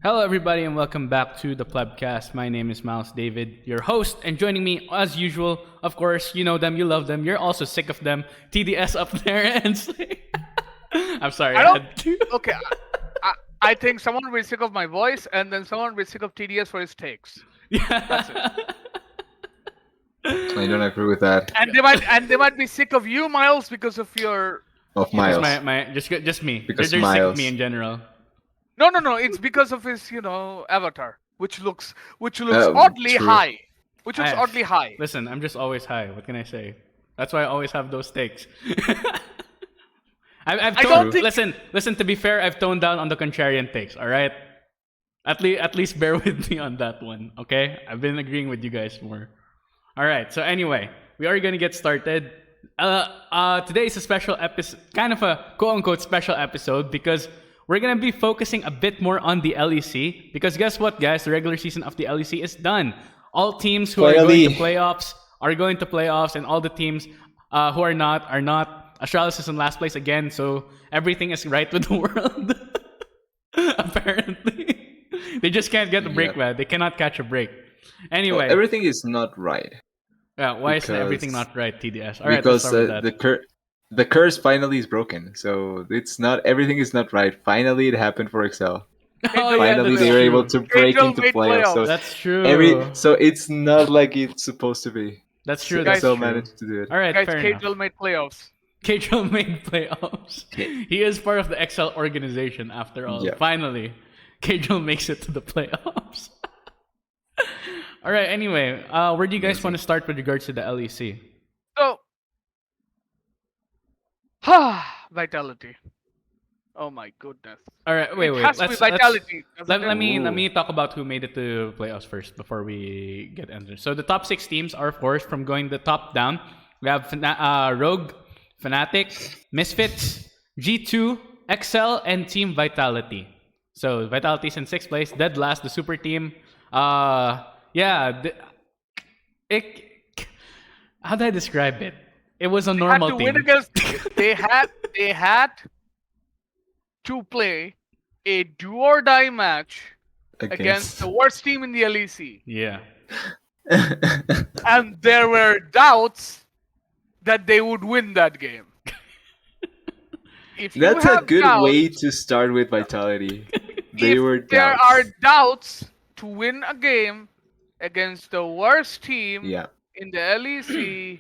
Hello, everybody, and welcome back to the Plebcast. My name is Miles David, your host, and joining me, as usual, of course, you know them, you love them, you're also sick of them. TDS up there and Slay. I'm sorry. I don't. had to. Okay, I think someone will be sick of my voice, and then someone will be sick of TDS for his takes. That's it. I don't agree with that. And they might be sick of you, Miles, because of your. Of Just Miles. just me. Because they're sick of Miles. me in general. No. It's because of his, avatar, which looks oddly true. high. Which looks I- oddly high. Listen, I'm just always high. What can I say? That's why I always have those takes. I've I toned, don't think- listen. To be fair, I've toned down on the contrarian takes. All right, at least bear with me on that one. Okay, I've been agreeing with you guys more. All right. So anyway, we are gonna get started. Today is a special episode, kind of a quote unquote special episode because we're gonna be focusing a bit more on the LEC. Because guess what, guys? The regular season of the LEC is done. All teams who are going to playoffs are going to playoffs, and all the teams who are not are not. Astralis is in last place again, so everything is right with the world. Apparently, they just can't get a break, Yep. man. They cannot catch a break. Anyway, Everything is not right. yeah, why is because- everything not right, TDS? All right, because let's start with that. the curse finally is broken. So it's not everything is not right. Finally, it happened for Excel. Oh, yeah, Finally, that's they were true. able to break Angel into made playoffs. So That's true. so it's not like it's supposed to be. That's true. So That's Excel true. managed to do it. All right, Guys, fair enough. KJL made playoffs. Kajal made playoffs. Okay. He is part of the Excel organization after all. Yeah. Finally, Kajal makes it to the playoffs. All right. Anyway, where do you guys want to start with regards to the LEC? So, Vitality. Oh my goodness. All right. Wait. It has to be Vitality. doesn't Let it? me Ooh. talk about who made it to playoffs first before we get into. So the top 6 teams are, of course, from going the top down. We have Rogue, Fnatic, Misfits, G2, Excel, and Team Vitality. So Vitality's in 6th place. Dead last, the super team. Yeah. How do I describe it? It was a They had normal to team. win against. They had to play a do or die match against the worst team in the LEC. Yeah. And there were doubts that they would win that game. If you That's a have good doubts, way to start with Vitality. They if were there doubts. are doubts to win a game against the worst team Yeah. in the LEC,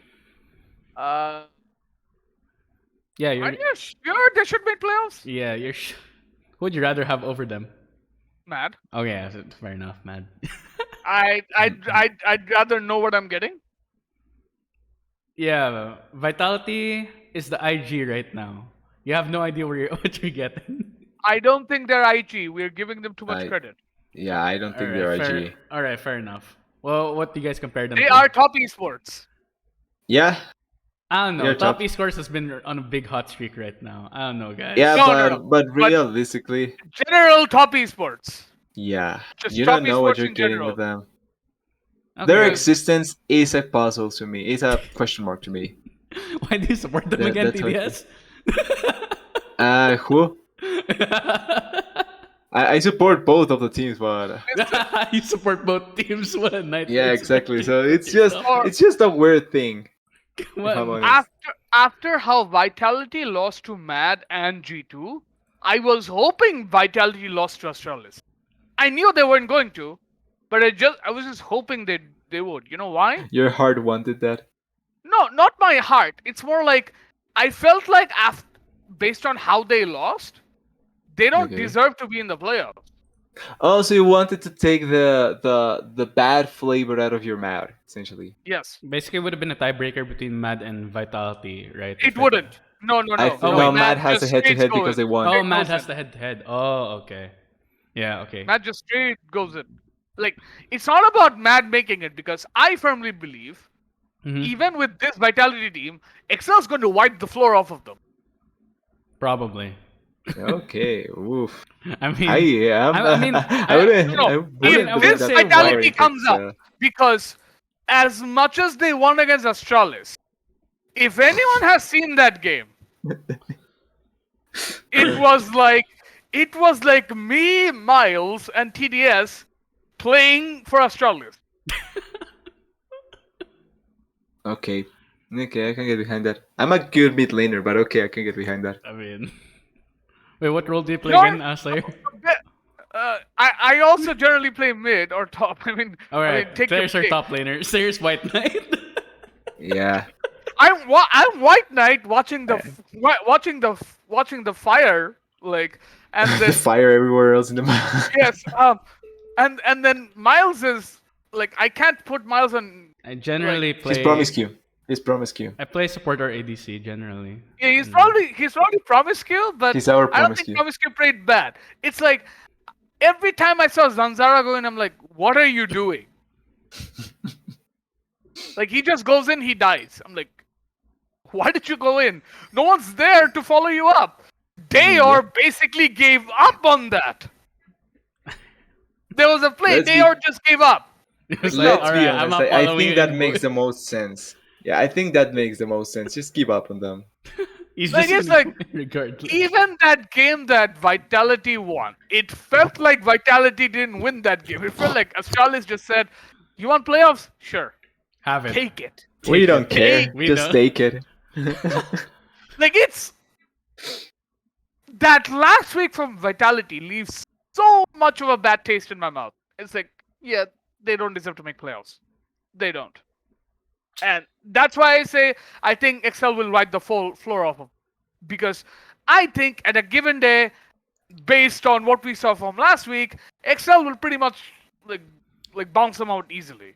Yeah, you're. are you sure they should make playoffs? Yeah, you're. Who would you rather have over them? Mad. Okay, yeah, fair enough, man. I'd rather know what I'm getting. Yeah, Vitality is the IG right now. You have no idea what you're getting. I don't think they're IG. We're giving them too much I- credit. Yeah, I don't think they're IG. All right, fair enough. Well, what do you guys compare them They to? are top esports. Yeah, I don't know. They're Top top. eScores has been on a big hot streak right now. I don't know, guys. yeah, No. but realistically, General top esports. yeah, Just you top don't know what esports you're in getting general. with them. Okay. Their existence is a puzzle to me. It's a question mark to me. Why do you support them That- again, that's what- TDS? Who? I support both of the teams, but You support both teams. What a night. yeah, exactly. So it's just Or- it's just a weird thing. What- if I'm honest. After how Vitality lost to Mad and G2, I was hoping Vitality lost to Astralis. I knew they weren't going to, but I was just hoping they would. You know why? Your heart wanted that. No, not my heart. It's more like I felt like based on how they lost, they don't Okay. deserve to be in the playoffs. Oh, so you wanted to take the bad flavor out of your mouth, essentially. Yes, Basically, it would have been a tiebreaker between Mad and Vitality, right? it wouldn't. No. I think Oh, no, wait, Matt has a just head-to-head straight because they goes. won. Oh, Straight Mad goes has in. the head-to-head. Oh, okay. Yeah, okay. Mad just straight goes in. Like, it's not about Mad making it, because I firmly believe, Mhm. even with this Vitality team, Excel's going to wipe the floor off of them. Probably. Okay, oof. I mean, I am. I mean, I wouldn't. no, I if wouldn't I put would that say Vitality worry, comes but, up, because as much as they won against Astralis, if anyone has seen that game, it was like it was like me, Miles, and TDS playing for Astralis. Okay. Okay, I can get behind that. I'm a good mid laner, but okay, I can get behind that. I mean, wait, what role do you play You're again, Slayer? I also generally play mid or top. All right, take your Slayer's our pick. top laner. Slayer's White Knight. Yeah. I'm White Knight watching the fire like, and then Fire everywhere else in the map. yes, and then Miles is like, I can't put Miles on. I generally He's play. promiscuous. He's promiscuous. I play support or ADC generally. Yeah, he's probably promiscuous, but He's our I don't think promiscuous. promiscuous played bad. It's like every time I saw Zanzara go in, I'm like, what are you doing? Like, he just goes in, he dies. I'm like, why did you go in? No one's there to follow you up. Dayor basically gave up on that. There was a play, Let's be- Dayor just gave up. It's like, Let's all be right, I'm honest. not I following think you that anymore. makes the most sense. Yeah, I think that makes the most sense. Just give up on them. He's Like, just it's gonna like, go in regardless. even that game that Vitality won, it felt like Vitality didn't win that game. It felt like Astralis just said, you want playoffs? Sure. Have it. Take it. We Take don't it. care. We Just know. take it. Like, it's that last week from Vitality leaves so much of a bad taste in my mouth. It's like, yeah, they don't deserve to make playoffs. They don't. And that's why I say I think Excel will wipe the floor off of. Because I think at a given day, based on what we saw from last week, Excel will pretty much like bounce them out easily.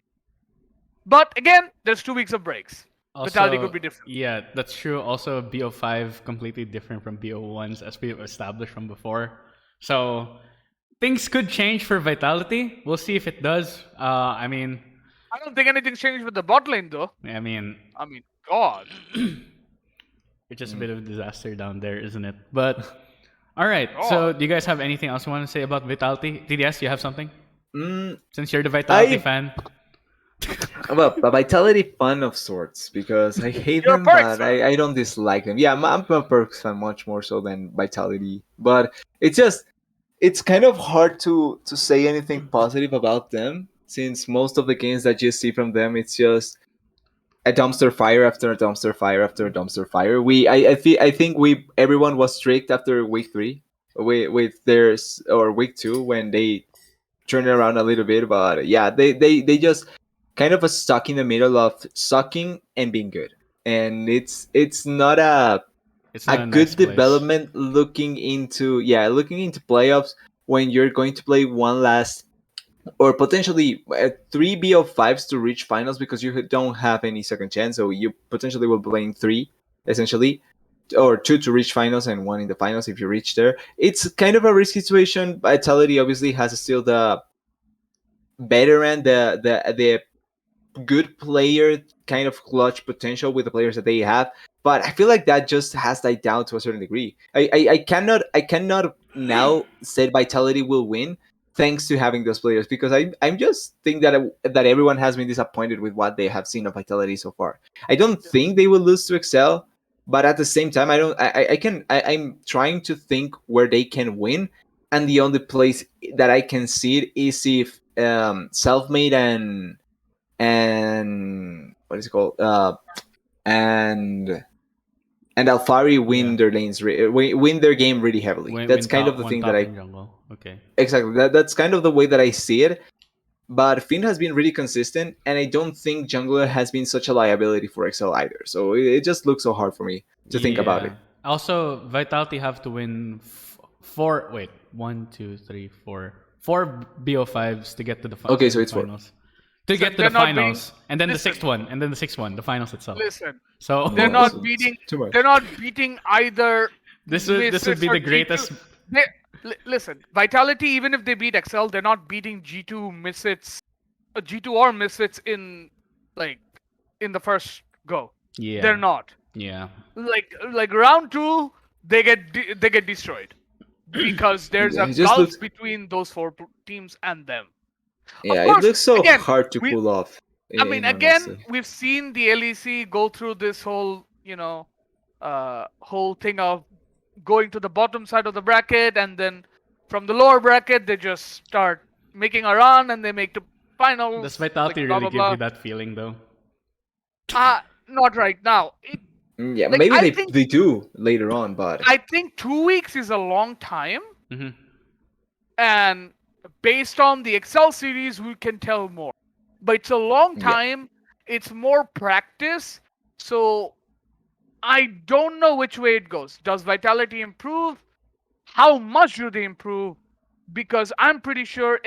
But again, there's 2 weeks of breaks. Vitality could be different. Yeah, that's true. Also, BO5 completely different from BO1s as we've established from before. So things could change for Vitality. We'll see if it does. I mean, I don't think anything's changed with the bot lane though. I mean, God. it's just a bit of a disaster down there, isn't it? But all right. So, do you guys have anything else you want to say about Vitality? TDS, you have something? Since you're the Vitality fan. Well, a Vitality fan of sorts because I hate You're a them, Perks but I don't dislike them. Yeah, I'm a Perks fan much more so than Vitality. But it's kind of hard to say anything positive about them since most of the games that you see from them, it's just a dumpster fire after a dumpster fire after a dumpster fire. I think everyone was tricked after week 3 with theirs or week 2 when they turned it around a little bit. But yeah, they just kind of stuck in the middle of sucking and being good, and it's not a Not good nice place. development looking into playoffs when you're going to play one last or potentially 3 BO5s to reach finals because you don't have any second chance, so you potentially will be playing 3 essentially, or 2 to reach finals and 1 in the finals if you reach there. It's kind of a risky situation. Vitality obviously has still the veteran, the good player kind of clutch potential with the players that they have, but I feel like that just has died down to a certain degree. I cannot now say Vitality will win thanks to having those players because I'm just think that everyone has been disappointed with what they have seen of Vitality so far. I don't think they will lose to Excel, but at the same time I'm trying to think where they can win, and the only place that I can see it is if Selfmade and what is it called? And Alfari win their lanes, win their game really heavily. That's kind of the thing that I jungle. Okay. exactly. That's kind of the way that I see it. But Finn has been really consistent, and I don't think jungler has been such a liability for Excel either. So it just looks so hard for me to think about it. Also, Vitality have to win four. Wait, 1, 2, 3, 4. 4 BO5s to get to the Okay, so it's 4. finals. To get to they're the not finals, and then Listen. the 6th one, and then the 6th one, the finals itself. Listen, So they're Oh, not so beating. too much. They're not beating either. this would be Misfits the or greatest. G2. Listen, Vitality. Even if they beat Excel, they're not beating G2 Misfits, G2 or Misfits in the first go. Yeah, They're not. Yeah, Like round 2, they get destroyed because there's a It just gulf looks- between those 4 teams and them. Yeah, course, it looks so again, hard to pull off. Again, we've seen the LEC go through this whole, whole thing of going to the bottom side of the bracket, and then from the lower bracket they just start making a run and they make the finals. Does Vitality like blah really blah give blah. you that feeling though? Not right now. Yeah, Like maybe they do later on, but I think 2 weeks is a long time, Hmm. and based on the Excel series, we can tell more. But it's a long yeah, time. It's more practice, so I don't know which way it goes. Does Vitality improve? How much do they improve? Because I'm pretty sure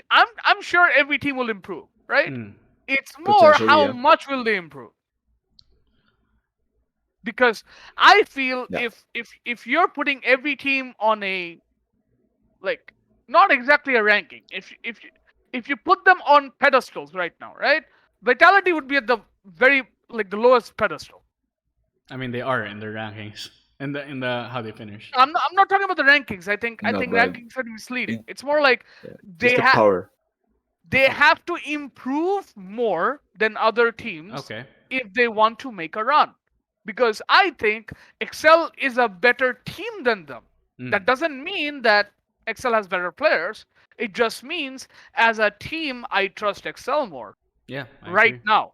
I'm sure every team will improve, right? Mm. It's more potentially, how yeah. much will they improve? Because I feel Yeah. if you're putting every team on a like not exactly a ranking, if you put them on pedestals right now, right? Vitality would be at the very the lowest pedestal. I mean, they are in their rankings in the how they finish. I'm not talking about the rankings. I No, think but rankings are misleading. it, It's more like yeah, just they the have power. they have to improve more than other teams Okay. if they want to make a run. Because I think Excel is a better team than them. Mm. That doesn't mean that Excel has better players. It just means as a team, I trust Excel more Yeah, I right agree. now.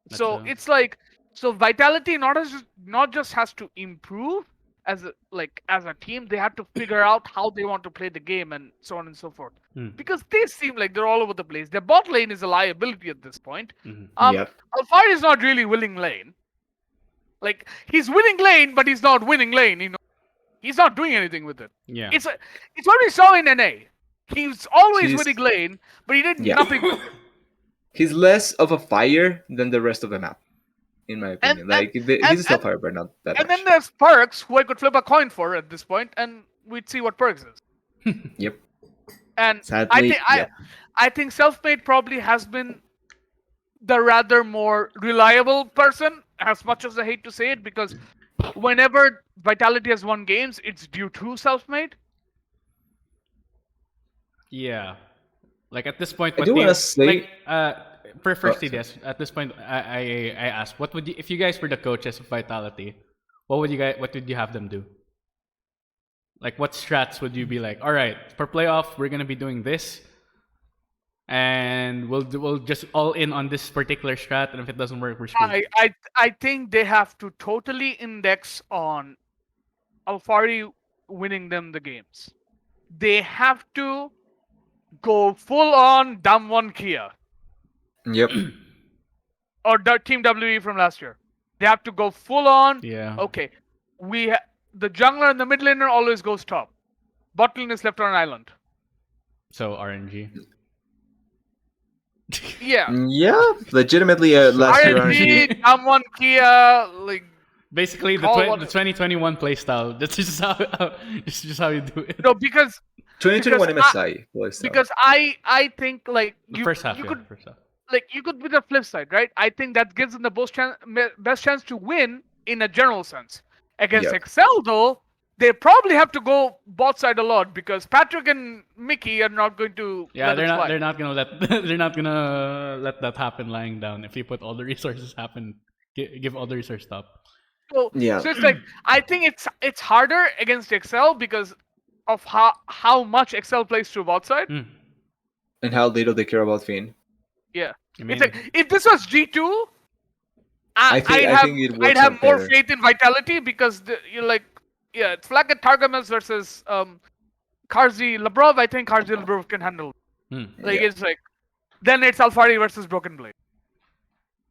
That's So it's like Vitality not just has to improve as a team, they have to figure out how they want to play the game and so on and so forth. Mm. Because they seem like they're all over the place. Their bot lane is a liability at this point. Mhm. Yep. Alfari is not really winning lane. Like he's winning lane, but he's not winning lane. He's not doing anything with it. Yeah. It's what we saw in NA. He's always He's winning lane, but he did yeah. nothing with it. He's less of a fire than the rest of the map, in my And opinion. and Like and he's still and, fire, but not that and then much. there's Perks, who I could flip a coin for at this point, and we'd see what Perks is. Yep. And Sadly, yeah. I think Selfmade probably has been the rather more reliable person, as much as I hate to say it, because whenever Vitality has won games, it's due to Selfmade. Yeah. Like at this point, I what do do want you to say. like? First, Sorry. yes. At this point, I asked, what would you if you guys were the coaches of Vitality? What would you have them do? Like, what strats would you be like? All right, for playoff, we're gonna be doing this, and we'll just all in on this particular strat, and if it doesn't work, we're screwed. I think they have to totally index on Alfari winning them the games. They have to go full on Damwon Kia Yep. or Team WE from last year. They have to go full on. Yeah. Okay, the jungler and the mid laner always goes top. Bot lane is left on an island. So RNG. Yeah. Yeah. Legitimately, last year RNG, RNG. Damwon Kia, like Basically, Call what- the 2021 playstyle. That's just how you do it. no because 2021 because MSI. because I think like The first half, you yeah, could first half. like you could be the flip side, right? I think that gives them the best chance to win in a general sense. Against Yep. Excel, though, they probably have to go bot side a lot because Patrick and Mickey are not going to Yeah, let they're it not. slide. They're not gonna let. They're not gonna let that happen lying down. If you put all the resources happen, give all the resource top. Yeah. So it's like I think it's harder against Excel because of how much Excel plays to bot side. Hmm. And how little they care about Finn. Yeah, I mean, it's like if this was G2, I think it I'd works have out more better. faith in Vitality because you're like, yeah, it's Flag at Targamas versus Karzi Labrov. I think Karzi Labrov can handle. hmm. Like Yeah. it's like, then it's Alfari versus Broken Blade.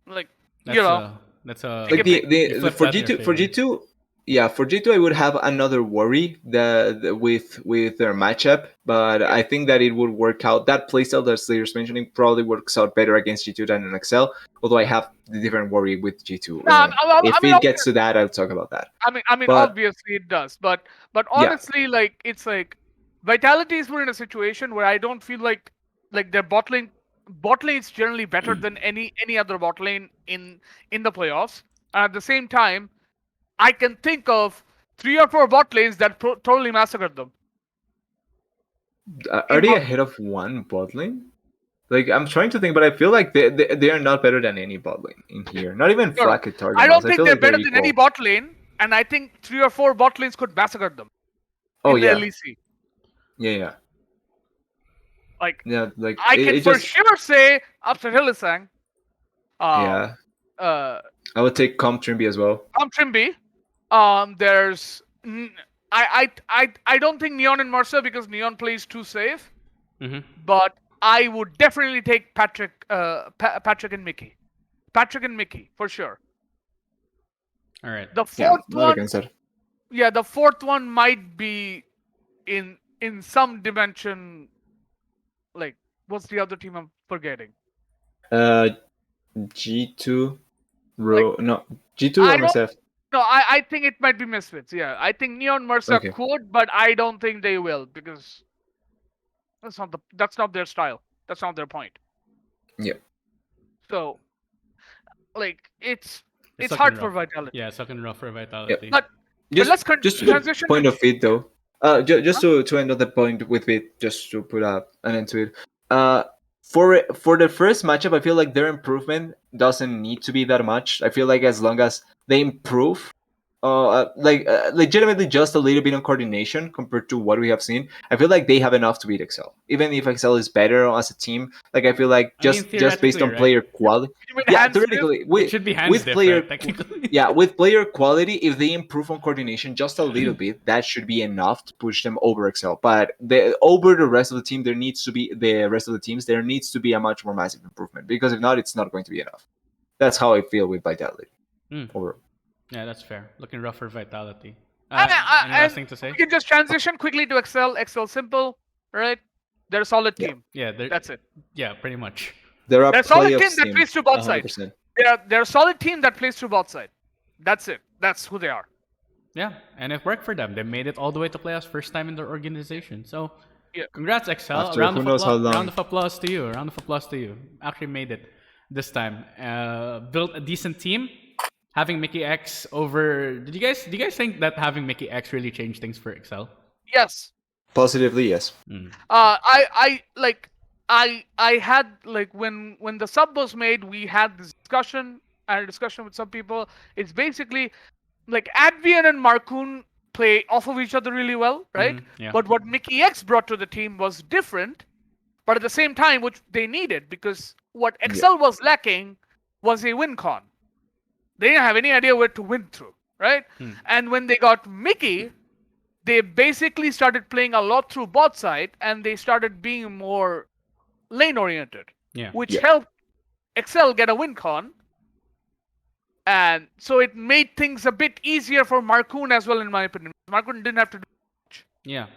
Like That's you know, that's a Like You the flip for that in your G2 for favor. G2, yeah, for G2 I would have another worry with their matchup, but I think that it would work out. That playstyle that Slayer's mentioning probably works out better against G2 than in Excel. Although I have the different worry with G2. no, I If mean, it gets to that, I'll talk about that. I mean, But obviously it does, but yeah, honestly, like it's like Vitality is in a situation where I don't feel like their bot lane is generally better than any other bot lane in the playoffs. And at the same time, I can think of 3 or 4 bot lanes that totally massacred them. are they ahead of one bot lane? Like I'm trying to think, but I feel like they are not better than any bot lane in here. Not even No, no, Flack at I don't Targamas. I think feel they're like they're better than any equal. bot lane, and I think 3 or 4 bot lanes could massacre them Oh in the yeah, LEC. yeah. Like Yeah, like I can it for just sure say after Hylissang, yeah. uh, I would take Com Trimby as well. Trimby. There's I don't think Neon and Mercer because Neon plays too safe, Mm-hmm. but I would definitely take Patrick, Patrick and Mickey, for sure. All right. The Yeah, fourth not one, against that. yeah, the fourth one might be in some dimension. Like, what's the other team I'm forgetting? Uh, G2, Like, no, G2 I or don't. myself. No, I think it might be Misfits. Yeah, I think Neon Mercer Okay. could, but I don't think they will because that's not their style. That's not their point. Yeah. So, like, it's looking hard for rough. Vitality. Yeah, it's looking rough for Vitality. But Just let's just to the transition point to of it though. Just to end on the point with it, just to put an end to it. For the first matchup, I feel like their improvement doesn't need to be that much. I feel like as long as they improve, legitimately just a little bit on coordination compared to what we have seen, I feel like they have enough to beat Excel. Even if Excel is better as a team, like I feel like I mean, just based theoretically, on right? player quality. You mean Yeah, Hans Smith? theoretically, It should be hands with diff, player right? Technically. yeah, with player quality, if they improve on coordination just a little bit, that should be enough to push them over Excel. But over the rest of the team, there needs to be a much more massive improvement because if not, it's not going to be enough. That's how I feel with Vitality. Mm. Overall. Yeah, that's fair. Looking rough for Vitality. And, Any last and thing to say? we can just transition quickly to Excel. Excel simple, right? They're a solid Yeah. team. Yeah, That's it. yeah, pretty much. They're a They're a solid team playoffs that team, plays to both sides. 100%. They're a solid team that plays to both sides. That's it. That's who they are. Yeah, and it worked for them. They made it all the way to playoffs first time in their organization. So, Yeah. congrats, Excel. After who knows how long. Round of applause to you. Round of applause to you. Actually made it this time. Built a decent team. Having Mickey X over. Do you guys think that having Mickey X really changed things for Excel? Yes. Positively, yes. I had like when the sub was made, we had this discussion. I had a discussion with some people. It's basically like Advian and Marcoon play off of each other really well, right? Yeah. But what Mickey X brought to the team was different, but at the same time, which they needed because what Excel was lacking was a win con. They didn't have any idea where to win through, right? And when they got Mickey, they basically started playing a lot through bot side and they started being more lane oriented, Yeah. which helped Excel get a win con. And so it made things a bit easier for Marcoon as well, in my opinion. Marcoon didn't have to do much. Yeah.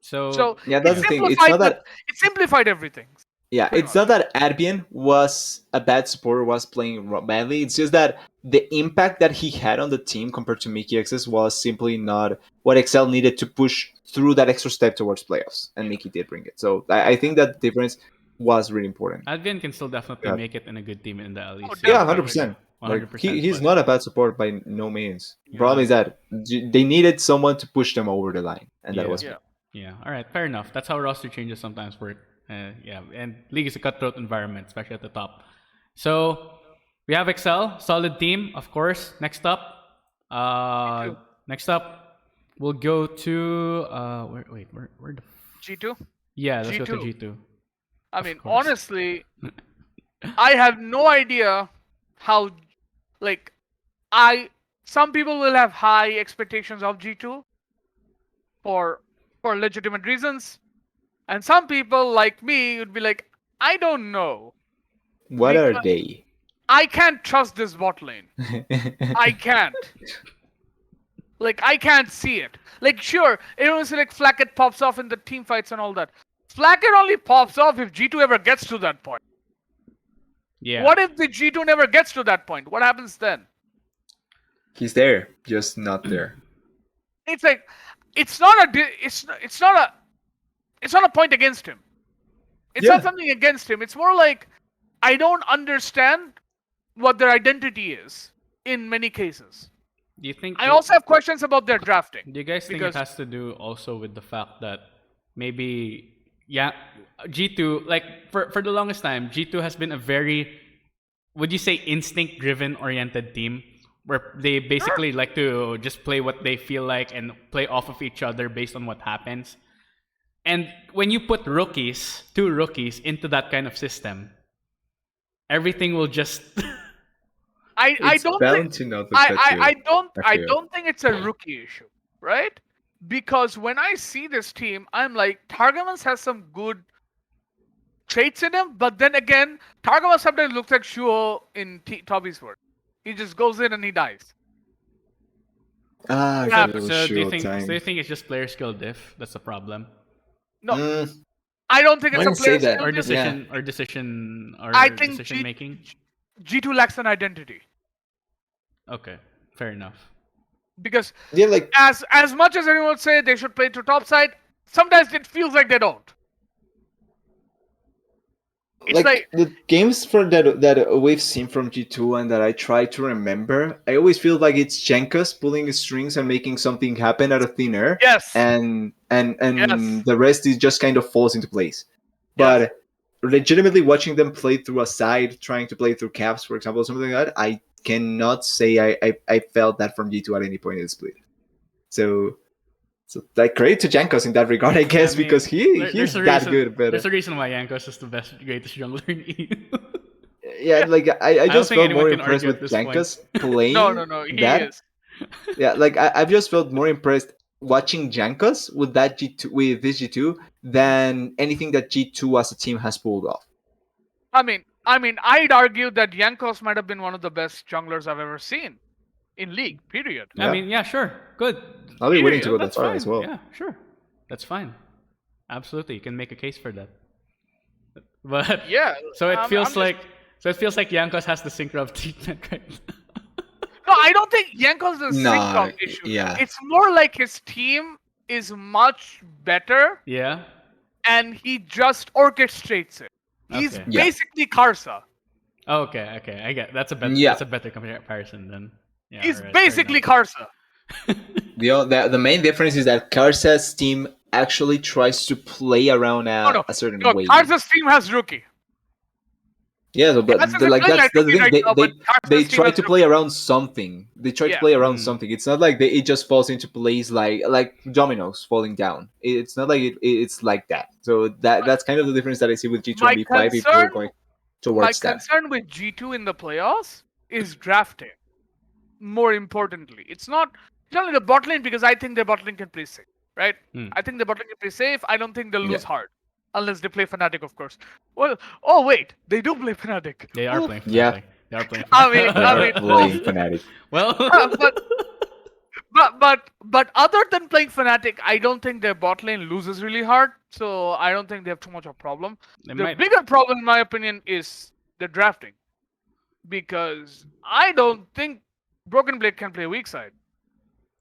So, So Yeah, that's the thing. It's not that. it simplified everything. Yeah, Pretty it's not that Adbian was a bad supporter, was playing badly. It's just that the impact that he had on the team compared to Mickey X's was simply not what Excel needed to push through that extra step towards playoffs, and Mickey did bring it. So I think that difference was really important. Advian can still definitely Yeah. make it in a good team in the LEC. Yeah, definitely. 100%. Like 100%. he's but- not a bad support by no means. The problem is that they needed someone to push them over the line, and that Yeah. was Yeah. Yeah, all right, fair enough. That's how roster changes sometimes work. Yeah, and League is a cutthroat environment, especially at the top. So we have Excel, solid team, of course. Next up, we'll go to where the G2. yeah, let's go to G2. G2. I mean, course. honestly, I have no idea how. Like, some people will have high expectations of G2 for legitimate reasons, and some people like me would be like, I don't know. What are Because- they? I can't trust this bot lane. I can't. Like, I can't see it. Like, sure, everyone's like Flacket pops off in the team fights and all that. Flacket only pops off if G2 ever gets to that point. Yeah. What if the G2 never gets to that point? What happens then? He's there, just not there. It's like it's not a point against him. It's not something against him. It's more like I don't understand what their identity is in many cases. Do you think? I also have questions about their drafting. Do you guys think it because- has to do also with the fact that maybe G2 like for the longest time G2 has been a very would you say instinct driven oriented team where they basically like to just play what they feel like and play off of each other based on what happens. And when you put two rookies into that kind of system, everything will just I It's don't bound think to not look that good. I feel. don't think it's a rookie issue, right? Because when I see this team, I'm like, Targamans has some good traits in him, but then again, Targamas sometimes looks like Shuo in Toby's world. He just goes in and he dies. Ah, Yeah. feel so do you sure think time. it's just player skill diff that's the problem? No, Mm, I don't think it's a wouldn't say player that. skill Or difference. I think decision making? G2 lacks an identity. Okay, fair enough. Because Yeah, like as much as everyone would say they should play to top side, sometimes it feels like they don't. It's like the games for that we've seen from G2 and that I try to remember, I always feel like it's Jenkas pulling strings and making something happen out of thin air, yes, and yes, the rest is just kind of falls into place. yes. But legitimately watching them play through a side, trying to play through caps, for example, something like that, I cannot say I felt that from G2 at any point in the split. So like credit to Jankos in that regard, I guess, I mean, because he's there's a that reason. good. But There's a reason why Yankos is the greatest jungler in EU. yeah, like I don't just think felt anyone more can impressed argue at with this point. Jankas playing No, he that. is. Yeah, like I've just felt more impressed watching Jankas with that G2 with this G2 than anything that G2 as a team has pulled off. I mean, I'd argue that Yankos might have been one of the best junglers I've ever seen in League. Period. Yeah. I mean, yeah, sure, good. I'll be willing to go that That's far fine. as well. Yeah, sure, that's fine. Absolutely, you can make a case for that. But Yeah. so it I'm feels just- like Yankos has the synchro of treatment, right? No, I don't think Yankos is a Nah, sync issue. yeah. It's more like his team is much better Yeah. and he just orchestrates it. He's Okay. Yeah. basically Karsa. Oh, okay. I get that's a better Yeah. that's a better comparison then. Yeah, He's alright, fair basically enough. Karsa. The main difference is that Karsa's team actually tries to play around a certain No, way. Karsa's team has Rookie. Yeah, so, but Karsa's like playing that's like the Rookie thing. right now, but Karsa's They team try has to Rookie. play around something. They try to Yeah. play around Mm. something. It's not like it just falls into place like dominoes falling down. It's not like it's like that. So that's kind of the difference that I see with G2 My and B5 if we're going My towards that. concern with G2 in the playoffs is drafting. More importantly, it's not only the bot lane because I think their bot lane can play safe, right? Hmm. I think the bot lane can play safe. I don't think they'll Yeah. lose hard. Unless they play Fnatic, of course. Well, oh wait, they do play Fnatic. They are Oof. playing Yeah. Fnatic. They are playing I Fnatic. mean- They I are mean, playing Fnatic. well, But other than playing Fnatic, I don't think their bot lane loses really hard. So I don't think they have too much of a problem. they The might. bigger problem, in my opinion, is the drafting. Because I don't think Broken Blade can play weak side.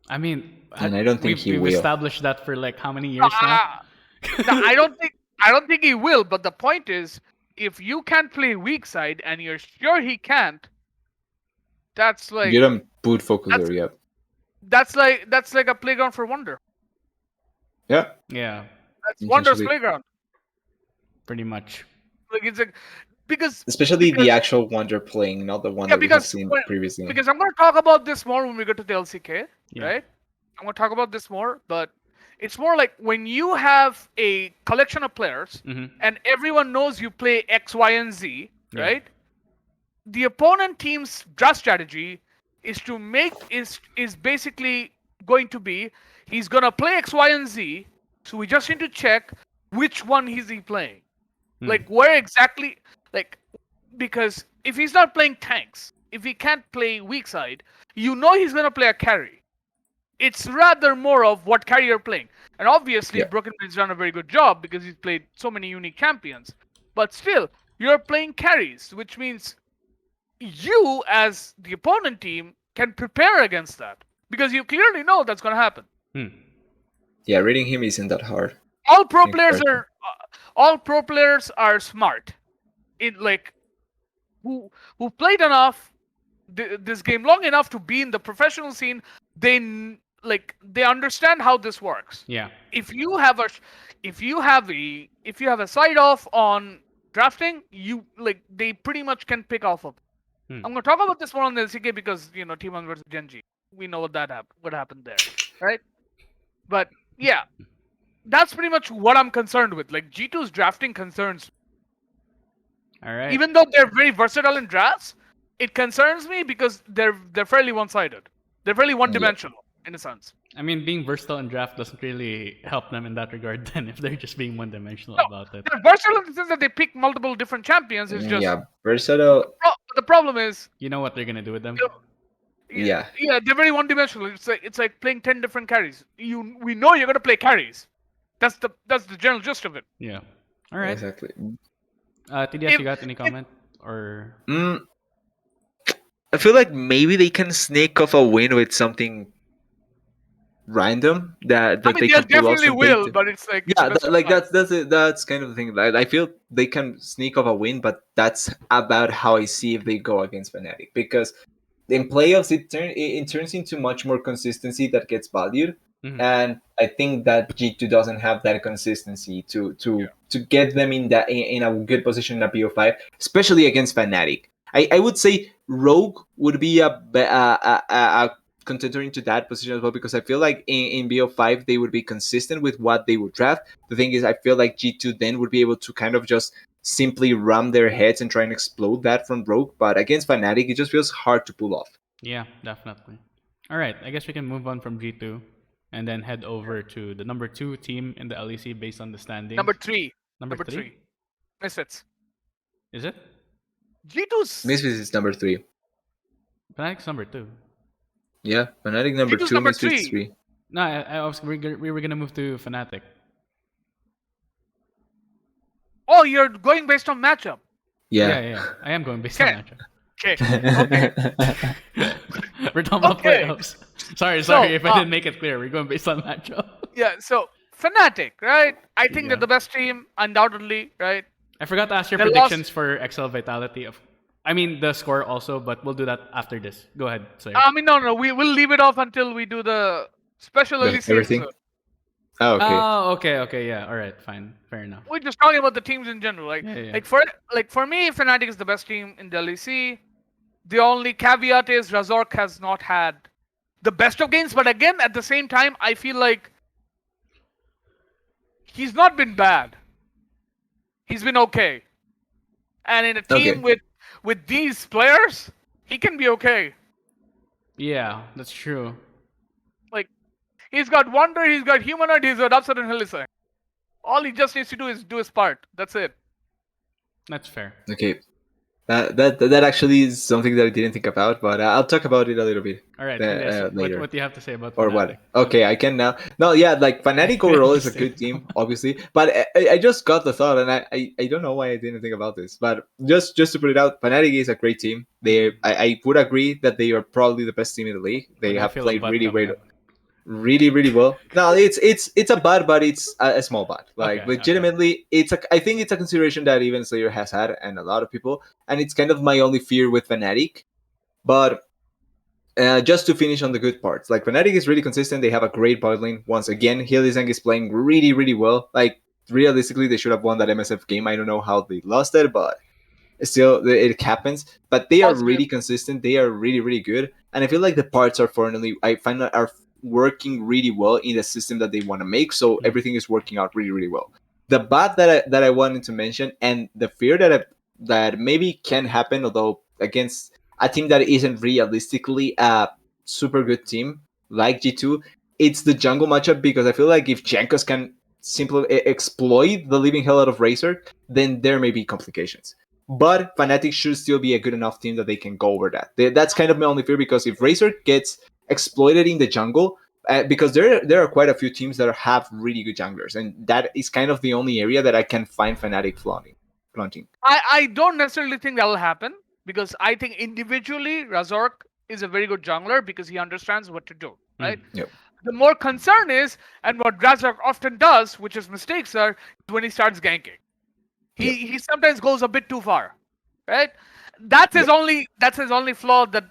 I mean, And I don't think he we've will. established that for like how many years now? No, I don't think he will. But the point is, if you can't play weak side and you're sure he can't, that's like You don't put focus there yet. that's like a playground for Wonder. Yeah. Yeah, That's Wonder's Essentially. playground. pretty much. Like it's like because Especially because- the actual Wonder playing, not the one Yeah, that we have because seen when- previously. because I'm going to talk about this more when we get to the LCK, Yeah. right? I'm going to talk about this more, but it's more like when you have a collection of players Hmm. and everyone knows you play X, Y, and Z, Yeah. right? The opponent team's draft strategy is to is basically going to be he's gonna play X, Y, and Z, so we just need to check which one is he playing. Hmm. Like where exactly because if he's not playing tanks, if he can't play weak side, you know he's gonna play a carry. It's rather more of what carry you're playing. And obviously Yeah. Broken Blade's done a very good job because he's played so many unique champions. But still, you're playing carries, which means you as the opponent team can prepare against that. Because you clearly know that's gonna happen. Hmm. Yeah, reading him isn't that hard. All pro Think players correctly. are smart. In like who played enough this game long enough to be in the professional scene, they understand how this works. Yeah. If you have a side off on drafting, they pretty much can pick off of it. Hmm. I'm going to talk about this more on the LCK because T1 versus Genji. We know what happened there, right? But yeah, that's pretty much what I'm concerned with. Like G2's drafting concerns, All right. even though they're very versatile in drafts, it concerns me because they're fairly one-sided. They're fairly one-dimensional in a sense. I mean, being versatile in draft doesn't really help them in that regard. Then, if they're just being one-dimensional No, about it. they're versatile in the sense that they pick multiple different champions. It's just Yeah, versatile. the problem is, You know what they're gonna do with them? Yeah. yeah, they're very one-dimensional. It's like playing 10 different carries. We know you're gonna play carries. That's the general gist of it. Yeah. All right. Exactly. TDS, If- you got any comment or? I feel like maybe they can snake off a win with something random that I they mean, they can pull off definitely something. will, but it's like it's Yeah, best of like luck. that's kind of the thing. I feel they can sneak off a win, but that's about how I see if they go against Fnatic, because in playoffs it turns into much more consistency that gets valued, Mhm. and I think that G2 doesn't have that consistency to get them in a good position in a BO5, especially against Fnatic. I would say Rogue would be a contender into that position as well, because I feel like in BO5 they would be consistent with what they would draft. The thing is, I feel like G2 then would be able to kind of just simply ram their heads and try and explode that from Rogue, but against Fnatic it just feels hard to pull off. Yeah, definitely. All right. I guess we can move on from G2 and then head over to the number 2 team in the LEC based on the standings. Number three. Number three. Misfits. Is it? G2's Misfits is number 3. Fnatic's number 2. Yeah, Fnatic number G2's 2, number Misfits three. 3. No, we were gonna move to Fnatic. Oh, you're going based on matchup. Yeah. I am going based on Okay. matchup. Okay. We're talking about Okay. playoffs. Sorry So, if I didn't make it clear. We're going based on matchup. Yeah. So Fnatic, right? I think Yeah. they're the best team, undoubtedly, right? I forgot to ask your They predictions for XL Vitality. I mean the score also, but we'll do that after this. Go ahead, Slayer. I mean, no. We will leave it off until we do the special LEC Everything? episode. Oh, okay. Oh, okay, yeah. All right, fine, fair enough. We're just talking about the teams in general. Yeah. Like for me, Fnatic is the best team in the LEC. The only caveat is Razork has not had the best of games, but again, at the same time, I feel like he's not been bad. He's been okay. And in a team with these players, he can be okay. Yeah, that's true. Like he's got Wonder, he's got Humanoid, he's got Upset and Helice. All he just needs to do is do his part. That's it. That's fair. Okay. That actually is something that I didn't think about, but I'll talk about it a little bit. All right, Later. what do you have to say about Or Fnatic? what? Okay, I can now. No, yeah, like Fnatic overall is a good team, obviously. But I just got the thought, and I don't know why I didn't think about this. But just to put it out, Fnatic is a great team. I would agree that they are probably the best team in the league. They When I have feel a played butt really coming well. up. Really well. No, it's a bad, but it's a small bad. Like Okay. legitimately, I think it's a consideration that even Slayer has had, and a lot of people, and it's kind of my only fear with Fnatic. But just to finish on the good parts, like Fnatic is really consistent. They have a great bot lane. Once again, Hylissang is playing really well. Like realistically, they should have won that MSF game. I don't know how they lost it, but still it happens. But they are Positive. really consistent. They are really good, and I feel like the parts are I find that are working really well in the system that they want to make. So everything is working out really well. The bad that I wanted to mention, and the fear that maybe can happen, although against a team that isn't realistically a super good team like G2, it's the jungle matchup, because I feel like if Jankos can simply exploit the living hell out of Razor, then there may be complications. But Fnatic should still be a good enough team that they can go over that. That's kind of my only fear, because if Razor gets exploited in the jungle, because there are quite a few teams that have really good junglers, and that is kind of the only area that I can find Fnatic flaunting. I don't necessarily think that will happen because I think individually Razork is a very good jungler because he understands what to do, right? Yep. The more concern is, and what Razork often does, which is mistakes are, is when he starts ganking. He sometimes goes a bit too far, right? That's his only flaw that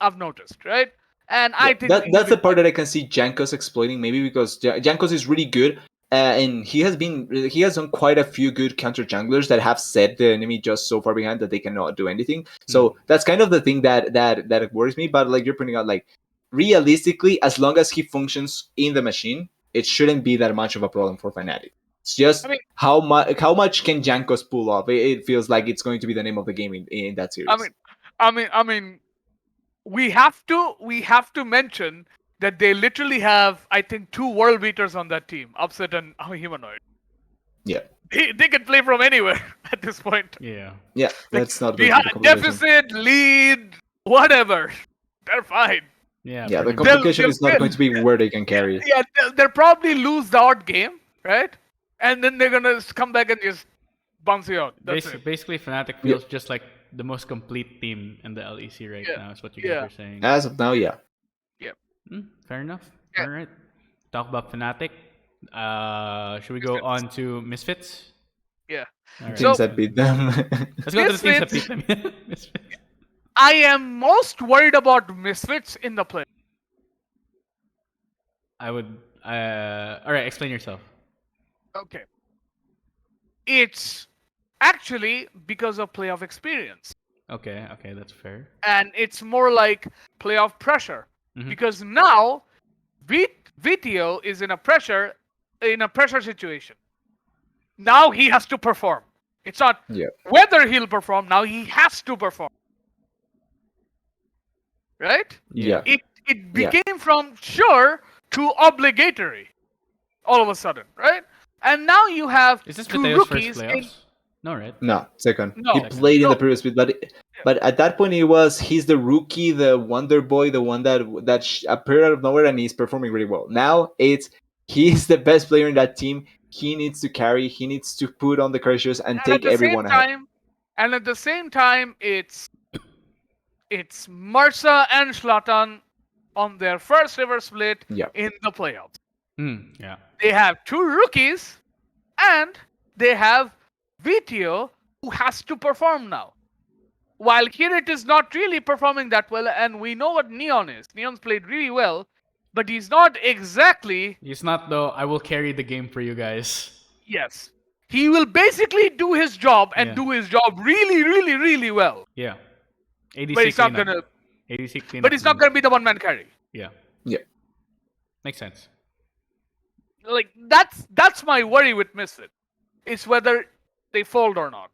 I've noticed, right? And I think that's the part that I can see Jankos exploiting, maybe because Jankos is really good and he has done quite a few good counter junglers that have set the enemy just so far behind that they cannot do anything. So that's kind of the thing that worries me. But like you're pointing out, like realistically, as long as he functions in the machine, it shouldn't be that much of a problem for Fnatic. It's just I mean, how much can Jankos pull off? It feels like it's going to be the name of the game in that series. I mean, we have to mention that they literally have, I think, 2 world beaters on that team, Upset and Humanoid. Yeah. They can play from anywhere at this point. Yeah. Yeah, that's not going to be the complication. Deficit, lead, whatever. They're fine. Yeah. Yeah, the pretty much. complication is not they'll- going to be where they can carry. Yeah, they'll probably lose the odd game, right? And then they're gonna come back and just bounce you out. That's it. Basically, Fnatic feels just like the most complete team in the LEC right Yeah. now. Is what you guys are saying. As of now, yeah. Fair enough. Yeah. All right. Talk about Fnatic. Should we go on to Misfits? Yeah. All right. Teams that beat them. Let's go to the teams that beat them. Misfits. I am most worried about Misfits in the play. I would. All right. Explain yourself. Okay. It's actually because of playoff experience. Okay. Okay. That's fair. And it's more like playoff pressure. Mhm. Because now VTO is in a pressure situation. Now he has to perform. It's not Yeah. whether he'll perform, now he has to perform. Right? Yeah. It became from sure to obligatory all of a sudden, right? And now you have Is this 2 Mateo's first rookies playoffs? No, right? No, second. No. He played in No. the previous split, but at that point he's the rookie, the wonder boy, the one that appeared out of nowhere and he's performing really well. Now he's the best player in that team. He needs to carry. He needs to put on the pressures and take everyone ahead. And at the same time, it's Marsa and Zlatan on their first ever split Yeah. in the playoffs. Yeah. They have 2 rookies, and they have VTO who has to perform now. While Kirit is not really performing that well, and we know what Neon is. Neon's played really well, but he's not exactly. He's not though. I will carry the game for you guys. Yes. He will basically do his job and Yeah. do his job really, really, really well. Yeah. ADC But he's not cleanup. gonna. ADC cleanup. But he's not gonna be the one-man carry. Yeah. Yeah. Makes sense. Like that's my worry with Misfit. It's whether they fold or not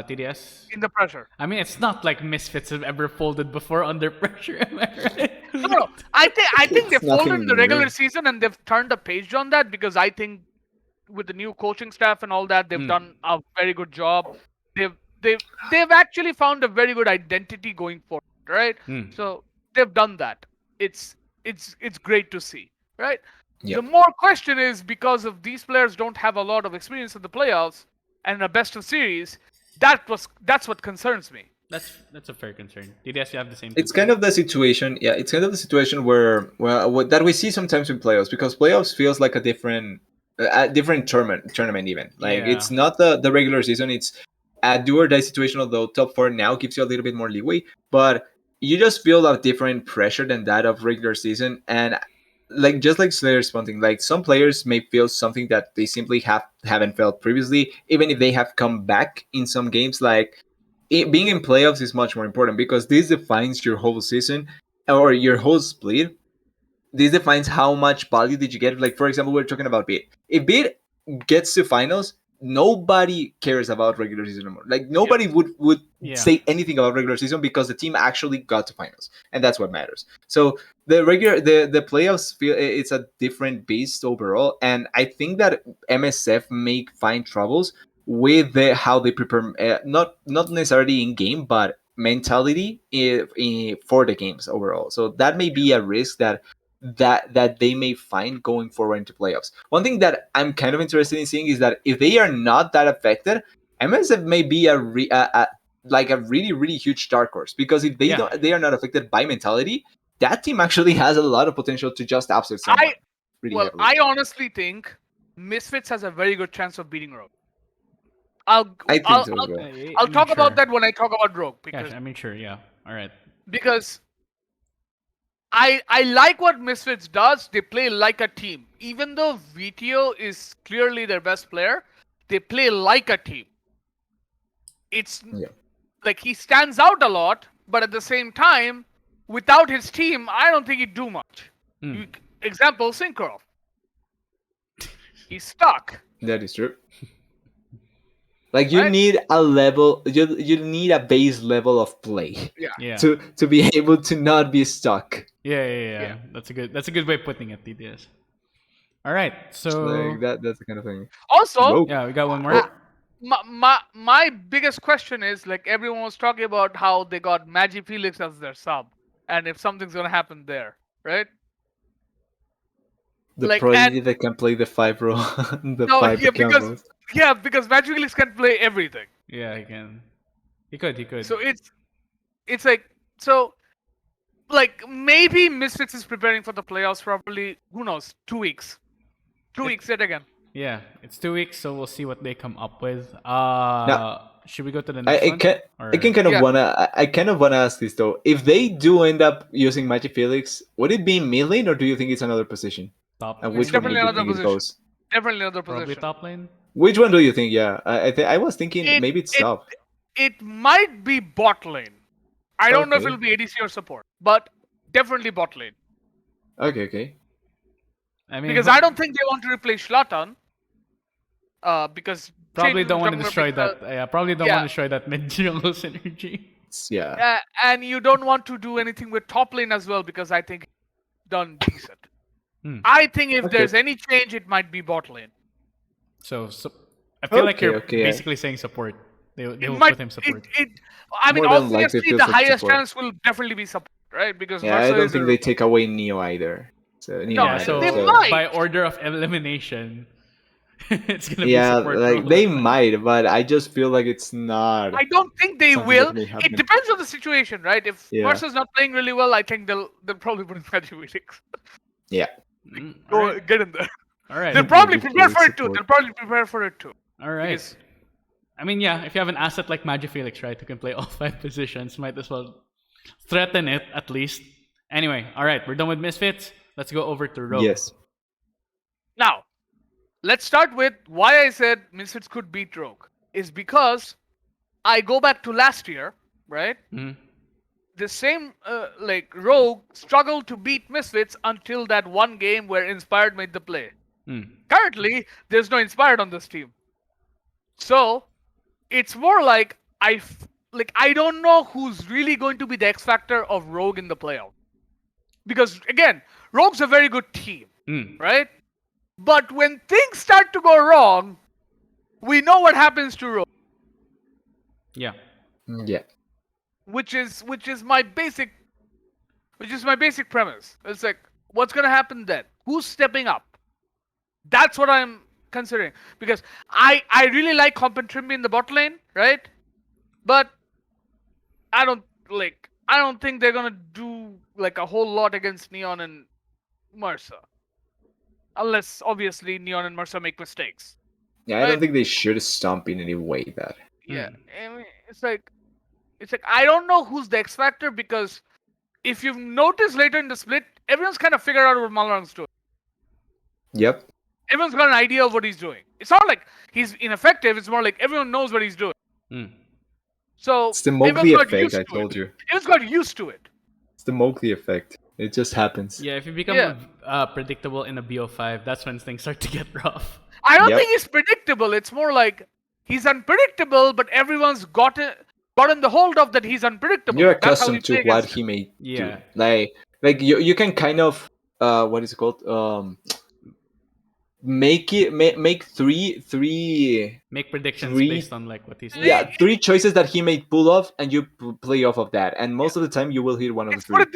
TDS. in the pressure. I mean, it's not like Misfits have ever folded before under pressure. Am I right? No. I think they It's folded nothing in the regular new. season and they've turned a page on that because I think with the new coaching staff and all that, they've done a very good job. They've actually found a very good identity going forward, right? So they've done that. It's great to see, right? Yep. The more question is because of these players don't have a lot of experience in the playoffs and a best of series. That's what concerns me. That's a fair concern. TDS, you have the same. It's kind of the situation. Yeah, it's kind of the situation where that we see sometimes in playoffs because playoffs feels like a different tournament even. Like Yeah. it's not the regular season. It's a do or die situation. Although top 4 now gives you a little bit more leeway, but you just feel a different pressure than that of regular season. And like just like Slayer's something, like some players may feel something that they simply haven't felt previously, even if they have come back in some games. Like being in playoffs is much more important because this defines your whole season or your whole split. This defines how much value did you get. Like for example, we're talking about Beat. If Beat gets to finals, nobody cares about regular season anymore. Like nobody would Yeah. say anything about regular season because the team actually got to finals, and that's what matters. So the playoffs feel it's a different beast overall, and I think that MSF may find troubles with how they prepare, not necessarily in game, but mentality for the games overall. So that may be a risk that they may find going forward into playoffs. One thing that I'm kind of interested in seeing is that if they are not that affected, MSF may be a really really huge dark horse because if they they are not affected by mentality, that team actually has a lot of potential to just upset someone. Heavily. I honestly think Misfits has a very good chance of beating Rogue. I think so as well. I'll talk about that when I talk about Rogue Yeah, I mean, sure, yeah. All right. because I like what Misfits does. They play like a team. Even though VTO is clearly their best player, they play like a team. It's Yeah. like he stands out a lot, but at the same time, without his team, I don't think he'd do much. Example, Synchro. He's stuck. That is true. Like you Right? need a level, you need a base level of play Yeah. to be able to not be stuck. Yeah. That's a good way of putting it, TDS. All right. So Like that's the kind of thing. Also, Rogue. yeah, we got one more. uh, my biggest question is like everyone was talking about how they got Magi Felix as their sub, and if something's gonna happen there, right? The like, prodigy and- that can play the 5 role, the No, 5 combos. because Magi Felix can play everything. Yeah, he can. He could. So it's like so like maybe Misfits is preparing for the playoffs. Probably who knows? 2 weeks. 2 weeks yet again. Yeah, it's 2 weeks, so we'll see what they come up with. Should we go to the I, next I one? can Or- I can kind of Yeah. I kind of wanna ask this though. If they do end up using Magic Felix, would it be mid lane or do you think it's another position? top And lane? which one definitely do you another think it position. goes? Definitely another Probably position. top lane. Which one do you think? Yeah, I was thinking maybe it's top. It might be bot lane. I don't know if Okay. it'll be ADC or support, but definitely bot lane. Okay. I mean, Because I don't think they want to replace Shlatan. Because probably changing don't want to jungler destroy makes that. Yeah, probably don't yeah. want to destroy that mid jungle synergy. Yeah. and you don't want to do anything with top lane as well because I think it's done decent. I think if Okay. there's any change, it might be bot lane. So I feel like you're Okay. basically saying support. They will Might- put him support. I mean, More than likely obviously, feels the like highest support. chance will definitely be support, right? Because Yeah, I Mercer don't is think a- they take away Neo either. So Neo No, Yeah, either, so they might. by order of elimination, it's gonna be Yeah, support. like role. they might, but I just feel like it's not. I don't think they Something will. that may happen. It depends on the situation, right? If Yeah. Mercer's not playing really well, I think they'll probably put in Magic Felix. Yeah. All right. Get in there. All right. They'll probably Maybe prepare Felix for it too. support. They'll probably prepare for it too. All right. Because- I mean, yeah, if you have an asset like Felix, right, who can play all 5 positions, might as well threaten it at least. Anyway, all right, we're done with Misfits. Let's go over to Rogue. Yes. Now, let's start with why I said Misfits could beat Rogue. Is because I go back to last year, right? Mhm. The same, like Rogue struggled to beat Misfits until that one game where Inspired made the play. Currently, there's no Inspired on this team, so it's more like I don't know who's really going to be the X factor of Rogue in the playoff. Because again, Rogue's a very good team, right? But when things start to go wrong, we know what happens to Rogue, Yeah. Yeah. which is my basic premise. It's like, what's gonna happen then? Who's stepping up? That's what I'm considering. Because I really like Comp and Trimby in the bot lane, right? But I don't think they're gonna do like a whole lot against Neon and Mercer. Unless obviously Neon and Mercer make mistakes. Yeah, I Right. don't think they should stomp in any way that. Yeah. I mean, it's like I don't know who's the X factor because if you've noticed later in the split, everyone's kind of figured out what Malrang's doing. Yep. Everyone's got an idea of what he's doing. It's not like he's ineffective, it's more like everyone knows what he's doing. So It's the everyone's Mowgli got effect, used I to told it. you. Everyone's got used to it. It's the Mowgli effect. It just happens. Yeah, if you become Yeah. predictable in a BO5, that's when things start to get rough. I don't Yep. think he's predictable. It's more like he's unpredictable, but everyone's gotten the hold of that he's unpredictable. You're That's how we accustomed to play what against he may Yeah. do. Like you can kind of what is it called? Make three Make predictions Three- based on like what he's doing. yeah, three choices that he may pull off and you play off of that. And most of the time you will hit one of the It's three. put it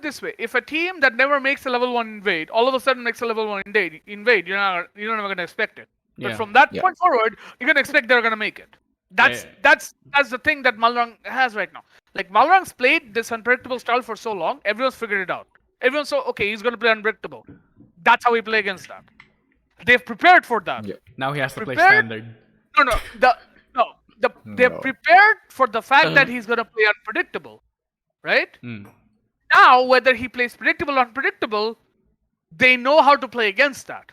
this way. If a team that never makes a level 1 invade all of a sudden makes a level 1 invade, you're never gonna expect it. But Yeah. from that Yeah. point forward, you're gonna expect they're gonna make it. That's the thing that Malrang has right now. Like Malrang's played this unpredictable style for so long, everyone's figured it out. Everyone's so okay, he's gonna play unpredictable. That's how we play against that. They've prepared for that. Yeah. Now he has to play Prepared- standard. They're No. prepared for the fact that he's gonna play unpredictable, right? Now, whether he plays predictable or unpredictable, they know how to play against that.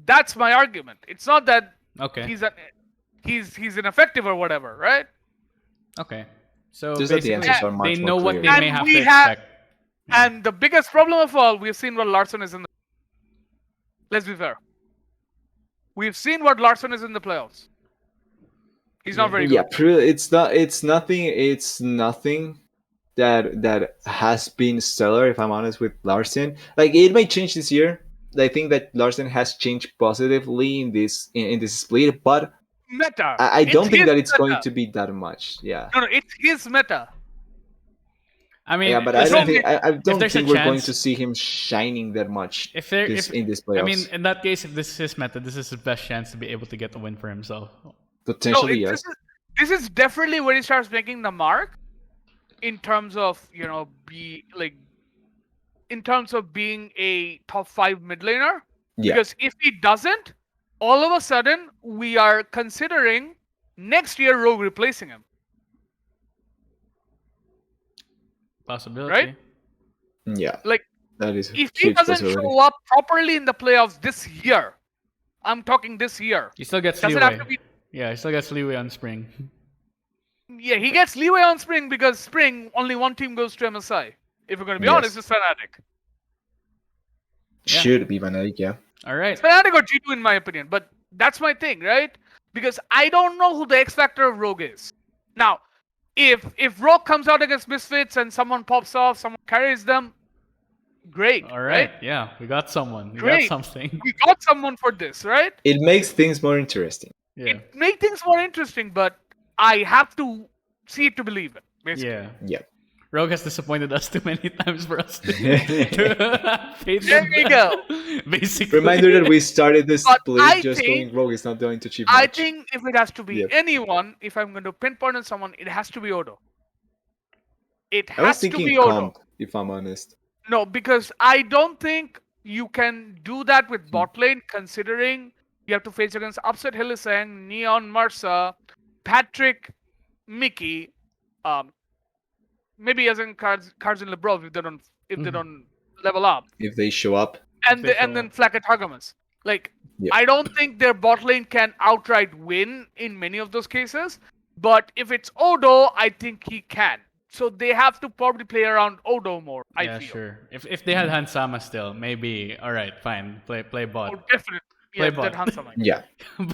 That's my argument. It's not that Okay. he's ineffective or whatever, right? Okay. So Just that the basically, answers are they much know more what clear. they And may have we to have- expect. And the biggest problem of all, we've seen what Larson is in the. Let's be fair. We've seen what Larson is in the playoffs. He's not very Yeah, good. it's not. It's nothing. It's nothing that has been stellar. If I'm honest with Larson, like it may change this year. I think that Larson has changed positively in this split, but Meta. I don't It's think his that it's going meta. to be that much. Yeah. No, it's his meta. I mean, Yeah, but I listen, don't think I don't there's a think we're going chance- to see him shining that much if there, in this I playoffs. mean, in that case, if this is his method, this is his best chance to be able to get the win for himself. No, Potentially, yes. this is definitely where he starts making the mark in terms of in terms of being a top 5 mid laner. Yeah. Because if he doesn't, all of a sudden we are considering next year Rogue replacing him. Possibility. Right? Yeah. Like, That is if he huge doesn't possibility. show up properly in the playoffs this year, I'm talking this year. He still gets Does it leeway. have to be? Yeah, he still gets leeway on spring. Yeah, he gets leeway on Spring because Spring only one team goes to MSI. If we're going to be Yes. honest, it's Fnatic. Yeah. Should be Fnatic, yeah. All right. It's Fnatic or G2 in my opinion, but that's my thing, right? Because I don't know who the X factor of Rogue is. Now, if Rogue comes out against Misfits and someone pops off, someone carries them, great. All right. Yeah, we got someone. We Great. got something. We got someone for this, right? It makes things more interesting. Yeah. It made things more interesting, but I have to see it to believe it, basically. Yeah. Yeah. Rogue has disappointed us too many times for us to fade There them you down. go. Basically. Reminder that we started this But split I just think- going Rogue is not going to achieve I much. think if it has to be Yep. anyone, if I'm going to pinpoint on someone, it has to be Odo. It I was has to thinking be Odo. comp, if I'm honest. No, because I don't think you can do that with bot lane, considering you have to face against Upset Hillisang, Neon Marsa, Patrick, Mickey, maybe as in cards in Lebrov if they don't level up, If they show up. and they and show then Flack at Hagamas. Like, Yeah. I don't think their bot lane can outright win in many of those cases, but if it's Odo, I think he can. So they have to probably play around Odo more, I Yeah, feel. sure. If they had Hansama still, maybe all right, fine. Play bot. Oh, definitely. Play Yeah, bot. that Hansama. Yeah.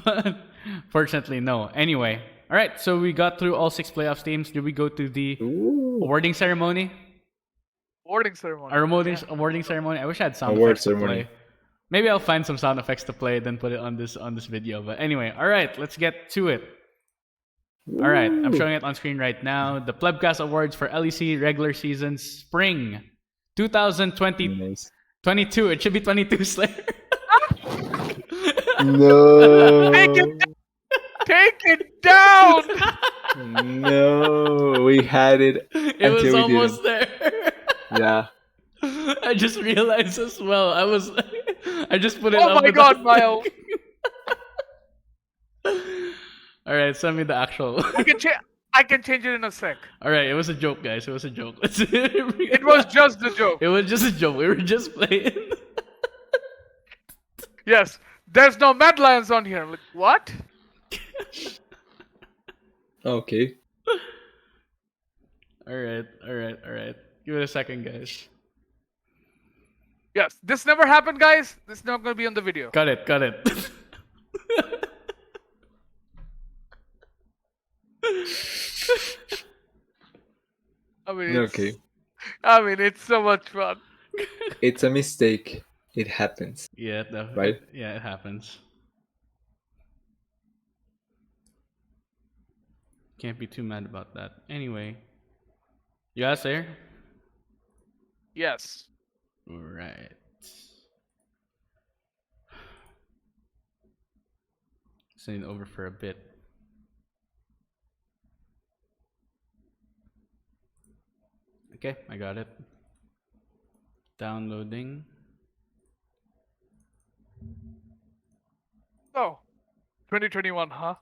But fortunately, no. Anyway, all right. So we got through all 6 playoffs teams. Did we go to the Ooh. awarding ceremony? Awarding ceremony. Our awarding ceremony. I wish I had sound Award effects to ceremony. play. Maybe I'll find some sound effects to play, then put it on this video. But anyway, all right. Let's get to it. All right, I'm Ooh. showing it on screen right now. The Plebcast Awards for LEC regular season Spring 2022. Nice. It should be 22, Slayer. No. Take it down! No. We had it. It was Until we almost there. Yeah. I just realized as well. I just put it Oh up my with god, the- Mile. All right, send me the actual. I can change it in a sec. All right, it was a joke, guys. It was a joke. It was just a joke. It was just a joke. We were just playing. Yes. There's no Mad Lions on here. Like, what? Okay. All right. Give it a second, guys. Yes. This never happened, guys. This is not going to be on the video. Cut it. I mean, Okay. it's so much fun. It's a mistake. It happens. Yeah, Right? Yeah, it happens. Can't be too mad about that. Anyway, you guys there? Yes. All right. Sending over for a bit. Okay, I got it. Downloading. Oh. 2021, huh?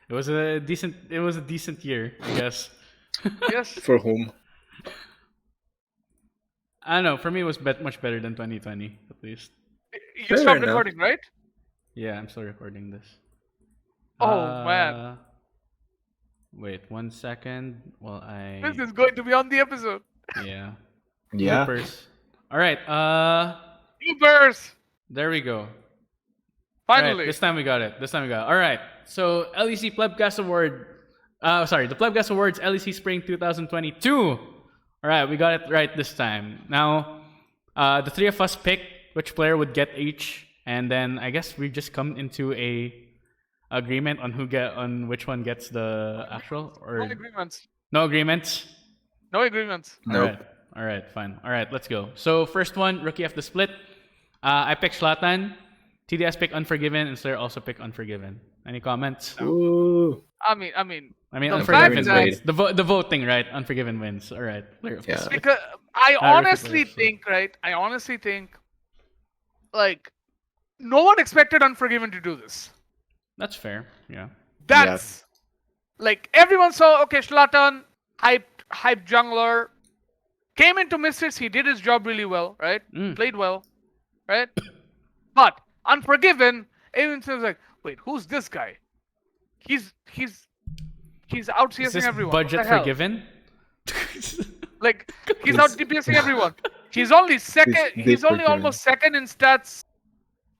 It was a decent year, I guess. Yes. For whom? I don't know. For me, it was much better than 2020, at least. You Fair stopped enough. recording, right? Yeah, I'm still recording this. Oh man, Uh, Wait 1 second while this I. is going to be on the episode. Yeah. Yeah. Bloopers. All right. Ubers, There we go. All finally. right. This time we got it. All right. So LEC Plebcast Award. The Plebcast Awards LEC Spring 2022. All right, we got it right this time. Now, the three of us picked which player would get each, and then I guess we just come into a agreement on which one gets the actual No or agreements. no agreements. No agreements. Nope. All right, fine. All right, let's go. So first one, rookie of the split. I picked Zlatan. TDS picked Unforgiven, and Slayer also picked Unforgiven. Any comments? Ooh. I mean, I mean, The Unforgiven fact that- wins. The voting, right? Unforgiven wins. All right. Player of the Yeah. split. because I honestly Ridiculous. think, right? I honestly think, like, no one expected Unforgiven to do this. That's fair. Yeah. That's like everyone saw. Okay, Zlatan, hype jungler, came into Misfits. He did his job really well, right? Mm. Played well, right? But Unforgiven, everyone was like, wait, who's this guy? He's out Is CSing this everyone. budget What the hell? forgiven? Like he's out DPSing everyone. He's only second. This He's only forgiven. almost second in stats.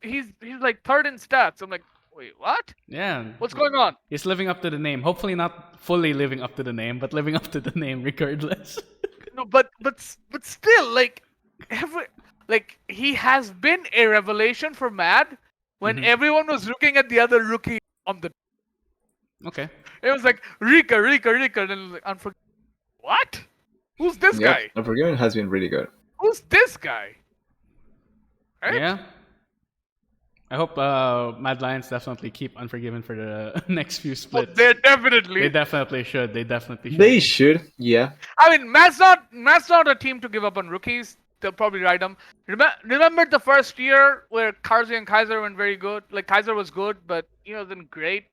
He's like third in stats. I'm like, wait, what? Yeah. What's going on? He's living up to the name. Hopefully not fully living up to the name, but living up to the name regardless. No, but still, like he has been a revelation for Mad when Mhm. everyone was looking at the other rookie on the. Okay. It was like Rika, and then it was like Unforgiven. What? Who's this Yep. guy? Unforgiven has been really good. Who's this guy? Right? Yeah. I hope Mad Lions definitely keep Unforgiven for the next few Oh, splits. they definitely. They definitely should. They should. Yeah. I mean, Matt's not a team to give up on rookies. They'll probably ride them. Remember the first year where Karzi and Kaiser went very good? Like, Kaiser was good, but, then great.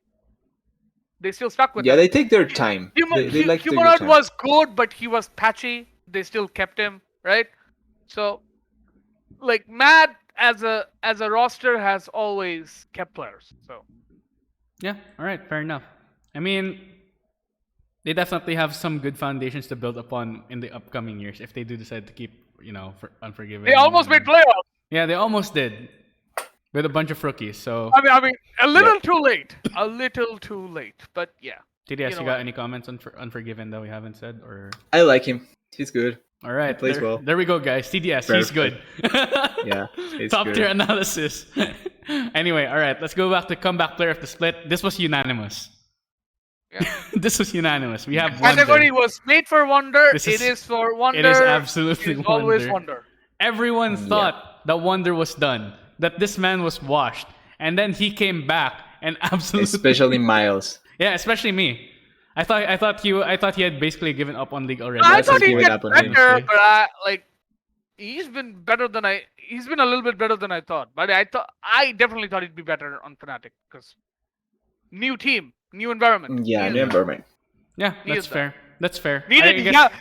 They still stuck with Yeah, him. they take their time. They like to take their Humanoid time. was good, but he was patchy. They still kept him, right? So, like, Mad as a roster has always kept players. So, Yeah. All right. Fair enough. I mean, they definitely have some good foundations to build upon in the upcoming years if they do decide to keep, for Unforgiven. they almost made playoffs. Yeah, they almost did with a bunch of rookies. So, I mean, a little too late. A little too late. But yeah. TDS, you know you got what? any comments on Unforgiven that we haven't said? Or I like him. He's good. all right, plays there, well. there we go, guys. TDS, he's good. Yeah, he's Top good. tier analysis. Anyway, all right, let's go back to comeback player of the split. This was unanimous. Yeah. This was unanimous. We have Wonder. Category was made for Wonder. This It is- is for Wonder. It is absolutely It is always Wonder. Wonder. Everyone thought that Wonder was done, that this man was washed, and then he came back and absolutely. Especially Miles. Yeah, especially me. I thought he had basically given up on League already. I Let's thought just he'd give it get up on him. better, but he's been a little bit better than I thought. But I definitely thought he'd be better on Fnatic because new team, new environment. Yeah, new environment. Yeah, He that's is fair. That's fair. I Needed guess-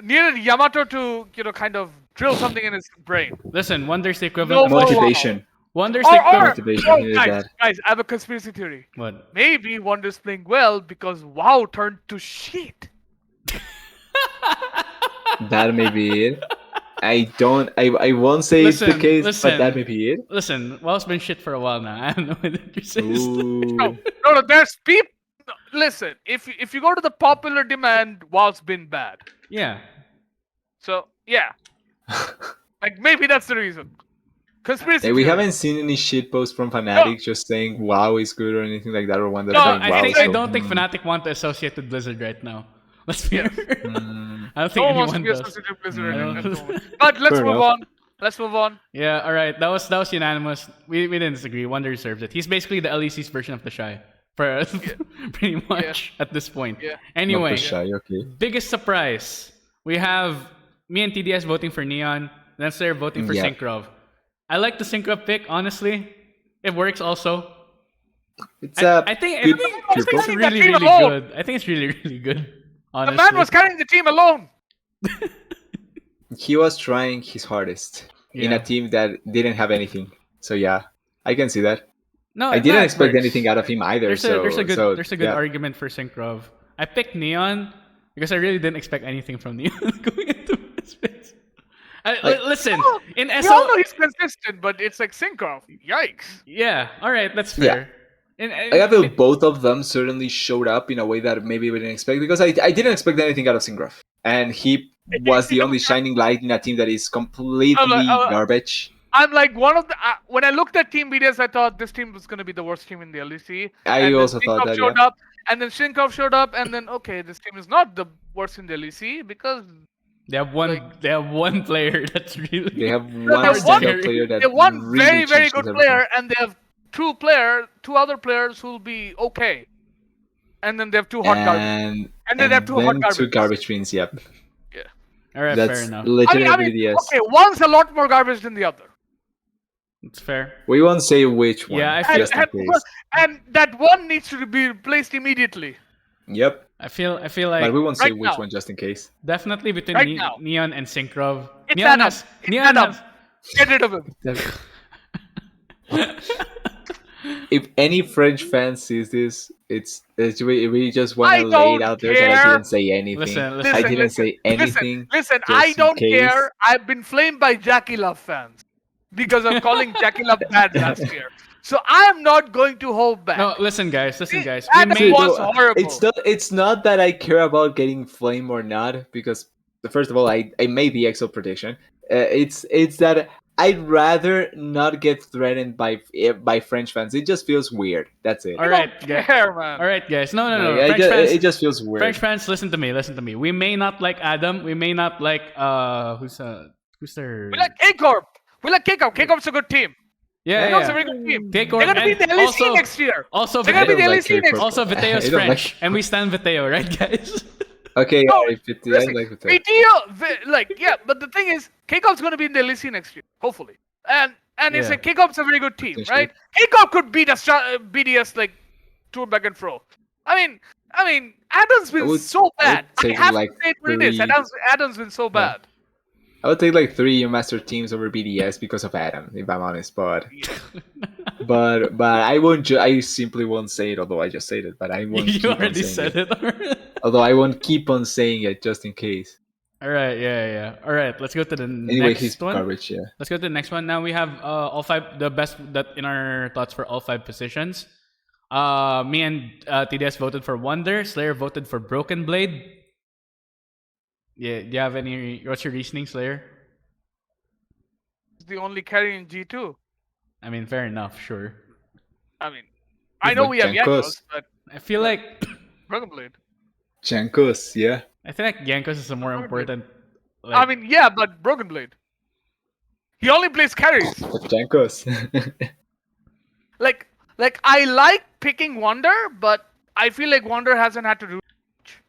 needed Yamato to kind of drill something in his brain. Listen, Wonder's the equivalent No of more Motivation. Wonder's the equivalent. Motivation, he did guys, that. guys, I have a conspiracy theory. What? Maybe Wonder's playing well because WoW turned to shit. That may be it. I won't say it's the Listen, case, listen. but that may be it. Listen, WoW's been shit for a while now. I don't know what you're saying. Ooh. No, there's people. Listen, if you go to the popular demand, WoW's been bad. Yeah. So yeah, like maybe that's the reason. Conspiracy. Hey, we theory. haven't seen any shitposts from Fnatic just saying WoW is good or anything like that, or one that's No, saying WoW. I don't think Fnatic want to associate with Blizzard right now. Let's be honest. I don't think No one wants to anyone be does. associated with Blizzard Mm. at the moment. But let's Fair move enough. on. Let's move on. Yeah, all right. That was unanimous. We didn't disagree. Wonder deserves it. He's basically the LEC's version of the Shy, for pretty much at this point. Yeah. Anyway, Not too shy, okay. biggest surprise. We have me and TDS voting for Neon, then Slayer voting for Yeah. Synkrov. I like the Synkrov pick, honestly. It works also. It's a I think good it's triple. really, Team really alone. good. I think it's really, really good. The Honestly. man was carrying the team alone. he was trying his hardest in a Yeah. team that didn't have anything. So yeah, I can see that. No, I no, didn't it expect works. anything out of him either. There's a good Yeah. argument for Synkrov. I picked Neon because I really didn't expect anything from Neon going into space. Like- Listen, Oh, in we all SO, know he's consistent, but it's like Syncroft. Yikes. yeah, all right, that's Yeah. fair. I feel both of them certainly showed up in a way that maybe we didn't expect because I didn't expect anything out of Singraf. And he was the only shining light in a team that is completely garbage. I'm like one of the when I looked at Team BDS, I thought this team was going to be the worst team in the LEC. I And then also thought Syncroft that, showed yeah. up, and then Shinkov showed up, and then okay, this team is not the worst in the LEC because they have one player that's really They have they one have standout player that they have one really very changes good everything. player, and they have two other players who'll be okay, and then they have two hot garbage, and then they have two hot garbage. two garbage beans. Yep, all right, that's fair enough. legitimately BDS. Okay, one's a lot more garbage than the other. It's fair. We won't say which one. Yeah, I feel- just in case. And that one needs to be replaced immediately. Yep, I feel but like we won't say right which now. one just in case. definitely between Right now. Neon and Synkrov. It's Neon Adam. has It's Neon Adam. has Get rid of him. If any French fan sees this, we just want I to lay it don't out there that I care. didn't say anything. Listen, I didn't say anything. Listen, just I in don't case. care. I've been flamed by Jackie Love fans because of calling Jackie Love bad last year. So I am not going to hold back. no, listen, guys. We That may was horrible. It's not that I care about getting flame or not, because first of all, I made the Excel prediction. It's that I'd rather not get threatened by French fans. It just feels weird. That's it. All right, I guys. don't care, man. All right, guys. No. Like, French fans. it just feels weird. French fans, listen to me. We may not like Adam. We may not like who's their We like K-Corp. We like K-Corp. K-Corp's a good team. yeah, K-Corp's a yeah. very good team. K-Corp They're gonna be in the and LEC next year. Also, They're gonna be in the I don't like LEC next K-Corp. also Viteo's I don't French, like- and we stand Viteo, right, guys? Okay, No, if it, I listen, like it. VTO, but the thing is, K-Corp's gonna be in the LEC next year, hopefully. And it's Yeah. like K-Corp's a very good team, Potentially. right? K-Corp could beat BDS like to back and fro. I mean, Adam's been would- so I would bad. I take, have like, to say it what it is. 3. Adam's been so bad. I would take like 3 master teams over BDS because of Adam, if I'm honest. But I won't. I simply won't say it. Although I just said it, but I won't. You keep on already saying said it. Although I won't keep on saying it just in case. All right, yeah. All right, let's go to the Anyway, next he's one. garbage. Yeah. Let's go to the next one. Now we have all 5, the best that in our thoughts for all 5 positions. Me and TDS voted for Wonder. Slayer voted for Broken Blade. Yeah, do you have any? What's your reasoning, Slayer? He's the only carry in G2. I mean, fair enough, sure. I mean, I know But we have Jankos. Yankos, but I feel like Broken Blade. Jankos, yeah. Yankos is a more Broken Blade. important. I mean, yeah, but Broken Blade. He only plays carries. But Jankos. Like I like picking Wonder, but I feel like Wonder hasn't had to do much.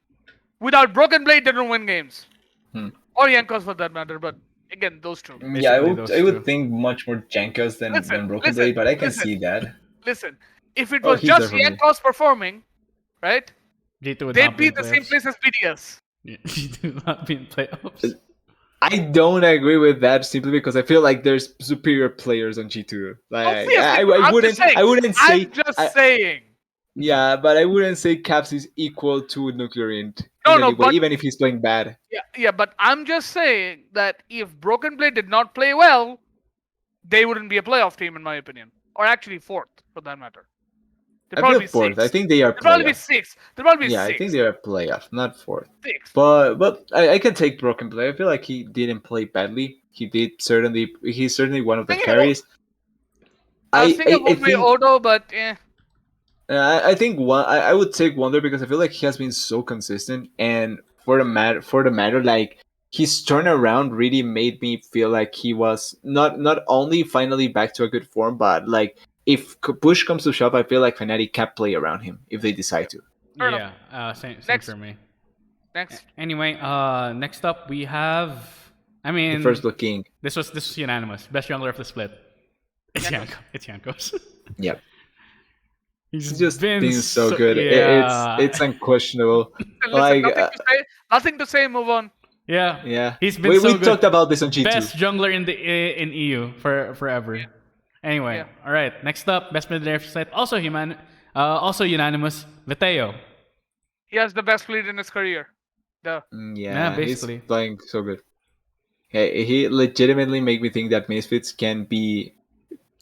Without Broken Blade, they don't win games. Or Yankos for that matter, but again, those two. Yeah, I Basically would. those I would two. think much more Jankos than Listen, Broken listen, Blade, but I can listen. see that. Listen, if it Oh, was he's just definitely- Yankos performing, right, G2 would they'd not be in the same playoffs. place as BDS. G2 would not be in playoffs. I don't agree with that simply because I feel like there's superior players on G2. Like Obviously, I I'm wouldn't. just saying. I wouldn't say. I'm just I- saying. Yeah, but I wouldn't say Caps is equal to Nuclear Int. No, in no, any way, but- even if he's playing bad. Yeah, but I'm just saying that if Broken Blade did not play well, they wouldn't be a playoff team in my opinion, or actually fourth for that matter. They'd I probably feel be fourth. I sixth. think they are They'd probably be playoff. sixth. They'd probably be Yeah, sixth. I think they are playoff, not fourth. Sixth. But I can take Broken Blade. I feel like he didn't play badly. He did certainly. He's certainly one of the Thinking carries. I was thinking about think- Odo, but I think I would take Wonder because I feel like he has been so consistent, and for the matter, like his turnaround really made me feel like he was not only finally back to a good form, but like if push comes to shove, I feel like Fnatic can play around him if they decide to. Fair Yeah, same Next. for me. next. Anyway, next up we have. I The mean, first looking, this was unanimous. Best jungler of the split. It's Yankos. It's Yankos. yep, He's he's just been so good. Yeah. It's unquestionable. Listen, Like, nothing to say. Move on. Yeah. Yeah. He's been we so good. talked about this on G2. Best jungler in EU for forever. Anyway, Yeah. all right. Next up, best mid laner site. Also unanimous. Viteo. He has the best lead in his career. The Yeah, he's basically. playing so good. He legitimately make me think that Misfits can be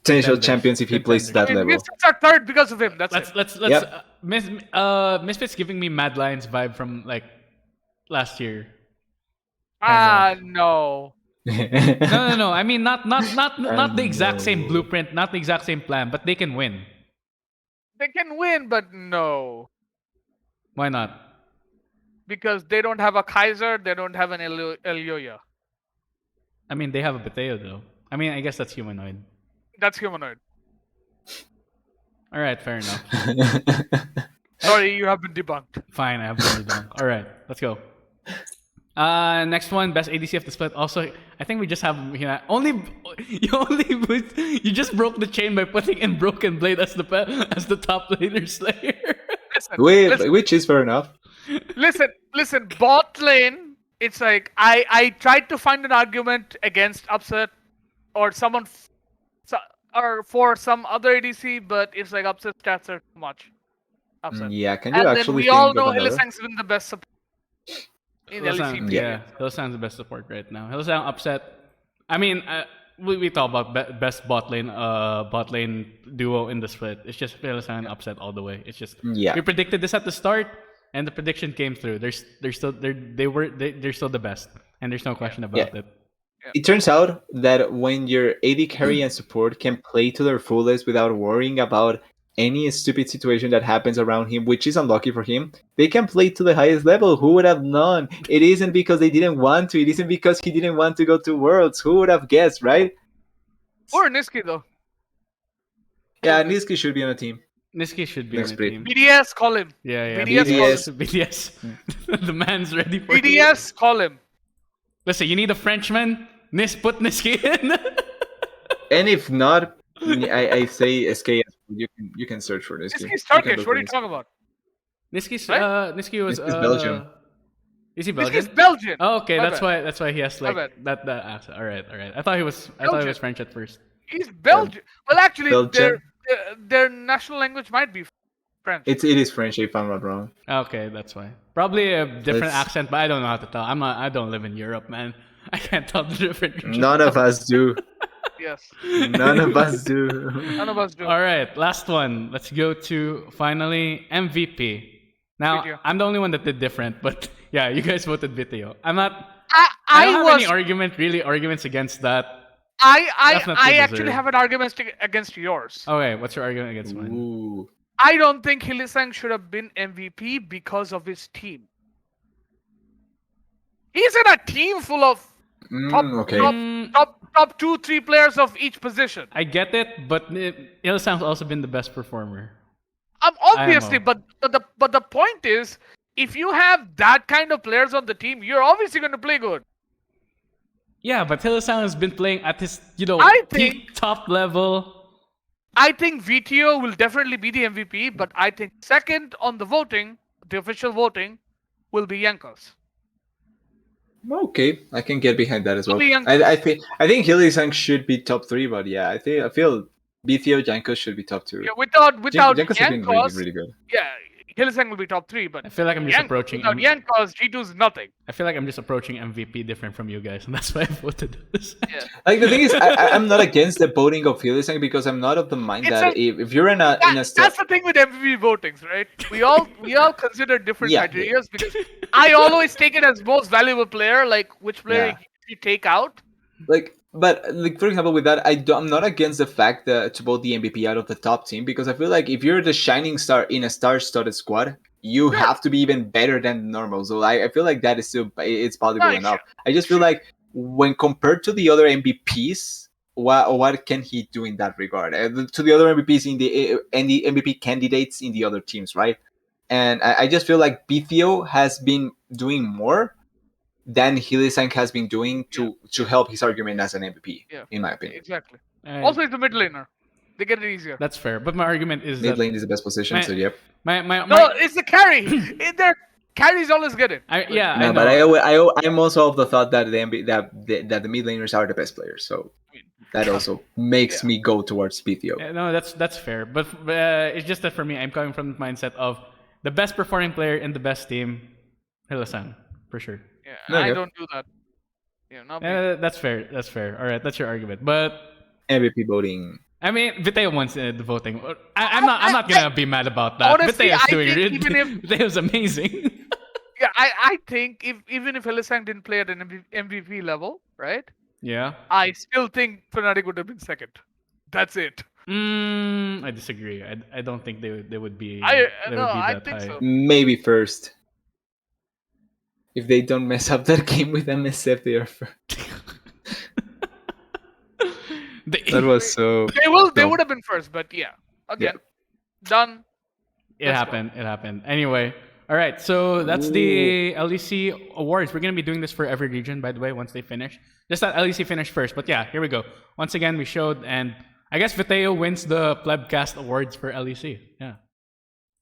potential Contenders. champions if he plays to that I mean, level. Misfits are third because of him. That's it. Let's Yep. Misfits giving me Mad Lions vibe from like last year. No. No. I mean not the exact no. same blueprint, not the exact same plan, but they can win. They can win, but no. Why not? Because they don't have a Kaiser, they don't have an Elyoya. I mean they have a Beteo though. I mean I guess that's humanoid. That's humanoid. All right, fair enough. Sorry, you have been debunked. Fine, I have one done. All right, let's go. Next one, best ADC of the split. Also, I think we just have you just broke the chain by putting in Broken Blade as the top laner slayer. Which is fair enough. Listen. Bot lane. It's like I tried to find an argument against upset or or for some other ADC, but it's like upset stats are too much. Upset. Yeah, can you And then actually we think all of know another? Hylissang's been the best support in LEC. Yeah, Hillsang's the best support right now. Hillsang upset. I mean, we talk about best bot lane duo in the split. It's just Hillsang upset all the way. It's just Yeah. we predicted this at the start, and the prediction came through. They're still the best, and there's no question about it. It turns out that when your AD carry and support can play to their fullest without worrying about any stupid situation that happens around him, which is unlucky for him, they can play to the highest level. Who would have known? It isn't because they didn't want to. It isn't because he didn't want to go to Worlds. Who would have guessed, right? Or Niski though. Yeah, Niski should be on a team. Niski should be Next on the split. team. BDS, call him. Yeah. BDS. BDS. The man's ready for it. BDS, call him. Listen, you need a Frenchman. Put Niski in. And if not, I say SK. You can search for Niski. Niski's Turkish. What are you talking about? Niski Right? Niski was Niski's Belgian. Is he Belgian? Niski's Belgian. Oh, okay, My that's why he has My like that accent. All right. I thought he was French at first. He's Belgian. Well, actually, Belgian. their national language might be French. It is French if I'm not wrong. Okay, that's why. Probably a different Let's- accent, but I don't know how to tell. I don't live in Europe, man. I can't tell the difference. None of us do. Yes. None of us do. None of us do. All right, last one. Let's go to finally MVP. Now, Video. I'm the only one that did different, but yeah, you guys voted Video. I'm not. I I don't have was. any arguments against that. I Definitely actually deserve. have an argument against yours. Okay, what's your argument against mine? Ooh. I don't think Hylissang should have been MVP because of his team. He's in a team full of Okay. top 2-3 players of each position. I get it, but Ilsang's also been the best performer. Obviously, IMO. but the point is, if you have that kind of players on the team, you're obviously going to play good. Yeah, but Hillsang has been playing at his, I peak think- top level. I think VTO will definitely be the MVP, but I think second on the voting, the official voting, will be Yankos. Okay, I can get behind that as well. Young- I think Hylissang should be top 3, but yeah, I feel BTO Janko should be top 2. Yeah, without Jankos has been really, Yankos, really good. yeah, Hylissang will be top 3, but I feel like I'm just Yankos, approaching. without Yankos, G2's nothing. I feel like I'm just approaching MVP different from you guys, and that's why I voted this. Yeah. Like the thing is, I'm not against the voting of Hylissang because I'm not of the mind It's that if you're in a That's the thing with MVP votings, right? We all consider different Yeah. criteria because I always take it as most valuable player, like which player Yeah. you take out. But for example, with that, I'm not against the fact that to vote the MVP out of the top team because I feel like if you're the shining star in a star-studded squad, you have to be even better than normal. So I feel like that is still it's valuable Right, enough. I just feel like when compared to the other MVPs, what can he do in that regard? To the other MVPs in the MVP candidates in the other teams, right? And I just feel like BTO has been doing more than Hylissang has been doing to help his argument as an MVP, Yeah. in my opinion. Exactly. And Also, he's a mid laner. They get it easier. that's fair, but my argument is Mid that lane is the best position, so yep. my No, it's the carry. Carries always get it. I No, but know. I'm also of the thought that that the mid laners are the best players. So I mean, that also makes Yeah. me go towards PTO. No, that's fair. But it's just that for me, I'm coming from the mindset of the best performing player in the best team, Hilasan, for sure. Yeah, Okay. I don't do that. Yeah, not me. That's fair. That's fair. All right, that's your argument. But MVP voting. I mean, Viteo wants the voting. I'm not gonna be mad about that. Honestly, Viteo's I doing think it. even if Viteo's amazing. yeah, I think even if Hylissang didn't play at an MVP level, right? Yeah. I still think Fnatic would have been second. That's it. I disagree. I don't think they would be I that think high. so. Maybe first. If they don't mess up that game with MSF, they are first. That was so. They No. would have been first, but yeah. Again, done. It Let's go. happened. It happened. Anyway, all right. So that's the LEC awards. We're gonna be doing this for every region, by the way, once they finish. Just that LEC finish first. But yeah, here we go. Once again, we showed, and I guess Viteo wins the Plebcast awards for LEC. Yeah.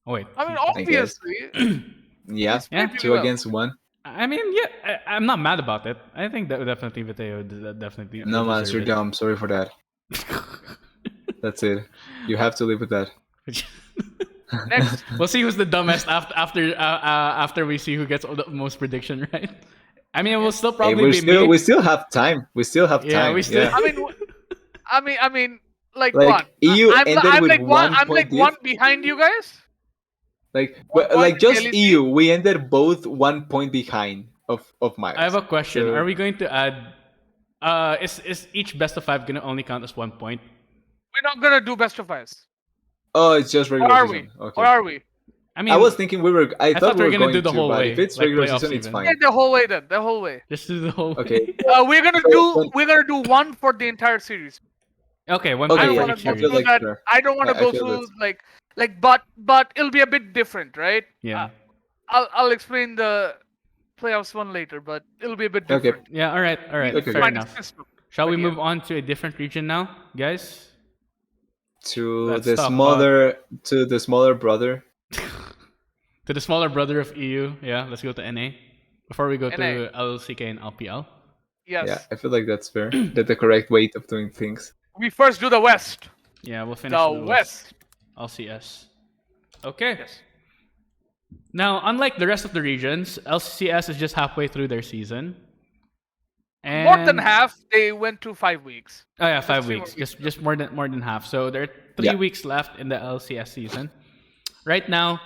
Oh wait. I mean, guess. obviously. Yeah, He's played two well. against one. I mean, yeah, I'm not mad about it. I think that definitely Viteo definitely. No man, deserve you're it. dumb. Sorry for that. That's it. You have to live with that. Next. We'll see who's the dumbest after we see who gets the most prediction right. I mean, it will still Hey, probably be me. we still have time. We still have Yeah, time. we still- Yeah. I mean, like Like, what? EU I'm ended with like one. 1 I'm point like diff. one behind you guys. Like, One point like just LEC. EU, we ended both 1 point behind of Miles. I have a question. So- Are we going to add? Is each best of 5 gonna only count as 1 point? We're not gonna do best of five. Oh, it's just Or regular are season. we? Okay. Or are we? I mean, I was thinking I thought we were gonna going do the to, whole but way, if it's like regular playoffs season, it's even. fine. Yeah, the whole way then. The whole way. just do the whole. Okay. We're gonna So, We're gonna do one for the entire series. Okay, one Okay, I point don't yeah, for want each to go I feel through series. like that. fair. I don't want to I go feel through that's- but it'll be a bit different, right? Yeah. I'll explain the playoffs one later, but it'll be a bit Okay. different. Yeah. All right. All right. Okay. Fair Find a enough. system. Shall we But yeah. move on to a different region now, guys? To Let's the talk smaller brother. To the smaller brother of EU. Yeah. Let's go to NA before we go NA. to LCK and LPL. Yes. Yeah, I feel like that's fair. That's the correct way of doing things. We first do the West. Yeah, we'll finish The with West. LCS. Okay. Yes. Now, unlike the rest of the regions, LCS is just halfway through their season. And More than half. They went to 5 weeks. Oh yeah, 5 3 more weeks. weeks. Just more than half. So there are 3 Yeah. weeks left in the LCS season. Right now,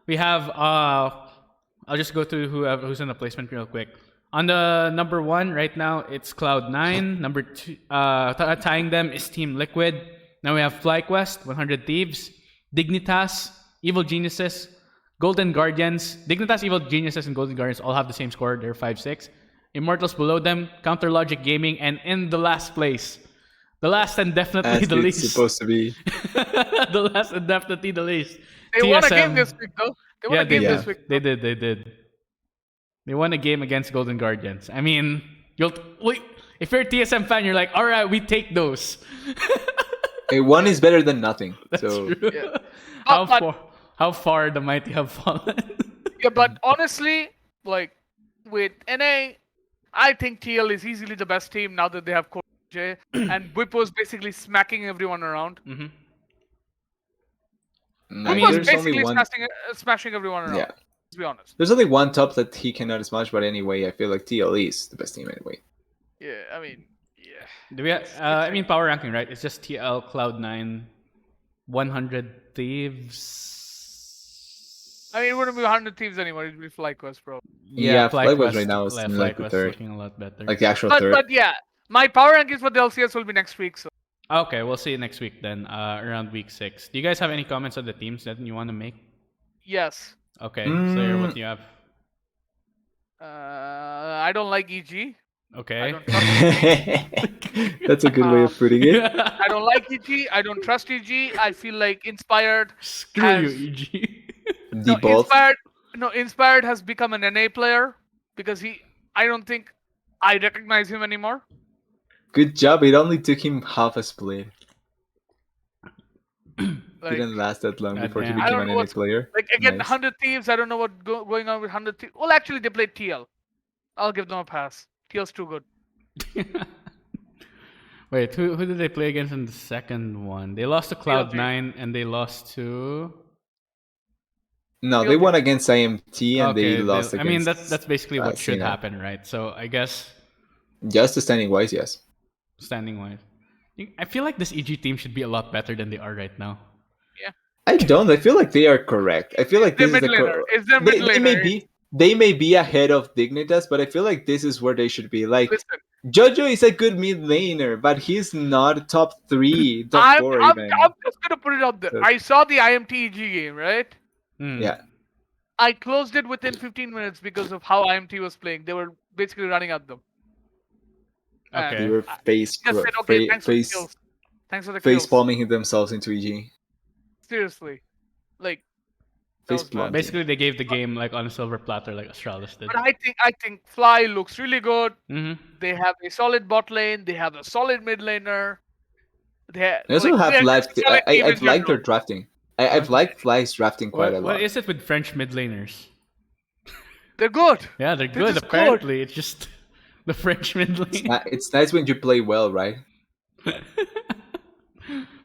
we have I'll just go through who's in the placement real quick. On the number 1 right now, it's Cloud9. Number 2, tying them is Team Liquid. Now we have FlyQuest, 100 Thieves, Dignitas, Evil Geniuses, Golden Guardians. Dignitas, Evil Geniuses, and Golden Guardians all have the same score. They're 5-6. Immortals below them, Counter Logic Gaming, and in the last place, the last and definitely As the it's least. supposed to be. The last and definitely the least. They won a TSM. game this week, though. They won Yeah, a game they this did. week. They did. They won a game against Golden Guardians. I mean, if you're a TSM fan, you're like, all right, we take those. Hey, one is better than nothing. That's So true. Yeah. How far the mighty have fallen. Yeah, but honestly, like with NA, I think TL is easily the best team now that they have Coach J, and Whippo's basically smacking everyone around. Mhm. I mean, Whippo's there's only basically one. smashing everyone around. Yeah, To be honest. there's only one top that he cannot smash. But anyway, I feel like TL is the best team anyway. Yeah, I mean, yeah. Do we? I mean, power ranking, right? It's just TL, Cloud9, 100 Thieves. I mean, it wouldn't be 100 teams anymore. It'd be FlyQuest, bro. Yeah, FlyQuest right now is yeah, like the FlyQuest third. looking a lot better. Like the actual But third. but yeah, my power rankings for the LCS will be next week. So Okay, we'll see you next week then, around week 6. Do you guys have any comments on the teams that you want to make? yes, Okay, Slayer, what do you have? I don't like EG. I Okay. don't trust. That's a good way of putting it. I don't like EG. I don't trust EG. I feel like Inspired. Screw has- you, EG. Default. Inspired has become an NA player because I don't think I recognize him anymore. Good job. It only took him half a split. Like Didn't last that long God before he damn. I became don't an know NA what's player. like again. Nice. 100 Thieves. I don't know what going on with 100 Thieves. Well, actually, they played TL. I'll give them a pass. TL's too good. Wait, who did they play against in the second one? They lost to CLG. Cloud9 and they lost to. No, they CLG. won against IMT and they Okay, lost I mean against that's basically what should C9. happen, right? So I guess Just the standing wise, yes. standing wise, I feel like this EG team should be a lot better than they are right now. Yeah. I don't. I feel like they are correct. I feel like Their this is mid laner. Is their mid they may laner? be ahead of Dignitas, but I feel like this is where they should be. Like Listen, Jojo is a good mid laner, but he's not top 3, top 4 even. I'm just gonna put it out there. So- I saw the IMTEG game, right? Hmm. Yeah. I closed it within 15 minutes because of how IMT was playing. They were basically running at them. And Okay. They were I face just said, okay, thanks for the face kills. Thanks for the face kills. palming themselves into EG. Seriously, like that Face was bad. planting. Basically, they gave the game like on a silver platter, like Astralis did. But I think Fly looks really good. Mm-hmm. They have a solid bot lane. They have a solid mid laner. They also have they're liked. just a solid team in I've liked their general. drafting. I've liked Fly's drafting quite a What lot. is it with French mid laners? They're good. Yeah, they're They're good. just Apparently, it's just the French mid lane. It's nice when you play well, right?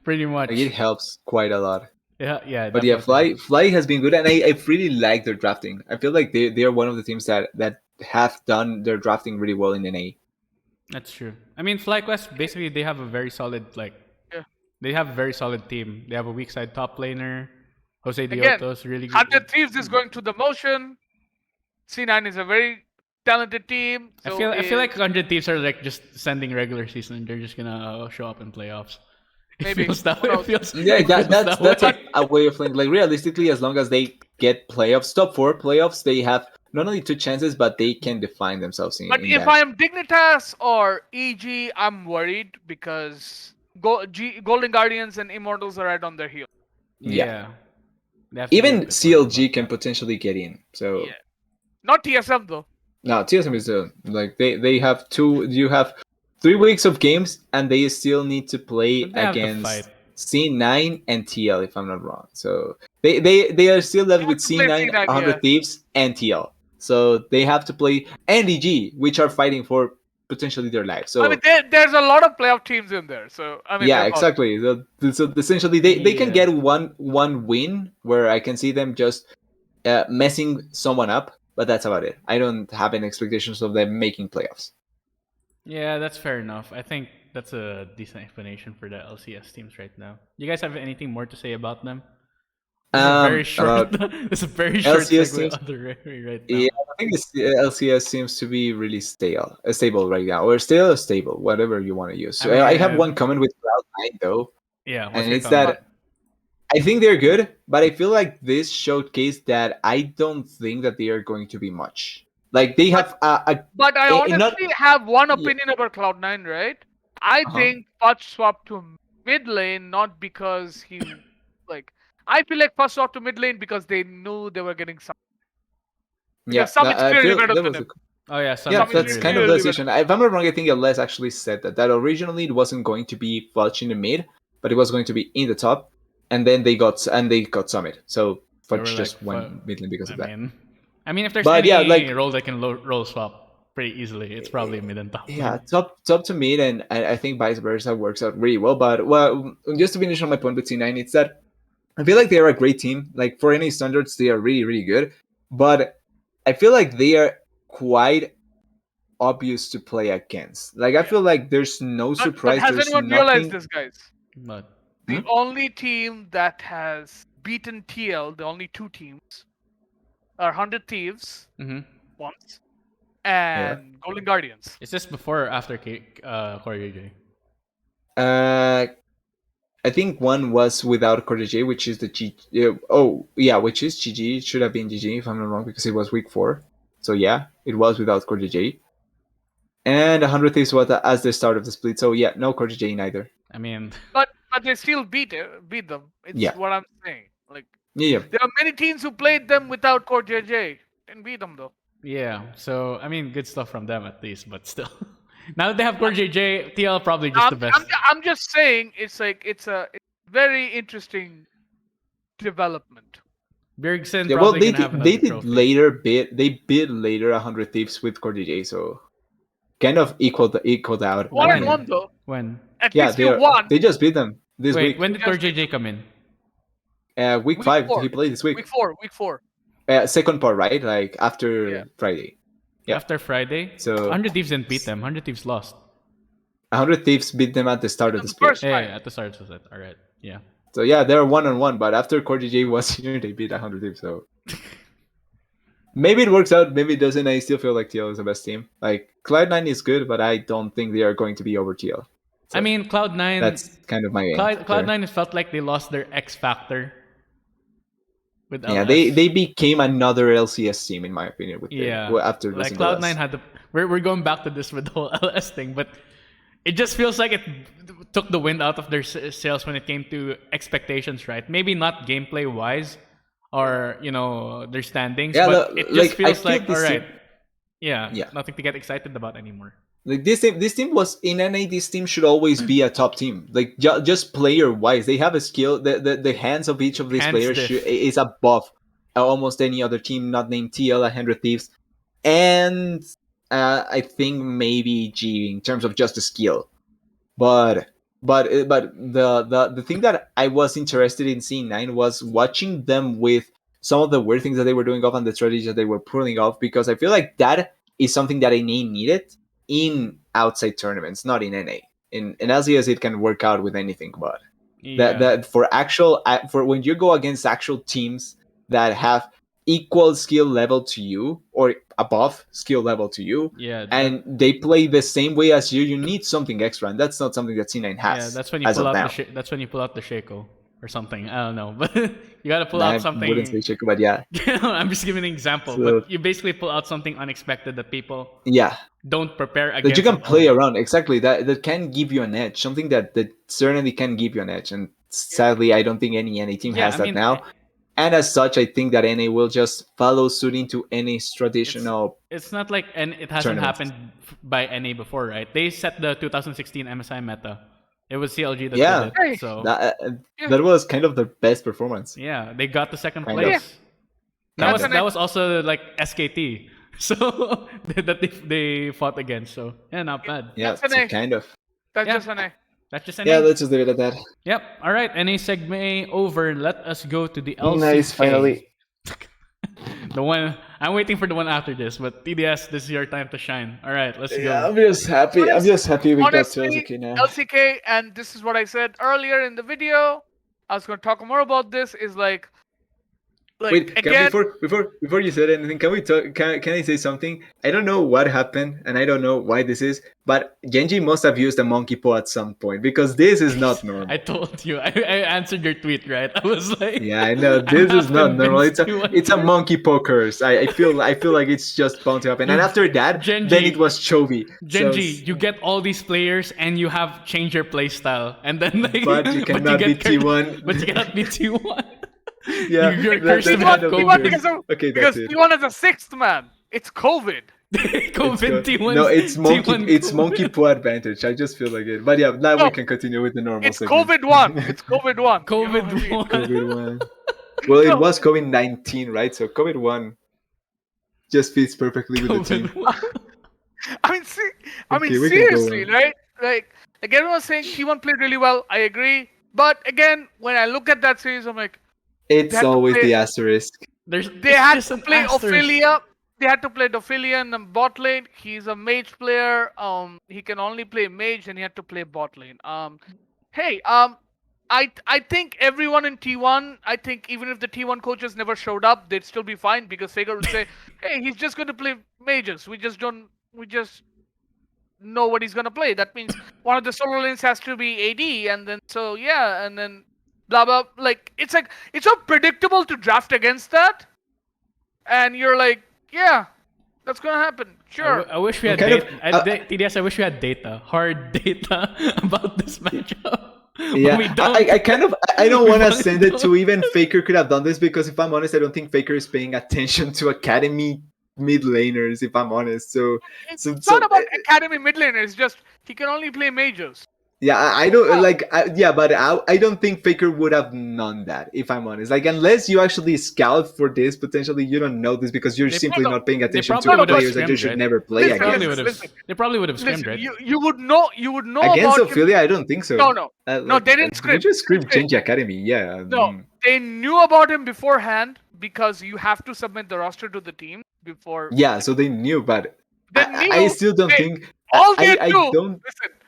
Pretty much. Like, it helps quite a lot. Yeah. But yeah, definitely. Fly has been good, and I really like their drafting. I feel like they are one of the teams that have done their drafting really well in NA. That's true. I mean, FlyQuest basically they have a very solid Yeah. They have a very solid team. They have a weak side top laner. Jose Again, Dioto's really good. 100 Thieves is going through the motion. C9 is a very talented team. So I feel like 100 Thieves are like just sending regular season and they're just gonna show up in playoffs. It Maybe. feels that Who way. It knows? feels, Yeah, it feels that's that way. a way of playing. Like realistically, as long as they get playoffs, top 4 playoffs, they have not only 2 chances, but they can define themselves in, But in if that. I am Dignitas or EG, I'm worried because Golden Guardians and Immortals are right on their heel. Yeah. They have to be a Even bit worried CLG about can that. potentially get in. So Yeah. Not TSM though. no, TSM is like they have 2. You have 3 weeks of games, and they still need to play But they have to against fight. C9 and TL, if I'm not wrong. So they are still left They with have to play C9, C9, 100 yeah. Thieves, and TL. So they have to play and EG, which are fighting for potentially their lives. So I mean, there's a lot of playoff teams in there. So I mean, yeah, they're possible. exactly. So essentially, they can Yeah. get one win where I can see them just messing someone up, but that's about it. I don't have any expectations of them making playoffs. Yeah, that's fair enough. I think that's a decent explanation for the LCS teams right now. You guys have anything more to say about them? This is a very short. About This is a very short LCS segue teams? on the right now. Yeah, I think this LCS seems to be really stable right now, or still stable, whatever you want to use. I I have mean, one comment with Cloud9 though, Yeah, what's and your it's comment? that I think they're good, but I feel like this showcased that I don't think that they are going to be much. Like they have But I not honestly have one Yeah. opinion about Cloud9, right? I Uh-huh. think Fudge swapped to mid lane not because he like. I feel like Fudge swapped to mid lane because they knew they were getting some. yeah. Because Summit's I clearly feel better that than was him. Oh yeah, yeah. Summit's That's really kind of good. the really decision. If I'm not wrong, I think Les actually said that originally it wasn't going to be Fudge in the mid, but it was going to be in the top, and then they got Summit. So They were Fudge just like, went mid lane because of that. I mean, if there's But any yeah, like role that can roll swap pretty easily, it's probably mid and top. yeah, top to mid, and I think vice versa works out really well. But well, just to finish on my point with C9, it's that I feel like they are a great team. Like for any standards, they are really really good. But I feel like they are quite obvious to play against. Like I feel like there's no But surprise. has There's anyone realized nothing. this, guys? But The only team that has beaten TL, the only 2 teams, are 100 Thieves mhm. once and Golden Guardians. Is this before or after Corey JJ? I think one was without Corday, which is the G. Which is GG. It should have been GG if I'm not wrong because it was week 4. So yeah, it was without Corday. And 100 Thieves was as the start of the split. So yeah, no Corday neither. I mean, But they still beat them. It's Yeah. what I'm saying. Like Yeah. there are many teams who played them without Core JJ and beat them though. yeah. So I mean, good stuff from them at least, but still. Now that they have Corey JJ, TL probably just the best. I'm just saying it's like it's very interesting development. Bjergsen Yeah, well, probably gonna have they another did trophy. later bid. They bid later 100 Thieves with Core DJ, so kind of equaled out. One I and think. one though. When? At Yeah, least you won. they just beat them this Wait, week. when did Just Core JJ come in? Week Week 5, 4. he played this week. Week 4. Week 4. Second part, right? Like after Yeah. Friday. Yeah. After Friday? So 100 Thieves didn't beat them. 100 Thieves lost. 100 Thieves beat them at the start of the The split. first- Yeah, Right. at the start of it. Alright. Yeah. So yeah, they're 1-on-1, but after Core DJ was here, they beat 100 Thieves. So maybe it works out, maybe it doesn't. I still feel like TL is the best team. Like Cloud9 is good, but I don't think they are going to be over TL. So I mean, Cloud9. that's kind of my aim. Cloud9 felt like they lost their X factor. With LS. Yeah, they became another LCS team in my opinion. With after like losing Cloud9 LS. had the. We're going back to this with the whole LS thing, but it just feels like it took the wind out of their sails when it came to expectations, right? Maybe not gameplay wise, or their standings, Yeah, but it just like, I feels feel like this all right. team- Yeah, nothing to get excited about anymore. Like this team was in NA. This team should always be a top team. Like just player wise, they have a skill. The hands of each of these Hands players diff. is above almost any other team not named TL, 100 Thieves, and I think maybe G in terms of just the skill. But the thing that I was interested in seeing Nine was watching them with some of the weird things that they were doing off and the strategies that they were pulling off, because I feel like that is something that NA needed in outside tournaments, not in NA. In LCS, it can work out with anything, but Yeah. that for when you go against actual teams that have equal skill level to you or above skill level to you, Yeah, and they play the same way as you need something extra, and that's not something that C9 has. yeah, that's when you as pull of out now. that's when you pull out the Shaco or something. I don't know, but you gotta pull I out something. wouldn't say Chico, but yeah, I'm just giving an example, So- but you basically pull out something unexpected that people yeah, don't prepare against. that you can at play all. around exactly. That can give you an edge, something that certainly can give you an edge, and sadly, I don't think any NA team Yeah, has I that mean, now. And as such, I think that NA will just follow suit into NA's traditional. It's not like and it hasn't Tournaments. happened by NA before, right? They set the 2016 MSI meta. It was CLG that Yeah. did Hey. it. So That was kind of their best performance. yeah, they got the second Kind place. of. That was Kind of. that was also like SKT. So that they fought against. So yeah, not bad. Yeah, That's so NA. kind of. That's Yeah. just an A. That's just Yeah, NA. let's just leave it at that. Yep. All right. NA segment over. Let us go to the LCK. Nice, finally. The one I'm waiting for the one after this, but TDS, this is your time to shine. All right, let's Yeah, go. I'm just happy. I'm just happy we got to Honestly, LCK now. LCK, and this is what I said earlier in the video. I was going to talk more about this. Is like Wait, again. before you said anything, can we talk? Can I say something? I don't know what happened, and I don't know why this is, but Genji must have used a monkey paw at some point, because this is not normal. I told you. I answered your tweet, right? I was like, Yeah, I know I'm this is half not normal. It's convinced a monkey paw curse. I feel like it's just bound to happen. And after that, Genji- then it was Chovy. Genji, So- you get all these players and you have changed your playstyle, and then like, But you cannot be get cursed- T1. But you cannot be T1. yeah, You're that- cursed that with kind of COVID. T1 weird. because Okay, because that's it. T1 is a sixth man. It's COVID. COVID T1. No, it's monkey. T1 It's COVID. monkey paw advantage. I just feel like it. But yeah, now No, we can continue with the normal. It's segment. COVID one. It's COVID one. COVID one. COVID one. Well, No. it was COVID-19, right? So COVID one just fits perfectly with the team. COVID one. I mean, Okay, we can go seriously, on. right? Like everyone's saying T1 played really well. I agree. But again, when I look at that series, I'm like, It's had to always play- the asterisk. There's they it's had just to an play asterisk. Ophelia. They had to play Ophelia in the bot lane. He's a mage player. He can only play mage, and he had to play bot lane. Hey, I think everyone in T1. I think even if the T1 coaches never showed up, they'd still be fine, because Faker would say, "Hey, he's just going to play mages. We just know what he's going to play. That means one of the solo lanes has to be AD, and then so yeah, and then blah blah. Like it's so predictable to draft against that, and you're like, yeah, that's gonna happen. Sure. I wish we had Kind of, data. TDS, I wish we had data, hard data about this matchup. But Yeah, we don't. I kind of I don't We want to really send it don't. to even Faker could have done this, because if I'm honest, I don't think Faker is paying attention to academy mid laners. If I'm honest, It's not about academy mid laner. It's just he can only play mages. Yeah, I don't like. But I don't think Faker would have known that, if I'm honest. Like, unless you actually scout for this, potentially you don't know this because you're They simply no, not paying they attention probably to would have players that you scrimmed, should right? never play They Listen, probably against. would have. listen. They probably would have scrimmed, Listen, right? you would know Against about him. Ophelia, I don't think so. No, no, they didn't We scrim. just scream Listen, Genji Academy. Yeah. no, they knew about him beforehand because you have to submit the roster to the team before. Yeah, so they knew, but They I knew. still don't They, think. all they I do. don't.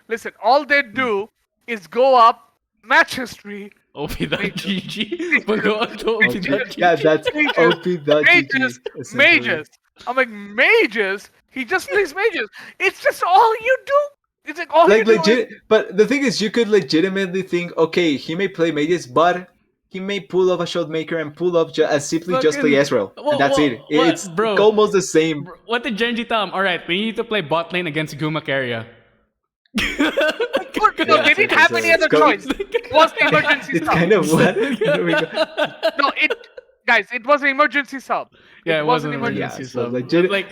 Listen. All they do is go up match history. OP.GG. But go on to OP.GG. Yeah, that's Mages, OP.GG. mages. I'm like mages. He just plays mages. It's just all you do. It's like all Like you do. legit, but the thing is, you could legitimately think, okay, he may play mages, but he may pull off a shot maker and pull off simply just play Fucking- Ezreal, and that's it. It's bro? almost the same. What did Genji tell him? All right, we need to play bot lane against Guma carrier. No, they didn't have any other choice. It was the emergency It's sub. kind of what. There we go. No, it was an emergency sub. Yeah, it was an emergency. Yeah, emergency so sub.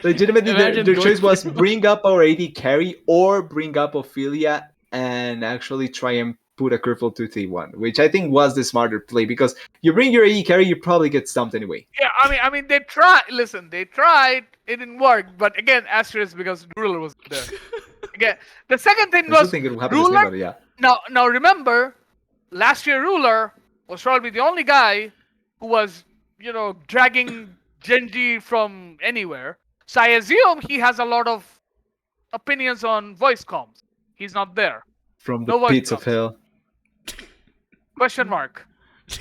legitimately, imagine their going choice was for- bring up our AD carry or bring up Ophelia and actually try and put a curveball to T1, which I think was the smarter play because you bring your AD carry, you probably get stumped anyway. Yeah, I mean, they tried. Listen, they tried. It didn't work. But again, asterisk because Ruler was there. Again, the second thing I still was think it will happen the same, Ruler. but yeah. Now remember, last year Ruler was probably the only guy who was, dragging Genji from anywhere. So I assume he has a lot of opinions on voice comms. He's not there. From the No voice pits of comms. hell. Question mark.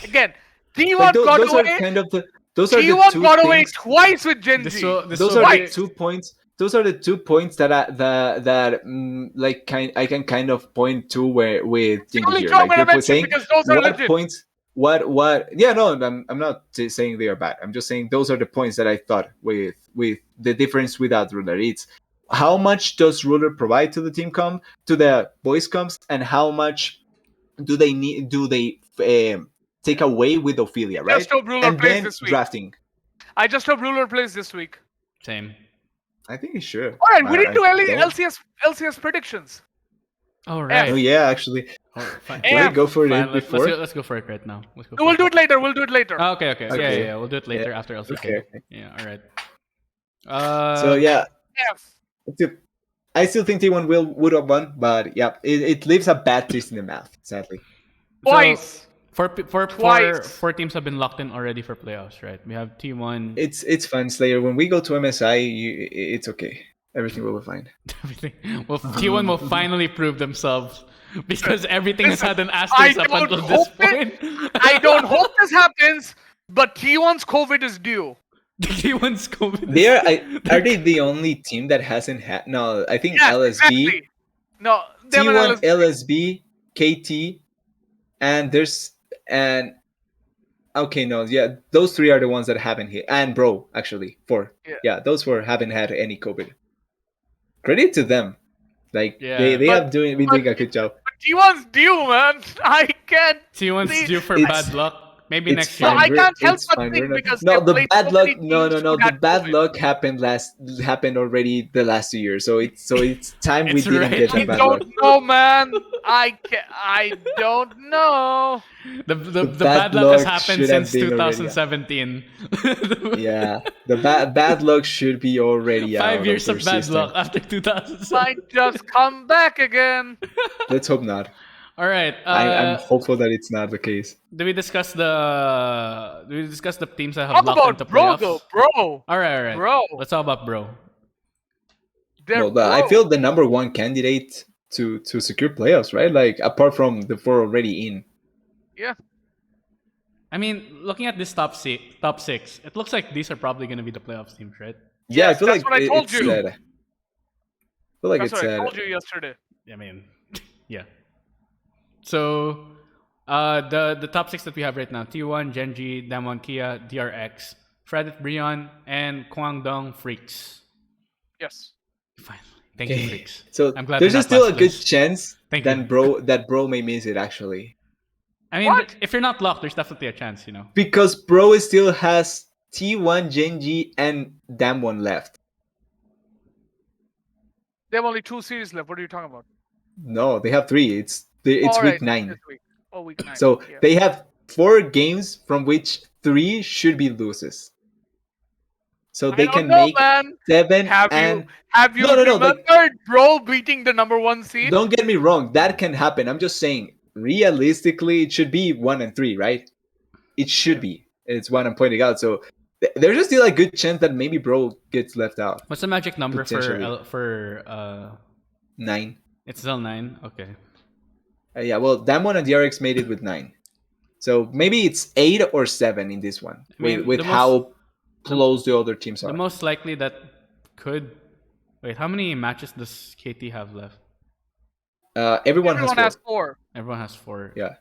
Again, T1 Like, got those are away. kind of the those are the T1 two got away things. twice with Genji. Those are the 2 points. Those are the 2 points that I can kind of point to where with The Genji only here. job Like I you're mentioned saying, because those are what legit. points? What? Yeah, no, I'm not saying they are bad. I'm just saying those are the points that I thought with the difference without Ruler. It's how much does Ruler provide to the team to the voice comms, and how much do they need? Do they take away with Ophelia, right? Just hope Ruler And plays then this week. drafting. I just hope Ruler plays this week. Same. I think he should. All right, we need to don't- LCS predictions. All right. Oh yeah, actually. Oh, fine. Do I go for Fine, it let's before? Let's go for it right now. Let's go. No, we'll do it later. We'll do it later. Oh, okay. Yeah, Okay. yeah. We'll do it later after LCK. Okay. Yeah. All right. So yeah, F. I still think T1 would have won, but yeah, it leaves a bad taste in the mouth, sadly. Twice. Four teams have been locked in already for playoffs, right? We have T1. It's fun, Slayer. When we go to MSI, it's okay. Everything will be fine. Everything. Well, T1 will finally prove themselves because everything has had an asterisk up until this point. I don't hope this happens, but T1's COVID is due. T1's COVID. Are they the only team that hasn't had? No, I think Yes, LSB, exactly. No, they have an T1, LSB. LSB, KT, and okay, no, yeah, those 3 are the ones that haven't hit, and Bro actually 4. Yeah, those 4 haven't had any COVID. Credit to them. Like they have been doing a good job. But T1's due, man. I can't. T1's due for It's- bad luck. Maybe It's next No, year. I can't help it's but fine, think we're not- because no, they the played bad so luck. many No, teams no. who The had bad COVID. luck happened already the last 2 years. So it's time we It's didn't right. get I that bad luck. don't know, man. I don't know. The bad bad luck has luck happened should have since been already, 2017. Yeah, the bad luck should be already out. 5 years their of bad system. luck after 2007. Might just come back again. Let's hope not. All right. I'm hopeful that it's not the case. Do we discuss the teams that have Talk locked about into bro, playoffs? though, bro. All right. Bro. Let's talk about bro. They're I bro. feel the number 1 candidate to secure playoffs, right? Like apart from the 4 already in. Yeah. I mean, looking at this top six, it looks like these are probably going to be the playoffs teams, right? Yeah, Yes, I feel that's like what I told it's you. said. I feel like That's it's what I said. told you yesterday. I mean, yeah. So, the top six that we have right now: T1, Genji, Damwon Kia, DRX, Fredit Brion, and Kwangdong Freaks. Yes. Finally, thank you, Freaks. So I'm glad there's they're just not still a last good place. chance Thank you. that bro may miss it actually, I mean, What? if you're not locked, there's definitely a chance, you know. because bro still has T1, Genji, and Damwon left. They have only 2 series left. What are you talking about? No, they have 3. It's It's All week right, 9. this week. Oh, week 9. So Yeah. they have 4 games from which 3 should be loses. So I they don't can know, make man. 7 Have you and have you no, like, remembered bro beating the number 1 seed? don't get me wrong, that can happen. I'm just saying, realistically, it should be 1 and 3, right? It should Yeah. be. It's what I'm pointing out. So there's just still a good chance that maybe Bro gets left out. What's the magic number Potentially for 9. It's still 9? Okay. Yeah, well, Damwon and DRX made it with 9. So maybe it's 8 or 7 in this one, I mean, with how close the other teams the are. most likely that could. Wait, how many matches does KT have left? Everyone Everyone has has 4. 4. Everyone has 4. Yeah.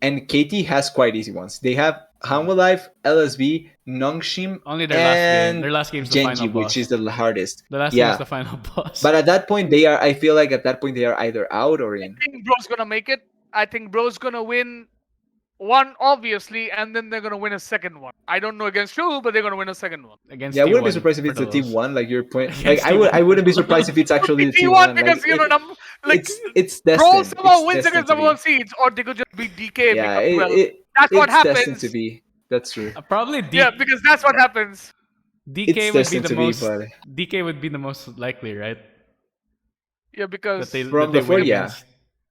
And KT has quite easy ones. They have Hanwha Life, LSB, Nongshim, Only their last game. and Their last game's the Genji, final boss. which is the hardest. The last game is Yeah. the final boss. But at that point, I feel like at that point, they are either out or in. I think bro's gonna make it. I think bro's gonna win one, obviously, and then they're gonna win a second one. I don't know against who, but they're gonna win a second one. Against Yeah, I wouldn't be T1 surprised if for it's the the team lows. one, like your point. Like Against I would, T1 I wouldn't be for the surprised if it's actually the T1 T1. because It's bro destined. somehow It's wins destined against to number be. 1 seeds, or they could just beat DK and Yeah, become 12. That's what it's destined happens. to be. That's true. Probably Yeah, because that's what happens. DK It's would be destined the to be, most. but DK would be the most likely, right? Yeah, because From they before, win yeah. against.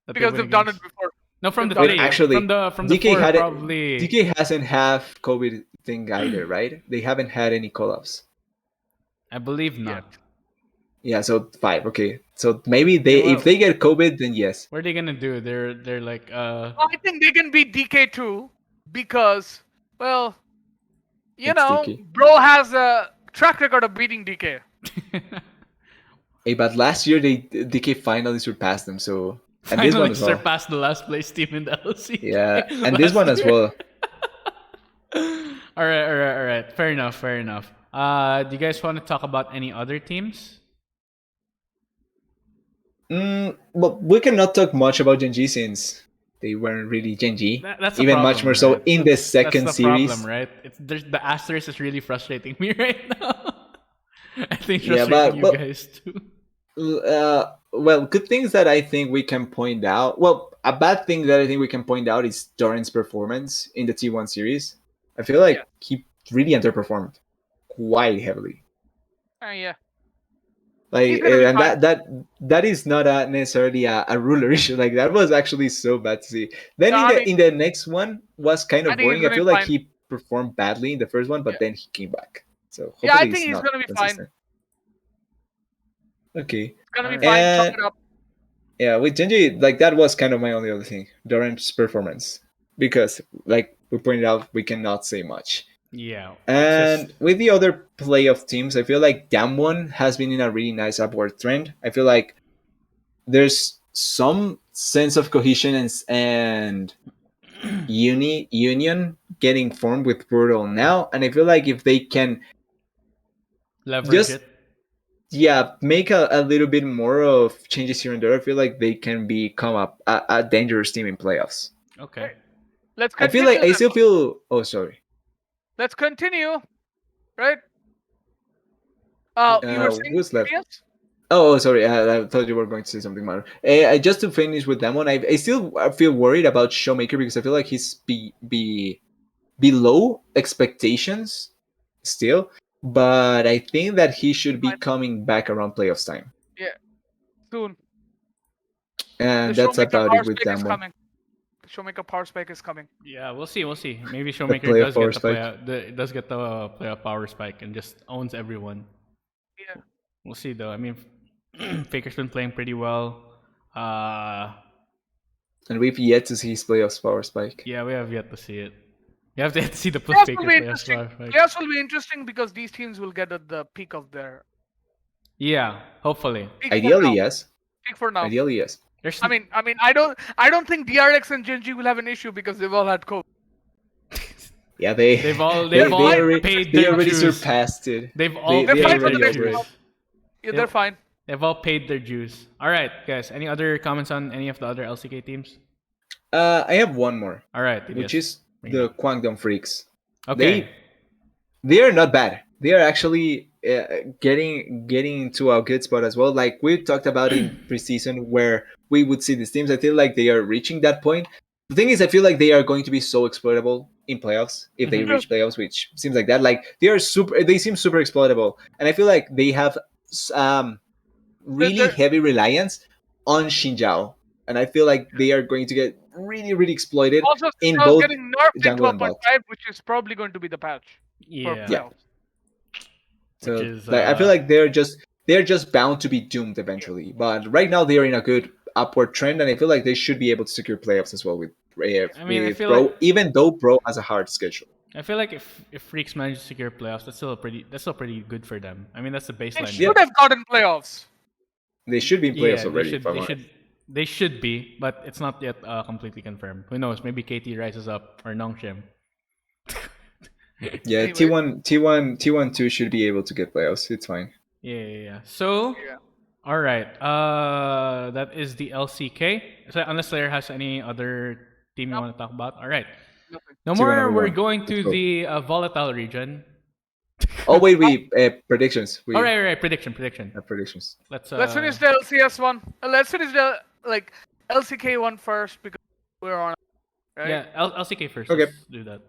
That they because win they've done it against. before. No, from the But 3. actually, from the DK 4 had probably. DK hasn't had COVID thing either, right? They haven't had any collabs. I believe not. Yeah, so 5. Okay, so maybe well- if they get COVID, then yes. What are they gonna do? They're like I think they can beat DK too because, well, you It's know, DK. bro has a track record of beating DK. Hey, but last year DK finally surpassed them. So and this one finally as well. surpassed the last place team in the LEC. Yeah, and this one as well. All right. Fair enough. Do you guys want to talk about any other teams? But we cannot talk much about Genji since they weren't really Genji. That's the even problem, much more so right? in the second That's the series. problem, right? The asterisk is really frustrating me right now. I think Yeah, frustrating but- you guys too. Well, good things that I think we can point out. Well, a bad thing that I think we can point out is Doran's performance in the T1 series. I feel like he really underperformed quite heavily. Yeah. Like, He's gonna be and fine. that is not necessarily a ruler issue. Like that was actually so bad to see. Then No, in the next one was kind I of think he's boring. I gonna feel be like fine. he performed badly in the first one, but Yeah. then he came back. So hopefully Yeah, I think he's not gonna be fine. consistent. Okay. It's gonna be Alright. fine. Chalk And- it up. Yeah, with Genji, like that was kind of my only other thing, Doran's performance, because like we pointed out, we cannot say much. Yeah. And with the other playoff teams, I feel like Damwon has been in a really nice upward trend. I feel like there's some sense of cohesion and union getting formed with Brutal now, and I feel like if they can leverage just- it. make a little bit more of changes here and there, I feel like they can become a dangerous team in playoffs. Okay. Let's I feel continue. like I then. still feel. Oh, sorry. Let's continue. Right? You were saying who's left? yes? Oh, sorry. I thought you were going to say something more. Just to finish with that one, I still feel worried about Showmaker because I feel like he's below expectations still, but I think that he should be Fine. coming back around playoffs time, Soon. and The that's Showmaker about power it with spike is that one. coming. The Showmaker power spike is coming. Yeah, we'll see. Maybe Showmaker playoff does power get the spike. does get the playoff power spike and just owns everyone. Yeah. We'll see though. I mean, Faker's been playing pretty well. And we've yet to see his playoffs power spike. Yeah, we have yet to see it. You have to see the Playoffs Faker will be playoff interesting. power spike. Playoffs will be interesting because these teams will get at the peak of their Yeah, hopefully. peak for Ideally, now. yes. Peak for now. Ideally, yes. There's I mean, I don't think DRX and Genji will have an issue because they've all had COVID. Yeah, they've all paid they their already dues. surpassed it. They've all They paid fine for their the next dues. round. Yeah, they're fine. They've all paid their dues. All right, guys. Any other comments on any of the other LCK teams? I have one more, All right, which yes. is the Kwangdong Freaks. Okay. They are not bad. they are actually getting into a good spot as well. Like we talked about in preseason, where we would see these teams. I feel like they are reaching that point. The thing is, I feel like they are going to be so exploitable in playoffs if they Mhm. reach playoffs, which seems like that. Like they are super. They seem super exploitable, and I feel like they have really They're heavy reliance on Xinjiao, and I feel like they are going to get really exploited also in Sinjal's both getting nerfed into jungle a and point bot. 5, which is probably going to be the patch for Yeah. Yeah. playoffs. Which So is like I feel like they're just bound to be doomed eventually. But right now they are in a good upward trend, and I feel like they should be able to secure playoffs as well I mean, I with feel like Pro, even though Pro has a hard schedule. if Freaks manage to secure playoffs, that's still pretty good for them. I mean, that's the They baseline. should have gotten playoffs. They should be in playoffs Yeah, already. If I'm honest. they should be, but it's not yet completely confirmed. Who knows? Maybe KT rises up or Nongshim. Yeah, Anyway. T1 2 should be able to get playoffs. It's fine. Yeah. So, Yeah. all right. That is the LCK. So unless Slayer has any other team you Nope. want to talk about, all right. Nothing. No T1 more. number We're one. going to Let's go. the volatile region. Oh wait, we predictions. We All right. Prediction. have predictions. Let's Finish the LCS one. Let's finish the LCK one first because we're on. Right? Yeah, LCK first. Okay. Let's do that.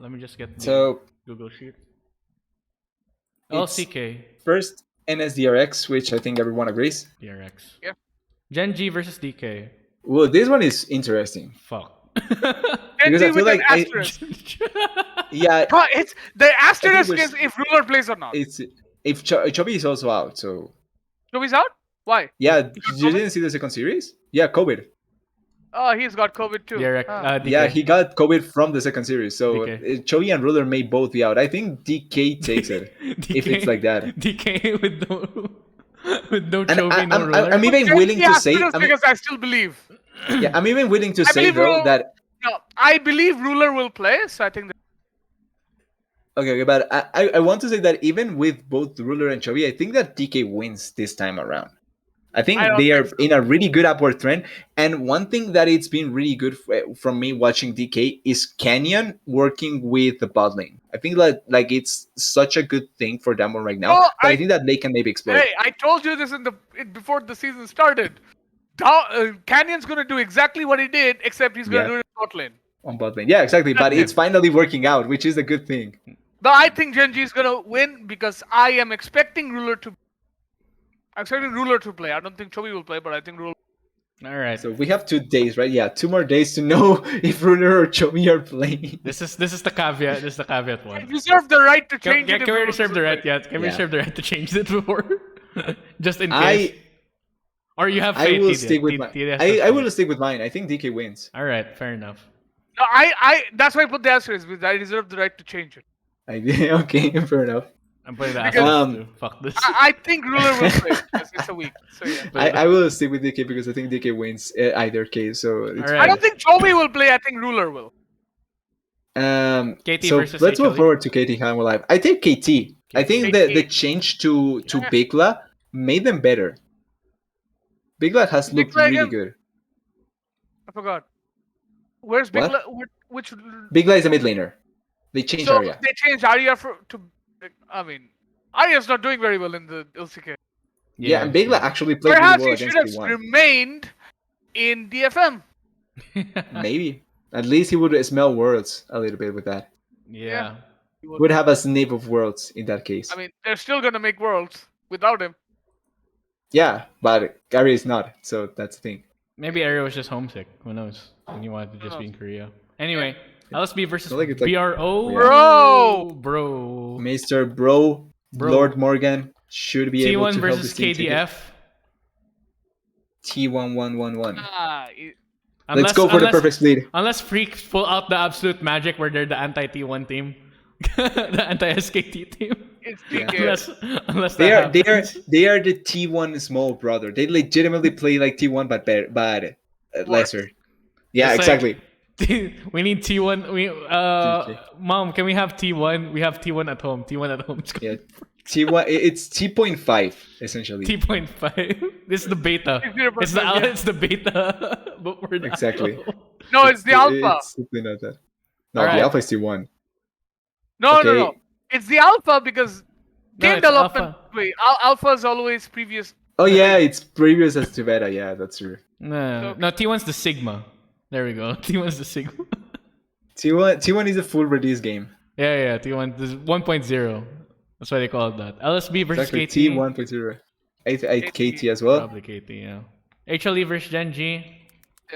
Let me just get the So Google sheet. It's- LCK first NSDRX, which I think everyone agrees. DRX. Yeah. Gen G versus DK. Well, this one is interesting. Fuck. Because I NG feel with an like I- asterisk. Yeah, But it's the asterisk there's- is if ruler plays or not. it's if Chubby is also out, so Joey's out? Why? yeah, got you COVID? didn't see the second series? Yeah, COVID. Oh, he's got COVID too. DRX. Ah. DK. Yeah, he got COVID from the second series, so DK. Chubby and Ruler may both be out. I think DK takes it if it's like that. DK with no And Chovy, no ruler. I'm even Gen willing Z to say, asterisk because I still believe. I'm even willing to I say believe though Ruler- that No, I believe ruler will play, so I think that okay, but I want to say that even with both Ruler and Chubby, I think that DK wins this time around. I think I don't they are think so. in a really good upward trend. And one thing that it's been really good from me watching DK is Canyon working with the bot lane. I think that like it's such a good thing for them right now. No, That I think that they can maybe exploit. hey, I told you this before the season started. Canyon's gonna do exactly what he did, except he's gonna Yeah. do it in bot lane. On bot lane. Yeah, exactly. But That's it's it. finally working out, which is a good thing. But I think Gen G is gonna win because I am expecting ruler to. I'm expecting ruler to play. I don't think Chovy will play, but I think ruler. All right. So we have 2 days, right? Yeah, 2 more days to know if Ruler or Chomi are playing. This is the caveat. This is the caveat one. Reserve the right to Can, change it. can, if can we ruler reserve the doesn't right play. yet? Can we Yeah. reserve the right to change it before? Just in case. I Or you have I faith. will TD. stick with TD mine. has I faith. will stick with mine. I think DK wins. All right, fair enough. No, I. That's why I put the asterisk because I reserve the right to change it. Okay, fair enough. I'm putting the Because- asterisk too. Fuck this. I think ruler will play because it's a week. So yeah. I will stick with DK because I think DK wins either case. So it's Alright. I don't think Chovy will play. I think ruler will. KT so versus let's move HLE. forward to KT Ham Live. I take KT. I think the change to Yeah. Bigla made them better. Bigla has looked Bigla really again? good. I forgot. Where's What? Bigla? Which? Bigla is a mid laner. They changed So Arya. they changed Arya to. I mean, Arya's not doing very well in the LCK. Yeah, and Bigla actually played really Perhaps well he should against have T1. remained in DFM. Maybe. At least he would smell worlds a little bit with that. Yeah. Would have a sniff of worlds in that case. I mean, they're still gonna make worlds without him. Yeah, but Gary is not, so that's the thing. Maybe Arya was just homesick. Who knows? And he wanted to just be in Korea. Anyway, LSB versus I feel like it's like- BRO. Bro! Bro. Mr. Bro, Bro. Lord Morgan should be able T1 to help versus this team take it. KDF. T1111. It- Let's go for the perfect split. Unless freaks pull out the absolute magic where they're the anti-T1 team. The anti-SKT team. it's Yeah. DK. Unless They that are happens. they are the T1 small brother. They legitimately play like T1 but better, but lesser. Yeah, It's like- exactly. We need T1. Mom, can we have T1? We have T1 at home. T1 at home. Yeah. T1 it's T.5 essentially. T.5. This is the beta. T0.5, It's the yeah. it's the beta. But we're the Exactly. alpha. No, it's the alpha. It's simply not that. No, Alright. the alpha is T1. No, Okay. no. It's the alpha because No, game it's development. alpha. Wait, alpha is always previous. Oh yeah, it's previous as to beta. Yeah, that's true. No, Okay. no, T1's the Sigma. There we go. T1's the Sigma. T1 is a full release game. Yeah, T1 is 1.0. That's why they call it that. LSB versus Exactly. KT. T1.0. I KT as well. Probably KT, yeah. HLE versus Gen G.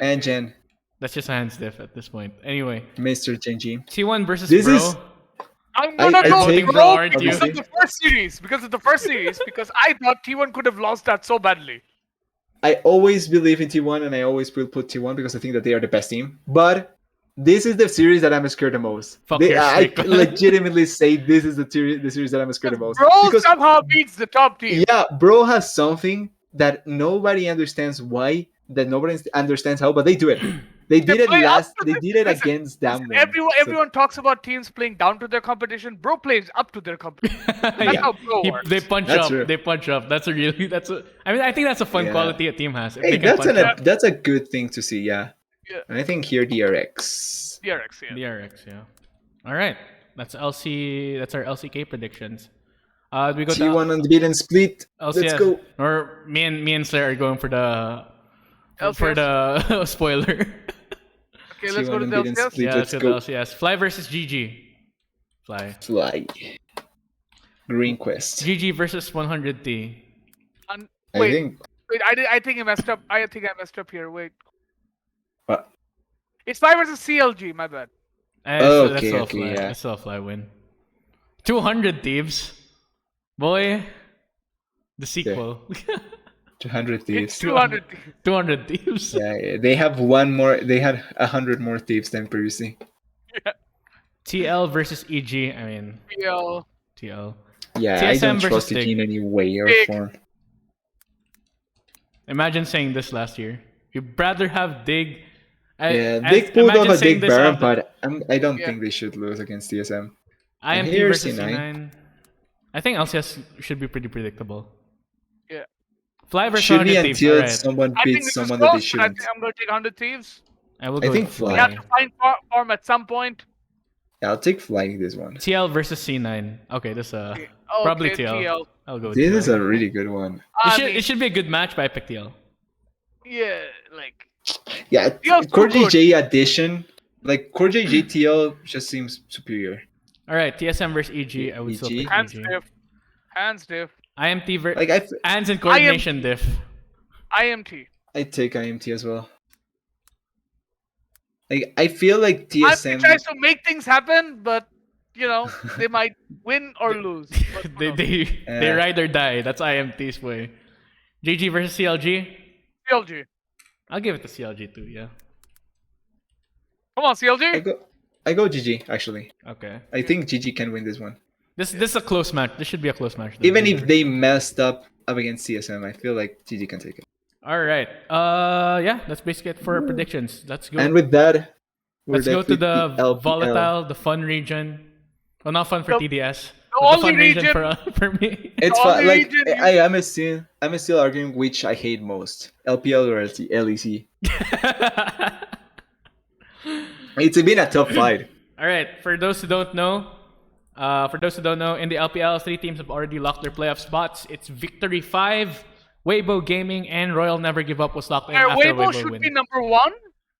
And Gen, That's just a hands diff at this point. Anyway, Mr. Genji. T1 versus This Bro. is- I'm gonna I go take bro Bro, aren't because you? of the first series. Because I thought T1 could have lost that so badly. I always believe in T1 and I always will put T1 because I think that they are the best team. But this is the series that I'm scared the most. Fuck your I streak. legitimately say this is the series that I'm scared the most. Bro Because somehow beats the top team. yeah, Bro has something that nobody understands why, that nobody understands how, but they do it. They did it play up last. to They the- did it listen, against Damwon. Everyone talks about teams playing down to their competition. Bro plays up to their competition. That's Yeah. how Bro works. They punch That's up. true. They punch up. That's a really. That's a. I mean, I think that's a fun Yeah. quality a team has. If Hey, they can punch up. that's a good thing to see. Yeah. Yeah. And I think here DRX. DRX, yeah. DRX, yeah. All right, that's LC. That's our LCK predictions. We go to T1 unbeaten split. LCS. Let's go. Or me and Slayer are going for the LCS? spoiler. Okay, let's go to T1 the unbeaten LCS. split. Yeah, Let's let's go go. to LCS. Fly versus GG. Fly. Fly. Green Quest. GG versus 100T. I Wait, think. wait, I think I messed up. I think I messed up here. Wait. What? It's 5 versus CLG, my bad. Oh, That's okay, still a okay, Fly. yeah. That's still a Fly win. 200 Thieves. Boy. The sequel. 200 It's thieves. 200. 200 Thieves. Yeah, they have one more. They had 100 more thieves than previously. TL versus EG. I mean, PL. TL. Yeah, I TSM don't versus trust it Dig. in any way or Dig. form. Imagine saying this last year. You'd rather have Dig. Yeah, they pulled imagine off a saying Dig this Baron, after but I don't Yeah. think they should lose against TSM. IMT Here's versus C9. C9. I think LCS should be pretty predictable. Yeah. Fly versus Should be 100 Thieves. until Alright. someone I think beats this is someone that they close, but I shouldn't. think I'm going to take 100 Thieves. I will I go think with Fly. We have Fly. to find form at some point. Yeah, I'll take flying this one. TL versus C9. Okay, this Okay, probably okay, TL. I'll go with This TL. is a really good one. It should be a good match, but I pick TL. Yeah, like Yeah, TL's too Core good. JJ addition, like Core JJ TL just seems superior. Alright, TSM versus EG. I would still EG? pick hands EG. diff. Hands diff. IMT versus Like hands and coordination diff. IMT. I take IMT as well. Like I feel like IMT TSM. tries to make things happen, but you know they might win or lose. But who knows? They ride or die. That's IMT's way. GG versus CLG. CLG. I'll give it to CLG too. Yeah. Come on, CLG. I go GG actually. Okay. I think GG can win this one. This is a close match. This should be a close match. Though. Even if they messed up against CSM, I feel like GG can take it. All right. Yeah. That's basically it for our predictions. Let's go. And with that, we're Let's go left to with the LPL. volatile, the fun region. Well, not fun for The- TDS. the but only fun region region- for me. It's Only fun. Like region you- I'm still arguing which I hate most, LPL or LEC. It's been a tough fight. All right. For those who don't know, in the LPL, 3 teams have already locked their playoff spots. It's Victory 5, Weibo Gaming, and Royal Never Give Up was locked in after Weibo Weibo should win. be number 1,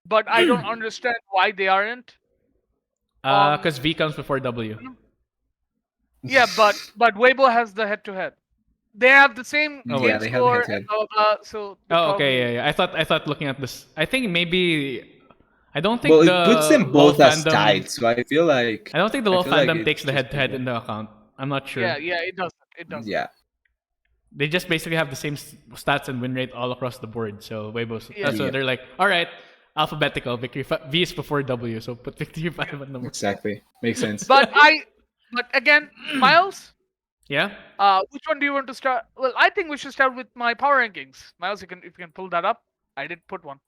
but I don't understand why they aren't. Because V comes before W. Yeah, but Weibo has the head-to-head. They have the same Oh, game yeah, they have the score head-to-head. and blah, blah, blah, so the Oh, problem- okay, yeah. I thought looking at this, I think maybe I don't think Well, the it puts them LoL both as fandom- tied, so I feel like I don't think the I LoL feel like fandom it takes the just head-to-head depends. into account. I'm not sure. Yeah, it doesn't. It doesn't. yeah. They just basically have the same stats and win rate all across the board. So Weibo's, Yeah. so Yeah. they're like, all right, alphabetical. V is before W, so put Victory 5 at number. Exactly. Makes sense. But again, Miles, Yeah. which one do you want to start? Well, I think we should start with my power rankings. Miles, if you can pull that up. I did put one.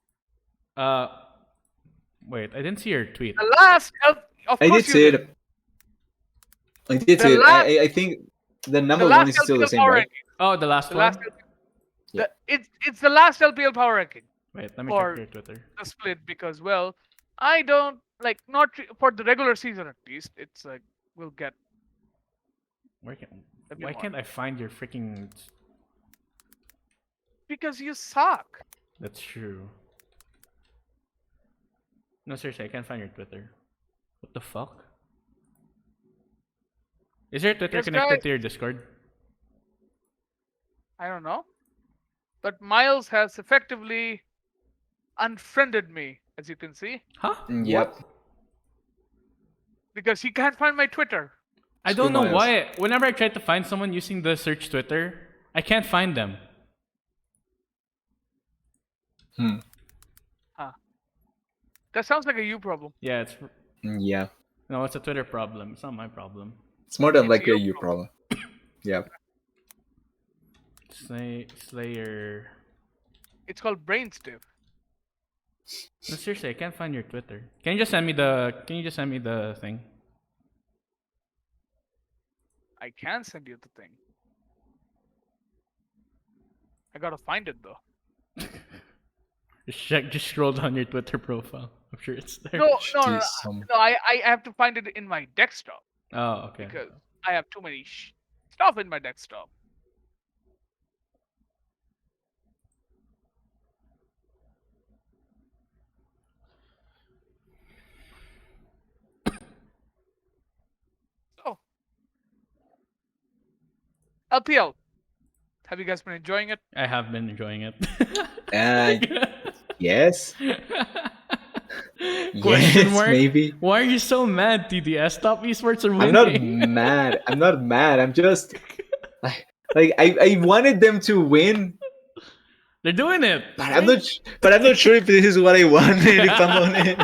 Wait, I didn't see your tweet. The last, of I course did you say did. it. I did The say it. last- I think the number The one last is still LPL the same, power right? ranking. Oh, the last The one. last. It's the last LPL power ranking. Wait, let me or- check your Twitter. The split because I don't like not for the regular season at least. It's like we'll get Where can? Let me Why mark. can't I find your freaking? Because you suck. That's true. No, seriously, I can't find your Twitter. What the fuck? Is your Twitter Yes, guys. connected to your Discord? I don't know. But Miles has effectively unfriended me, as you can see, Huh? Yep. What? because he can't find my Twitter. I Screw don't know Miles. why. Whenever I try to find someone using the search Twitter, I can't find them. Huh. That sounds like a you problem. Yeah, Yeah. no, it's a Twitter problem. It's not my problem. It's more than It's likely a your you problem. Yeah. Slayer. It's called brain stiff. No, seriously, I can't find your Twitter. Can you just send me the? Can you just send me the thing? I can send you the thing. I gotta find it though. Just check. Just scroll down your Twitter profile. I'm sure it's there. No, no, no, no. Jeez, some- No, I have to find it in my desktop Oh, okay. because I have too many stuff in my desktop. Oh, LPL. Have you guys been enjoying it? I have been enjoying it. Yes. Question Yes, mark? maybe. Why are you so mad, TDS? Top esports are I'm not winning. mad. I'm not mad. I'm just like I wanted them to win, They're doing it. but I'm not sure if this is what I wanted. If I'm honest.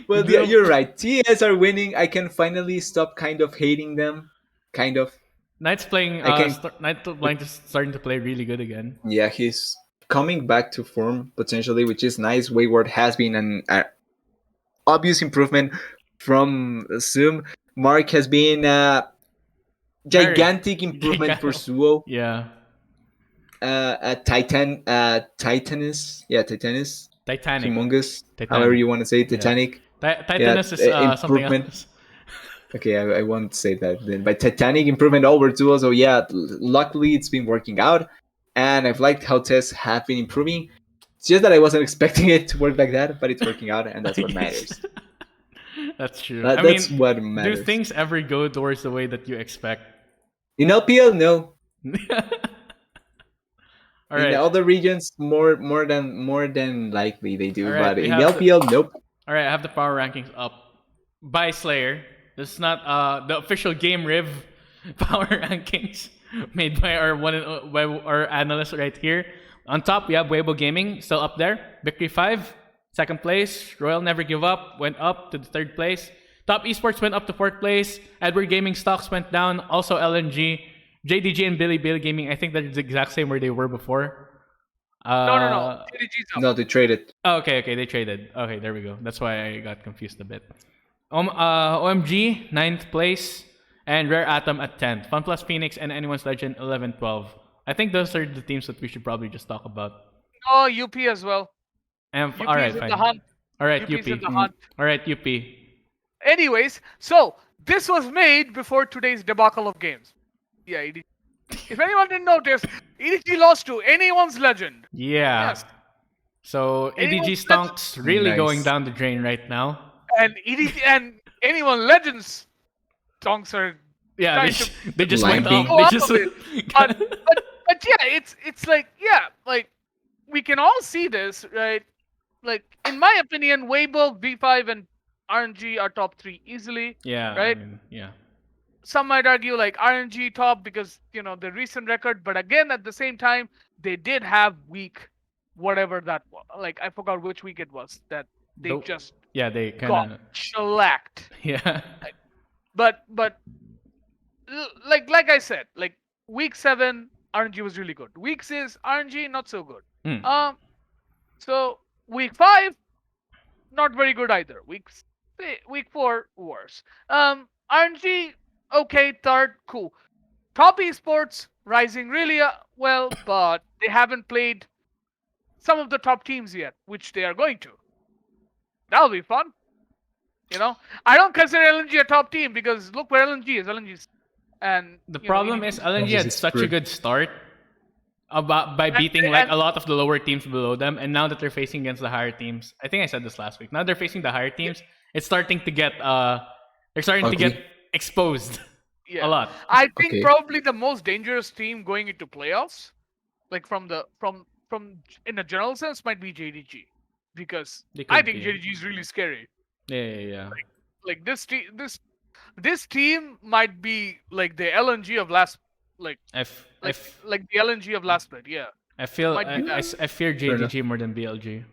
Well, yeah, you're right. TS are winning. I can finally stop kind of hating them. Kind of. Knight's playing. I can. Knight Blind is starting to play really good again. Yeah, he's coming back to form potentially, which is nice. Wayward has been an obvious improvement from Zoom. Mark has been a gigantic improvement for Suo. Yeah. Titanus. Yeah, Titanus. Titanic. Humongous. Titanic. However you want to say it, Yeah. Titanic. Titanus is something improvement. else. Okay, I won't say that then. But Titanic improvement over Duo. So yeah, luckily it's been working out, and I've liked how tests have been improving. It's just that I wasn't expecting it to work like that, but it's working out, and that's what matters. That's true. That's what matters. Do things ever go towards the way that you expect? In LPL, no. All In right. other regions, more than likely they do, All right, but we in have LPL, nope. All right, I have the power rankings up by Slayer. This is not the official Game Riv power rankings made by by our analyst right here. On top, we have Weibo Gaming still up there. Victory 5, second place. Royal Never Give Up went up to the third place. Top Esports went up to fourth place. Edward Gaming stocks went down. Also LNG, JDG, and Billy Gaming. I think that's the exact same where they were before. No. TDG's up. No, they traded. Oh, okay, they traded. Okay, there we go. That's why I got confused a bit. OMG, 9th place, and Rare Atom at 10th. FunPlus Phoenix and Anyone's Legend 11, 12. I think those are the teams that we should probably just talk about. Oh, UP as well. And UP all right, is in fine. the hunt. All right, UP's in UP. the hunt. All right, UP. Anyways, so this was made before today's debacle of games. Yeah, EDG. If anyone didn't notice, EDG lost to Anyone's Legend. Yeah. Yes. So Anyone's EDG stonks really Nice. going down the drain right now. And EDG and Anyone Legends songs are Yeah, trying to they just Line went being- off. They Go just off of but yeah, it's like we can all see this, right? Like in my opinion, Weibo, V5, and RNG are top 3 easily. yeah, right? I mean, yeah. Some might argue like RNG top because the recent record, but again at the same time they did have week whatever that was. Like I forgot which week it was that they Though- just Yeah, they got kind of shellacked. yeah. But like I said, like week 7 RNG was really good. Week 6 RNG not so good. Hmm. So week 5 not very good either. Week 4 worse. RNG okay, third cool. Top esports rising really well, but they haven't played some of the top teams yet, which they are going to. That'll be fun. I don't consider LNG a top team because look where LNG is. LNG is And The you know, problem EDG is LNG This had is such a true. good start by beating like a lot of the lower teams below them, and now that they're facing against the higher teams, I think I said this last week. Now they're facing the higher teams. It's starting to get they're starting to get Ugly. exposed a yeah. lot. I think Okay. probably the most dangerous team going into playoffs, like from in a general sense, might be JDG, because They I could think be. JDG is really scary. Yeah. Like this team might be like the LNG of last, like I, f- I, like f- like the LNG of last split. Yeah, I it feel might be that. I fear Fair enough. JDG more than BLG. I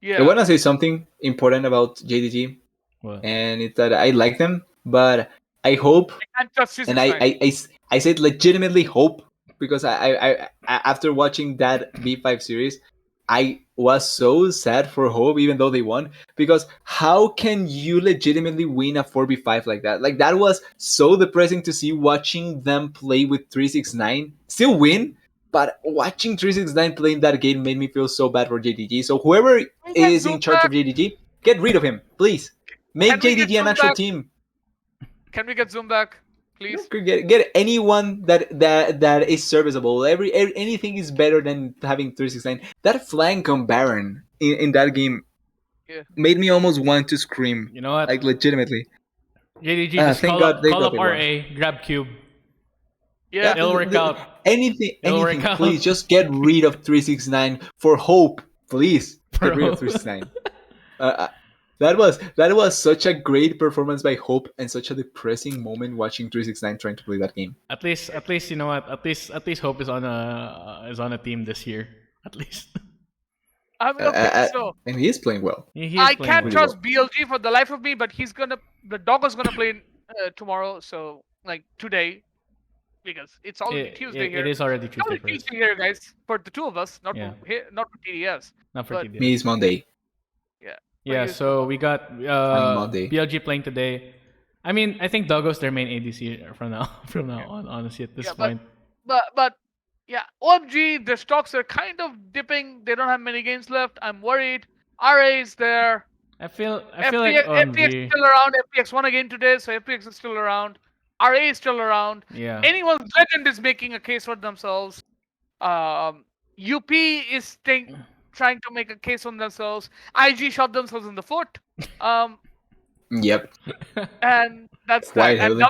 Yeah, want to say something important about JDG, What? and it's that I like them, but I hope, I can't trust and 369. I said legitimately hope, because after watching that B5 series, I was so sad for Hope, even though they won, because how can you legitimately win a 4v5 like that? Like, that was so depressing to see, watching them play with 369, still win, but watching 369 playing that game made me feel so bad for JDG. So whoever We get is zoom in charge back. of JDG, get rid of him, please. Make Can we get JDG an zoom actual back? team. Can we get zoom back, please? Get anyone that is serviceable. Anything is better than having 369. That flank on Baron in that game Yeah. made me almost want to scream, You know what? like legitimately. JDG, just Thank God, thank call God up they won. RA, grab cube. Yeah. It'll work out. Anything, It'll work anything. out. Please just get rid of 369 for Hope. Please get rid of Bro. 369. That was such a great performance by Hope, and such a depressing moment watching 369 trying to play that game. At least you know what? At least Hope is on a team this year. At least I mean, okay, so And he is playing well. he is I playing can't well. trust BLG for the life of me, but the dog is gonna play tomorrow, so like today, because it's already Tuesday It here. is already It's Tuesday already for us. Tuesday here, guys, for the two of us, Yeah, not for TDS. not for But TDS. Me is Monday. yeah, for Yeah, you it's good so luck. we got Fine Monday. BLG playing today. I mean, I think Doggo's their main ADC from now from now on. Honestly, at this Yeah, point, but yeah, OMG, their stocks are kind of dipping. They don't have many games left. I'm worried. RA is there. I feel like FPX is OMG. still around. FPX won again today, so FPX is still around. RA is still around. Yeah, Anyone's legend is making a case for themselves. UP is trying to make a case on themselves. IG shot themselves in the foot. Um, Yep, and that's that. quite heavily.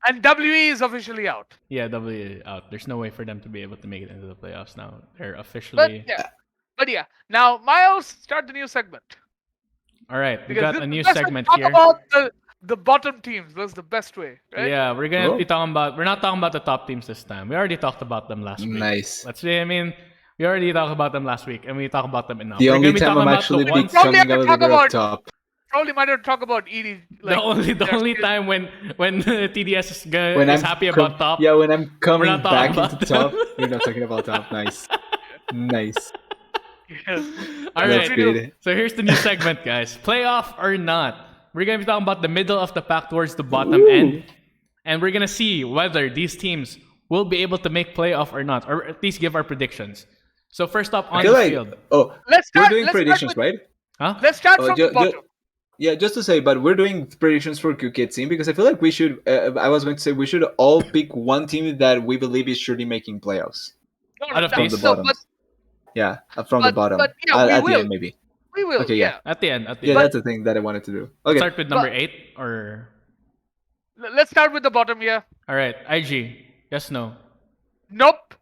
And WE is officially out. yeah. W out. There's no way for them to be able to make it into the playoffs now. They're But officially yeah, but yeah. Now Miles, start the new segment. all right. We Because got this a is the new best way to segment talk here. about the bottom teams. That's the best way, right? Yeah, we're gonna Oh. be talking about. We're not talking about the top teams this time. We already talked about them last week. Nice. Let's see. I mean, we already talked about them last week, and we talked about them enough. The We're only gonna be time talking I'm about actually the ones. Probably have becoming to a talk little bit of about- top. Probably might have to talk about ED. Like, the their only skills. time when TDS When is I'm happy about top. Yeah, when I'm coming not back talking into about top, them. we're not talking about top. Nice, nice. Yes. All That's right. great. So here's the new segment, guys. Playoff or not? We're gonna be talking about the middle of the pack towards the bottom Ooh. end, and we're gonna see whether these teams will be able to make playoff or not, or at least give our predictions. So first up I on feel the like field, Let's we're start. doing Let's predictions, start with, right? huh? Let's start Oh, from the bottom. Yeah, just to say, but we're doing predictions for QK team, because I feel like we should. I was going to say we should all pick one team that we believe is surely making playoffs No, Out of from these? the no, bottom. Yeah, from the but- bottom. but yeah, we At the will. end, maybe. we will. Okay, yeah. yeah. At the end, Yeah, But- that's the thing that I wanted to do. Okay, Start with number But- 8 or Let's start with the bottom. Yeah. all right. IG, yes, no. Nope.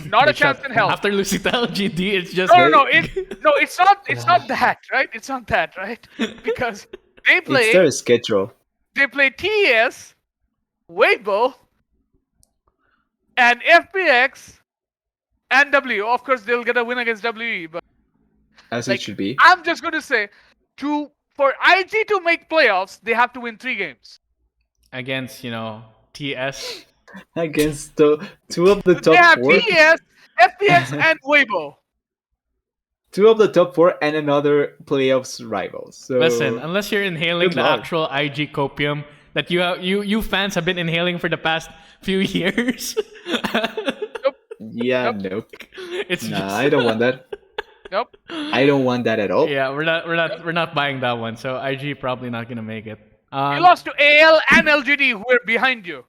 Not a Good chance shot. in hell. After losing to LGD, it's just No. It's not. It's not that, right? It's not that, right? Because they it's play. their schedule. They play TES, Weibo, and FPX, and W. Of course, they'll get a win against WE, but As like, it should be. I'm just going to say, for IG to make playoffs, they have to win 3 games. against TS. Against the two of the They top have 4. TES, FPX, and Weibo. Two of the top 4 and another playoffs rival. So Listen, unless you're inhaling Good the luck. actual IG copium that you fans have been inhaling for the past few years, yeah, nope. it's Nah, just I don't want that. Nope. I don't want that at all. yeah, we're not buying that one. So IG probably not gonna make it. You lost to AL and LGD, who are behind you.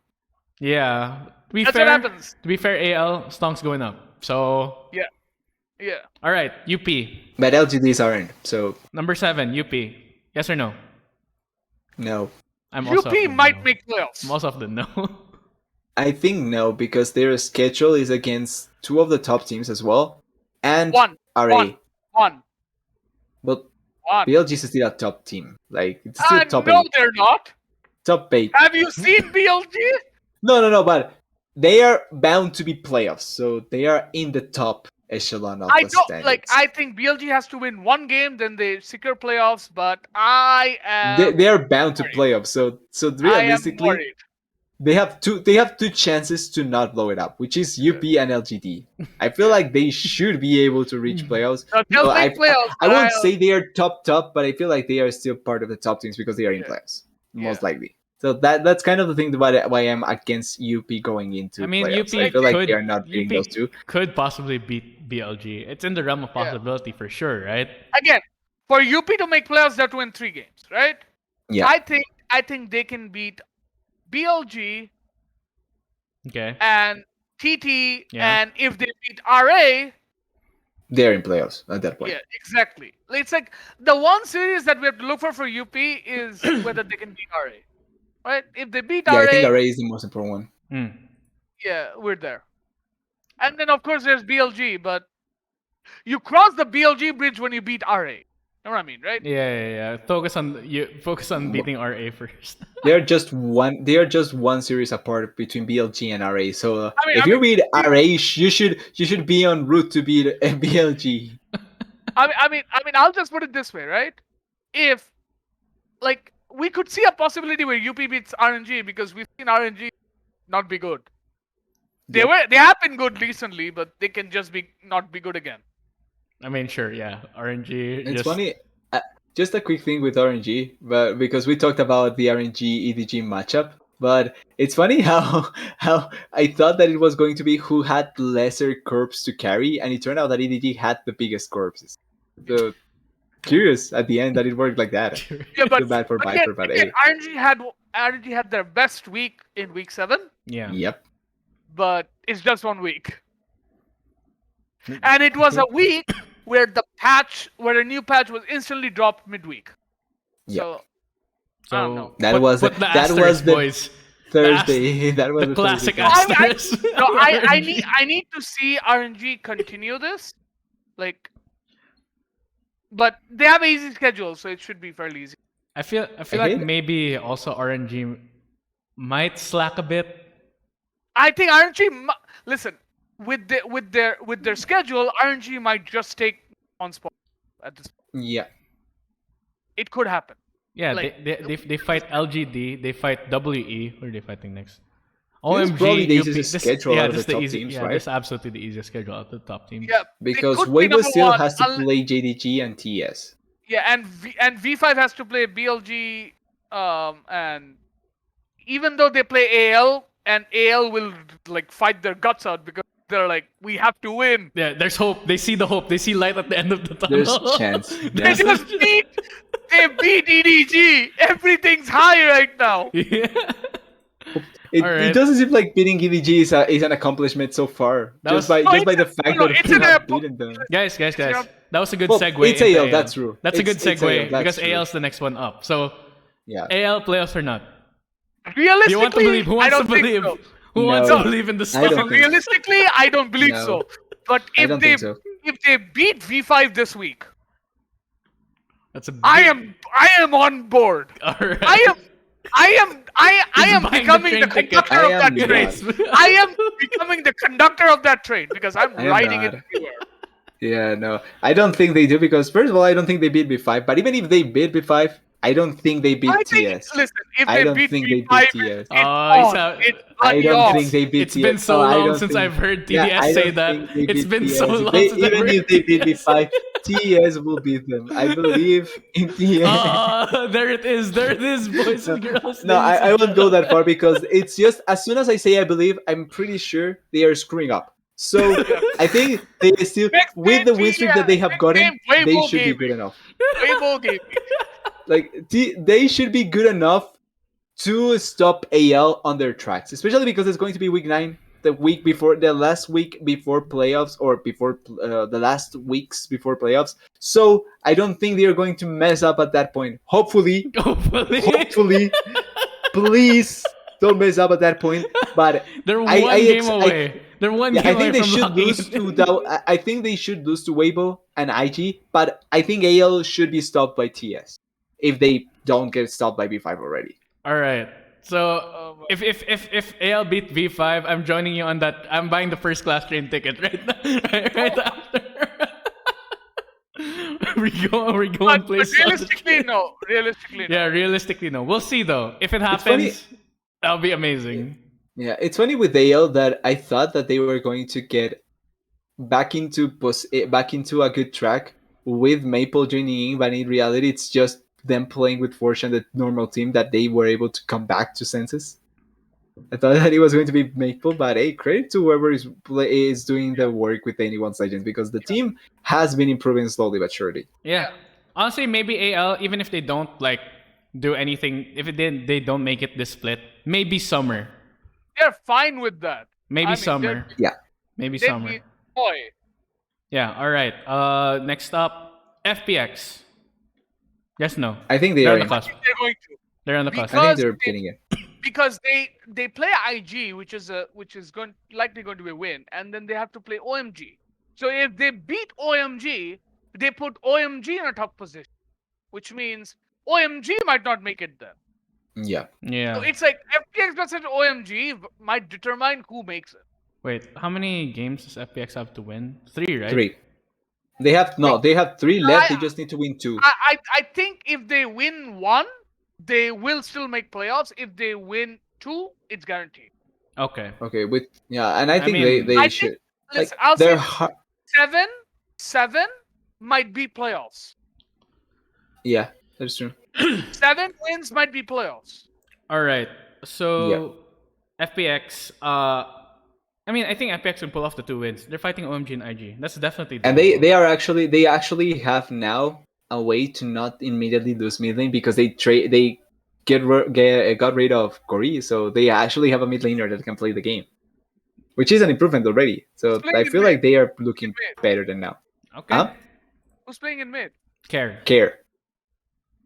Yeah. That's what happens. To be fair, AL Stonks going up. So Yeah. Yeah. all right, UP. But LGDs aren't, so Number 7, UP. Yes or no? no. I'm also of UP the might no. make playoffs. I'm also of the no. I think no, because their schedule is against two of the top teams as well, and One. RA. One. But One. BLG is still a top team. Like it's still top No, 8. they're not. Top 8. Have you seen BLG? No, but they are bound to be playoffs, so they are in the top echelon of I the don't standings. I think BLG has to win one game, then they secure playoffs. But I am. They are bound to worried. playoffs, so I am realistically, worried. they have two chances to not blow it up, which is UP and LGD. I feel like they should be able to reach playoffs. No, they'll So make playoffs. I but won't say they are top, but I feel like they are still part of the top teams because they are in Yeah. playoffs, Yeah. most likely. So that's kind of the thing about why I'm against UP going into I mean, playoffs. UP I feel like could they are not beating those two. could possibly beat BLG. It's in the realm of Yeah. possibility for sure, right? Again, for UP to make playoffs, they have to win 3 games, right? Yeah. I think they can beat BLG Okay. and TT, Yeah. and if they beat RA, They're in playoffs at that point. yeah, exactly. It's like the one series that we have to look for UP is whether they can beat RA, right? If they beat Yeah, I think RA, RA is the most important one. Mm. yeah, we're there. And then of course there's BLG, but you cross the BLG bridge when you beat RA. You know what I mean, right? Yeah. Focus on beating RA first. They are just one series apart between BLG and RA. So if you mean, beat RA, you should be en route to beat BLG. I mean, I'll just put it this way, right? If like we could see a possibility where UP beats RNG because we've seen RNG not be good. They have been good recently, but they can just not be good again. I mean, sure, yeah. RNG. It's funny. Just a quick thing with RNG, but because we talked about the RNG EDG matchup, but it's funny how I thought that it was going to be who had lesser corps to carry, and it turned out that EDG had the biggest corpses. So curious at the end that it worked like that. Yeah, but Too bad for again, Viper, but hey. RNG had their best week in week 7, Yeah. Yep. but it's just 1 week, and it was a week where a new patch was instantly dropped midweek. Yep. So I don't know. That was the boys. Thursday. That was The classic Thursday. asterisk. No, I need to see RNG continue this, like, but they have an easy schedule, so it should be fairly easy. I feel like maybe also RNG might slack a bit. I think RNG. Listen, with their schedule, RNG might just take one spot at this point. Yeah. It could happen. Yeah, Like- they fight LGD, they fight WE. Who are they fighting next? This is OMG, probably the UP. easiest schedule out of this the top easy, teams, yeah, right? this is absolutely the easiest schedule out of the top teams. Yeah, Because it could be Weibo number still one, has to play JDG and TS. Yeah, and V5 has to play BLG, and even though they play AL, and AL will like fight their guts out because they're like, we have to win. Yeah, there's hope. They see the hope. They see light at the end of the tunnel. There's chance. They just beat EDG. Everything's high right now. Yeah. Alright. It doesn't seem like beating EDG is an accomplishment so far. That Just was- by the fact that it's we an have airport. beaten them. Guys. That was a good Well, segue. it's into AL, that's true. That's a good It's AL, segue that's because true. AL's the next one up. So Yeah. AL playoffs or not? Realistically, You want to believe? Who I wants to don't think believe? so. Who wants No. to believe in the I stuff? don't think so. Realistically, I don't believe No. so. But I if don't they think so. if they beat V5 this week, That's a big, I am on board. All right. I am buying the becoming train the ticket. conductor I of am that train. not. I am becoming the conductor of that train because I'm I am riding it not. everywhere. Yeah, no. I don't think they do because first of all, I don't think they beat B5. But even if they beat B5, I don't think they beat I think, TS. listen, if I they don't beat think they V5, beat TS. it's Oh, on. It's I bloody don't off. think they beat It's TS. been so I long don't since think- I've heard TDS Yeah, I say don't that. think they It's beat been TS. so long They- since I've even heard if they beat TDS. B5, TS will beat them. I believe in TS. There it is, boys and girls. No, I won't go that far because it's just as soon as I say I believe, I'm pretty sure they are screwing up. So I think they still, Next with the game, win streak that they have next gotten, game, Weibo they should be gaming. good enough. Weibo game. Like they should be good enough to stop AL on their tracks, especially because it's going to be week 9, the last week before playoffs, or before the last weeks before playoffs. So I don't think they're going to mess up at that point. Hopefully, please don't mess up at that point. But They're I, one I, game ex- away. They're one yeah, I game away think they from should locking lose it to in. I think they should lose to Weibo and IG, but I think AL should be stopped by TS if they don't get stopped by B5 already. All right. So if AL beat V5, I'm joining you on that. I'm buying the first class train ticket right now, right after. we go and play. But realistically, no. Realistically, no. Yeah, realistically, no. We'll see though. If it It's funny. happens, that'll be amazing. Yeah, it's funny with AL that I thought that they were going to get back into a good track with Maple joining in, but in reality, it's just them playing with Fortune, the normal team, that they were able to come back to senses. I thought that it was going to be Maple, but hey, credit to whoever is doing the work with Anyone's Legends, because the team has been improving slowly but surely. Yeah. Honestly, maybe AL, even if they don't like do anything, if they don't make it this split, maybe summer. They're fine with that. Maybe summer. Yeah. Maybe They'd summer. be boy. Yeah, alright. Next up, FPX. Yes, no. I think they They're are on the in. cusp. They're going to. They're on the cusp. I think Because they're they- getting it. Because they play IG, which is likely going to be a win, and then they have to play OMG. So if they beat OMG, they put OMG in a top position, which means OMG might not make it then. Yeah. So Yeah. it's like FPX versus OMG might determine who makes it. Wait, how many games does FPX have to win? 3, right? 3. They have 3 left. They just need to win 2. I think if they win 1, they will still make playoffs. If they win 2, it's guaranteed. Okay. Okay, and I think mean, they I should. think, listen, Like, I'll say they're 7 might be playoffs. yeah, that's true. 7 wins might be playoffs. Alright. So FPX, I mean, I think FPX can pull off the 2 wins. They're fighting OMG and IG. That's definitely And doable. they actually have now a way to not immediately lose mid lane, because they got rid of Gori, so they actually have a mid laner that can play the game, which is an improvement already. So Who's playing I in feel mid? like they are looking mid? better than now. Okay. Huh? Who's playing in mid? Care.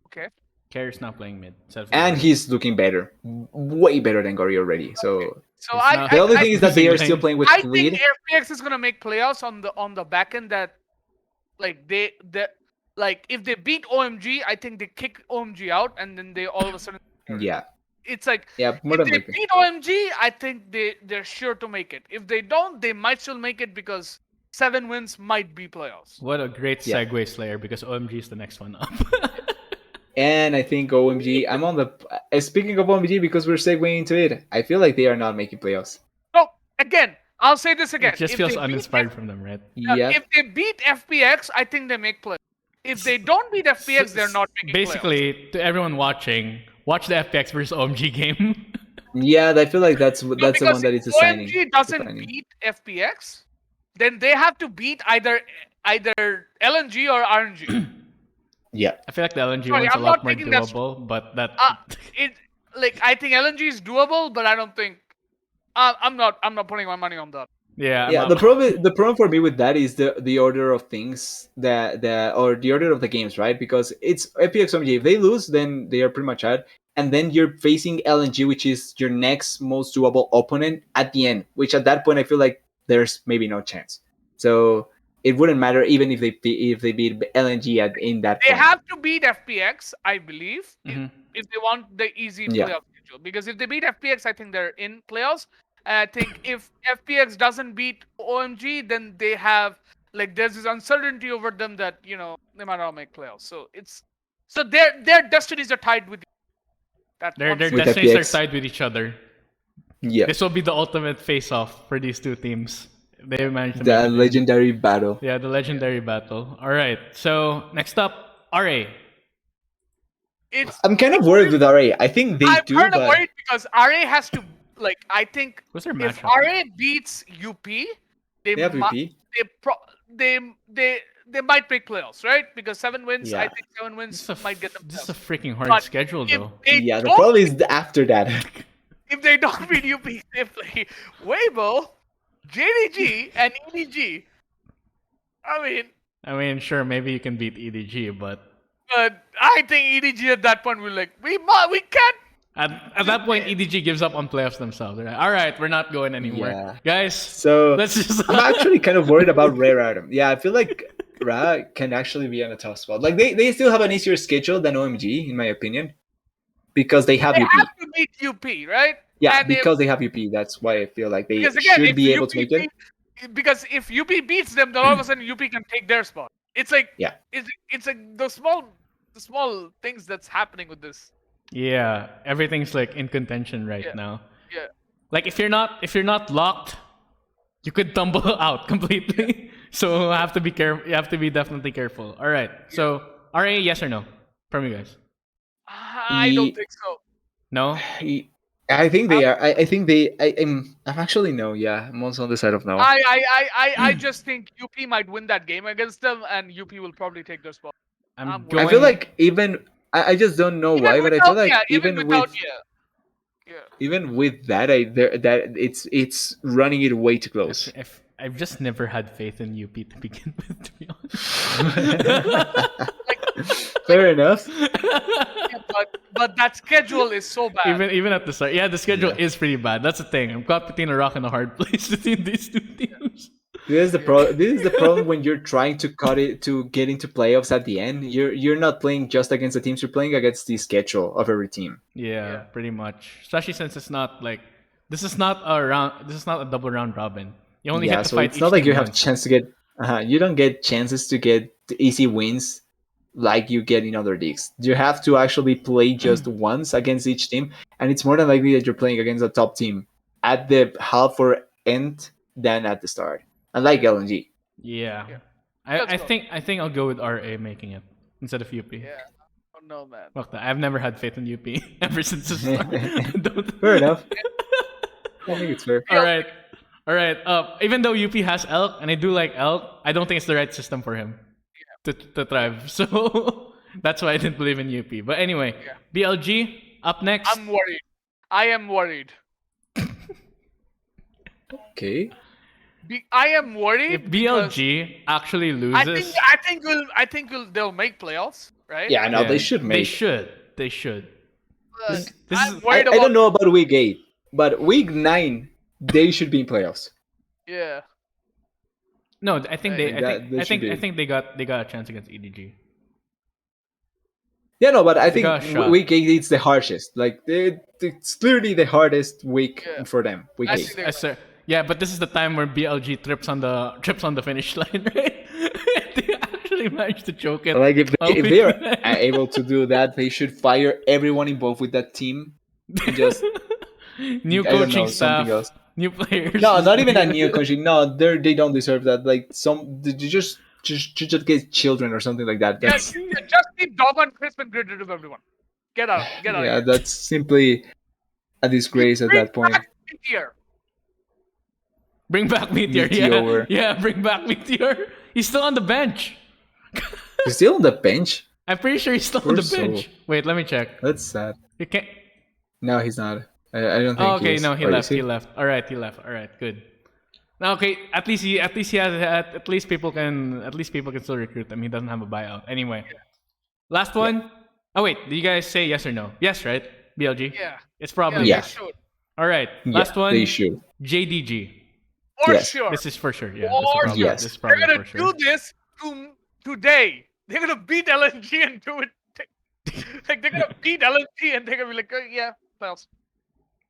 Okay. Care is not playing mid. And he's looking better, way better than Gori already. So So It's I, not- the only thing I, is that they are losing still lane. playing with I think Lead. FPX is gonna make playoffs on the back end. That like like if they beat OMG, I think they kick OMG out, and then they all of a sudden. Yeah, It's like yeah, more if than they likely. beat OMG, I think they're sure to make it. If they don't, they might still make it because 7 wins might be playoffs. What a great Yeah. segue, Slayer, because OMG is the next one up. And I think OMG. I'm on the. Speaking of OMG, because we're segueing into it, I feel like they are not making playoffs. So again, I'll say this again. It just If feels they beat uninspired from them, right? Yeah, If they beat FPX, I think they make playoffs. If they don't beat FPX, they're not making playoffs. Basically, to everyone watching, watch the FPX versus OMG game. yeah. I feel like that's No, the one because that if is assigning. OMG doesn't defining. beat FPX, then they have to beat either LNG or RNG. Yeah, I feel like the LNG Sorry, one's a I'm lot not more thinking that's- doable, but that I think LNG is doable, but I don't think I'm not putting my money on that. yeah. yeah. I'm The not- problem for me with that is the order of things or the order of the games, right? Because it's FPX OMG. If they lose, then they are pretty much out. And then you're facing LNG, which is your next most doable opponent at the end. Which at that point, I feel like there's maybe no chance. So it wouldn't matter even if they beat LNG in that. They point. have to beat FPX, I believe, Mhm. if they want the easy Yeah. playoff schedule. Because if they beat FPX, I think they're in playoffs. And I think if FPX doesn't beat OMG, then they have there's this uncertainty over them that they might not make playoffs. So their destinies are tied with that. Their one their seed. With destinies are FPX. tied with each other. Yeah, This will be the ultimate face-off for these two teams. They managed to the make it in. legendary battle. Yeah, the legendary battle. All right. So next up, RA. It's I'm kind of worried with RA. I think they I'm do, kind of but worried because RA has to I think Who's their if matchup? RA beats UP, they have VP. they might make playoffs, right? Because 7 wins, I Yeah. think 7 wins This is a might get them this is a playoffs. freaking hard But schedule if though. they Yeah, the don't, problem is after that. if they don't beat UP, they play Weibo, JDG, and EDG. I mean, sure, maybe you can beat EDG, but But I think EDG at that point will we can't. at that point, EDG gives up on playoffs themselves. They're like, all right, we're not going anymore, Yeah. guys. So Let's just. I'm actually kind of worried about Rare Atom. Yeah, I feel like Ra can actually be on a tough spot. Like they still have an easier schedule than OMG, in my opinion, because they have They UP. have to beat UP, right? Yeah, And because they have UP. That's why I feel like they because again, should if be able UP to make it. because if UP beats them, then all of a sudden UP can take their spot. It's like Yeah. it's like the small things that's happening with this. Yeah, everything's like in contention right Yeah. now. Yeah. Like if you're not locked, you could tumble out completely. So have to be careful. You have to be definitely careful. All right. So RA, yes or no from you guys? I don't think so. No. I think they are. I think they. I'm actually no. Yeah, I'm also on the side of no. I just think UP might win that game against them, and UP will probably take their spot. I'm I'm going. I feel like even I just don't know why, but I feel like even even without with yeah. even with that, that it's running it way too close. if I've just never had faith in UP to begin with, to be honest. Fair enough. Yeah, but that schedule is so bad. even at the start, yeah, the schedule Yeah. is pretty bad. That's the thing. I'm caught between a rock and a hard place between these two teams. This is the problem. This is the problem when you're trying to cut it to get into playoffs at the end. You're not playing just against the teams. You're playing against the schedule of every team. Yeah, pretty much. Especially since it's not like this is not a round. This is not a double round robin. You only Yeah, get to so fight it's each not like team you have once. chance to get. You don't get chances to get easy wins like you get in other leagues. You have to actually play just once against each team, and it's more than likely that you're playing against a top team at the half or end than at the start. Unlike LNG. Yeah. Yeah. I Let's go. think I'll go with RA making it instead of UP. Yeah. Oh no, man. Fuck that. I've never had faith in UP ever since the start. Don't- Fair enough. I think it's fair. All right. All right. Even though UP has Elk, and I do like Elk, I don't think it's the right system for him to thrive. So that's why I didn't believe in UP. But anyway, Yeah. BLG up next. I'm worried. I am worried. Okay. I am worried. If because BLG actually loses, I think they'll make playoffs, right? Yeah, no, yeah, they should make. They should. They should. But this I'm is- worried I about. don't know about week 8, but week 9 they should be in playoffs. Yeah. No, I think they. That should I be. think they got a chance against EDG. Yeah, no, but I think got a shot. week 8 it's the harshest. Like it's clearly the hardest week Yeah. for them. Week I 8. think they- Yes, sir. Yeah, but this is the time where BLG trips on the finish line, right? They actually managed to choke it. Like if Oh, they are yeah. able to do that, they should fire everyone involved with that team. And just New I don't coaching know, something staff, else. new players. no, not even a new coaching. No, they don't deserve that. Like you just get children or something like that. That's Just keep dog on crisp and get rid of everyone. Get out. Get out. yeah, of here. that's simply a disgrace at Bring that point. back Meteor. Bring back Meteor. Meteor. Yeah, bring back Meteor. He's still on the bench. He's still on the bench. I'm pretty sure he's still on Poor the bench. soul. Wait, let me check. That's sad. You can't. No, he's not. I don't think. Oh, okay, he is. no, he Or left. is he? He left. All right, he left. All right, good. Now, okay, at least he has at least people can still recruit him. He doesn't have a buyout anyway. Last one. Oh wait, do you guys say yes or no? Yes, right? BLG. Yeah. It's probably Yeah. yes. They should. All right, Yeah, last one. They should. JDG. For Yes. sure. This is for sure. Yeah, For this is probably, sure. Yes. this is They're probably gonna for sure. do this today. They're gonna beat LNG and do it. Like they're gonna beat LNG and they're gonna be like, yeah, playoffs.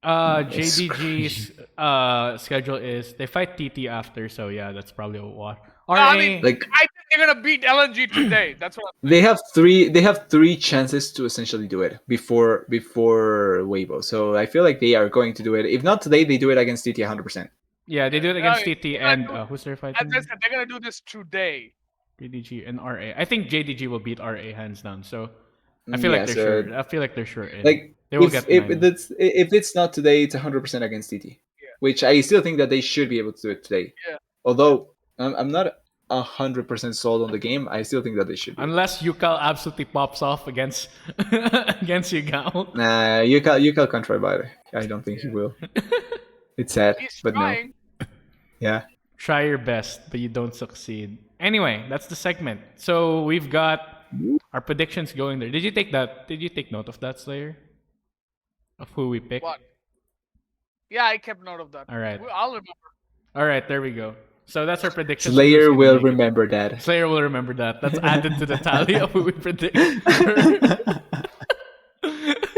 It's JDG's schedule is they fight TT after, so yeah, that's probably a watch. RA, I mean, Like I think they're gonna beat LNG today. That's what. they have three chances to essentially do it before Weibo. So I feel like they are going to do it. If not today, they do it against TT 100%. yeah, they do it against Yeah, TT they're and gonna who's their As fighting? I said, they're gonna do this today. JDG and RA. I think JDG will beat RA hands down. So I feel like Yeah, they're so, sure. I feel like they're sure in. Like They will if, get if 9. it's not today, it's 100% against TT. Yeah. Which I still think that they should be able to do it today. Yeah. Although I'm not 100% sold on the game, I still think that they should. Unless Yukal absolutely pops off against against Yugao. Nah, Yukal can't try by. I don't think he will. It's sad, He's but trying. no. Yeah. Try your best, but you don't succeed. Anyway, that's the segment. So we've got our predictions going there. Did you take that? Did you take note of that, Slayer? Of who we picked? What? Yeah, I kept note of that. All right. I'll remember. All right, there we go. So that's our prediction. Slayer will remember that. Slayer will remember that. That's added to the tally of who we predict.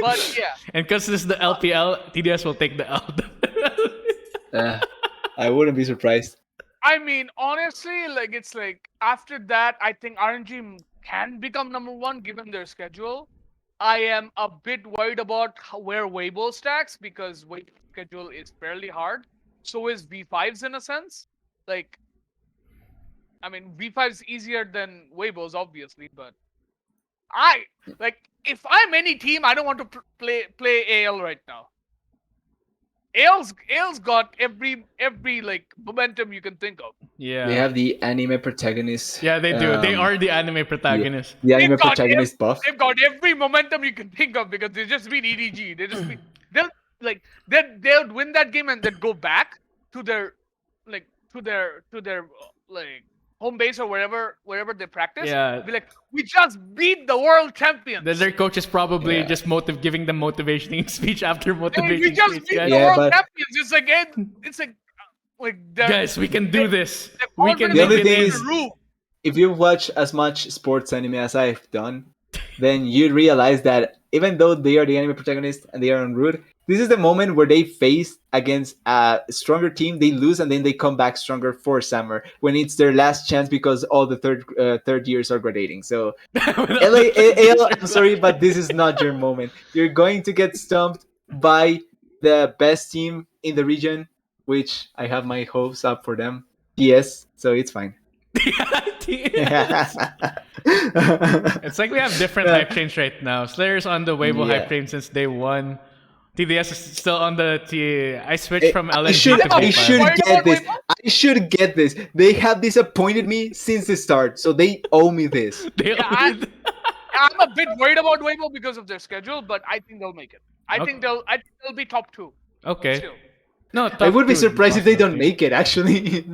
But yeah, And because this is the LPL, TDS will take the L. I wouldn't be surprised. I mean, honestly, like it's like after that, I think RNG can become number one given their schedule. I am a bit worried about where Weibo stacks because Weibo's schedule is fairly hard. So is V5's in a sense. Like, I mean, V5's easier than Weibo's, obviously, but if I'm any team, I don't want to play AL right now. AL's got every like momentum you can think of. Yeah. They have the anime protagonist. Yeah, they do. They are the anime protagonists. The anime They've got protagonist buff. They've got every momentum you can think of because they just beat EDG. They just beat, they'll win that game and then go back to their home base or wherever they practice. Yeah. Be like, we just beat the world champions. Then their coach is probably just giving them motivating speech after Hey, motivating we just speech. beat Guys. the Yeah, world but- champions. It's like Guys, we can do this. they're We can The make only it thing in. is- If you watch as much sports anime as I've done, then you realize that even though they are the anime protagonist and they are en route, this is the moment where they face against a stronger team, they lose, and then they come back stronger for summer when it's their last chance because all the third years are gradating. So AL, I'm sorry, but this is not your moment. You're going to get stumped by the best team in the region, which I have my hopes up for them. TS, so it's fine. It's like we have different hype trains right now. Slayer's on the Weibo Yeah. hype train since day one. TDS is still on the T. I switched from LNG to I V5. should Why get don't this. we- I should get this. They have disappointed me since the start, so they owe me this. They I'm a bit worried about Weibo because of their schedule, but I think they'll make it. I Okay. think they'll be top 2. okay. Still. No, I would be top two surprised if they don't possibility. make it. Actually,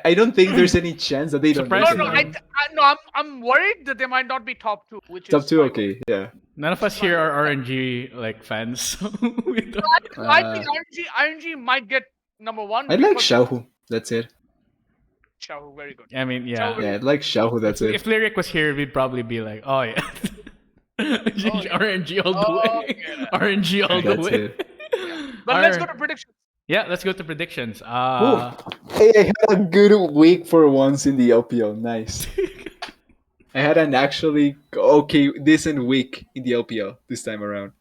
I don't think there's any chance that they don't make Surprising. No, it. I'm worried that they might not be top 2, which Top is two, fine. okay, yeah. None of us here are RNG like fans. So we don't... I think RNG might get number 1. I like because- Xiaohu. That's it. Xiaohu, very good. I mean, yeah. Yeah, I like Xiaohu. That's it. If Lyric was here, we'd probably be like, oh yeah. RNG all the Oh, way. yeah. RNG all the That's way. it. But let's go Alright. to predictions. Yeah, let's go to predictions. Ooh. Hey, I had a good week for once in the LPL. Nice. I had an actually okay, decent week in the LPL this time around.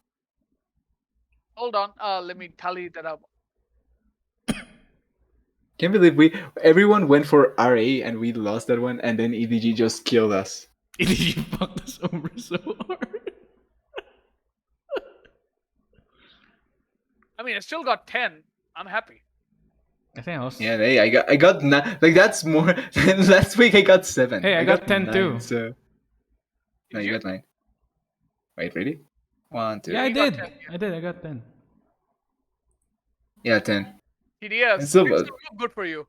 Hold on. Let me tally that up. Can't believe everyone went for RA and we lost that one, and then EDG just killed us. You fucked us over so hard. I mean, I still got 10. I'm happy. I think I was... Yeah, hey, I got like that's more than last week. I got 7. Hey, I got 10 9, too. So no, Did you you? got 9. Wait, ready? 1, 2. Yeah, I You got did. 10, yeah. I did. I got 10. Yeah, 10. TDS. It's so Things bad. don't look good for you.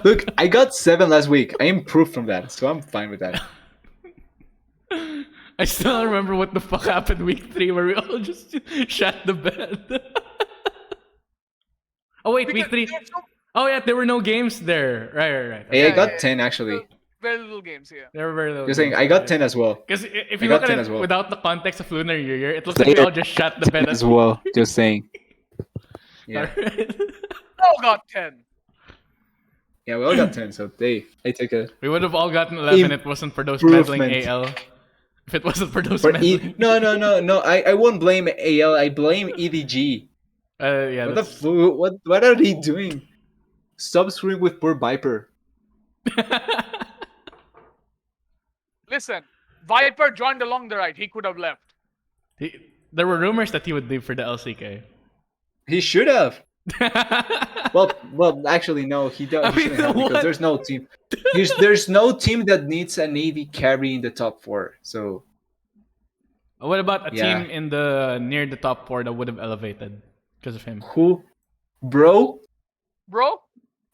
Look, I got 7 last week. I improved from that, so I'm fine with that. I still don't remember what the fuck happened week 3 where we all just shut the bed. Oh wait, week Because 3. there's so Oh yeah, there were no games there. Right. Hey, I Yeah, got yeah, 10 actually. very little games here. There were very little. Just saying, I got 10 as well. Because if I you got look at 10 it as well. without the context of Lunar New Year, it looks like we all just shut the bed As well, just saying. Yeah, All got 10. yeah, we all got 10. So I take a We would have all gotten 11 if it wasn't for those meddling Improvement. AL. If it wasn't for those for meddling. no. I won't blame AL. I blame EDG. Yeah, What the that's... what are they doing? Stop screwing with poor Viper. Listen, Viper joined along the right. He could have left. There were rumors that he would leave for the LCK. He should have. Well, actually, no, he I he mean, shouldn't have because what? there's no team. There's no team that needs a Navy carry in the top four. So What about a yeah, team in the near the top four that would have elevated because of him? who, bro, Bro,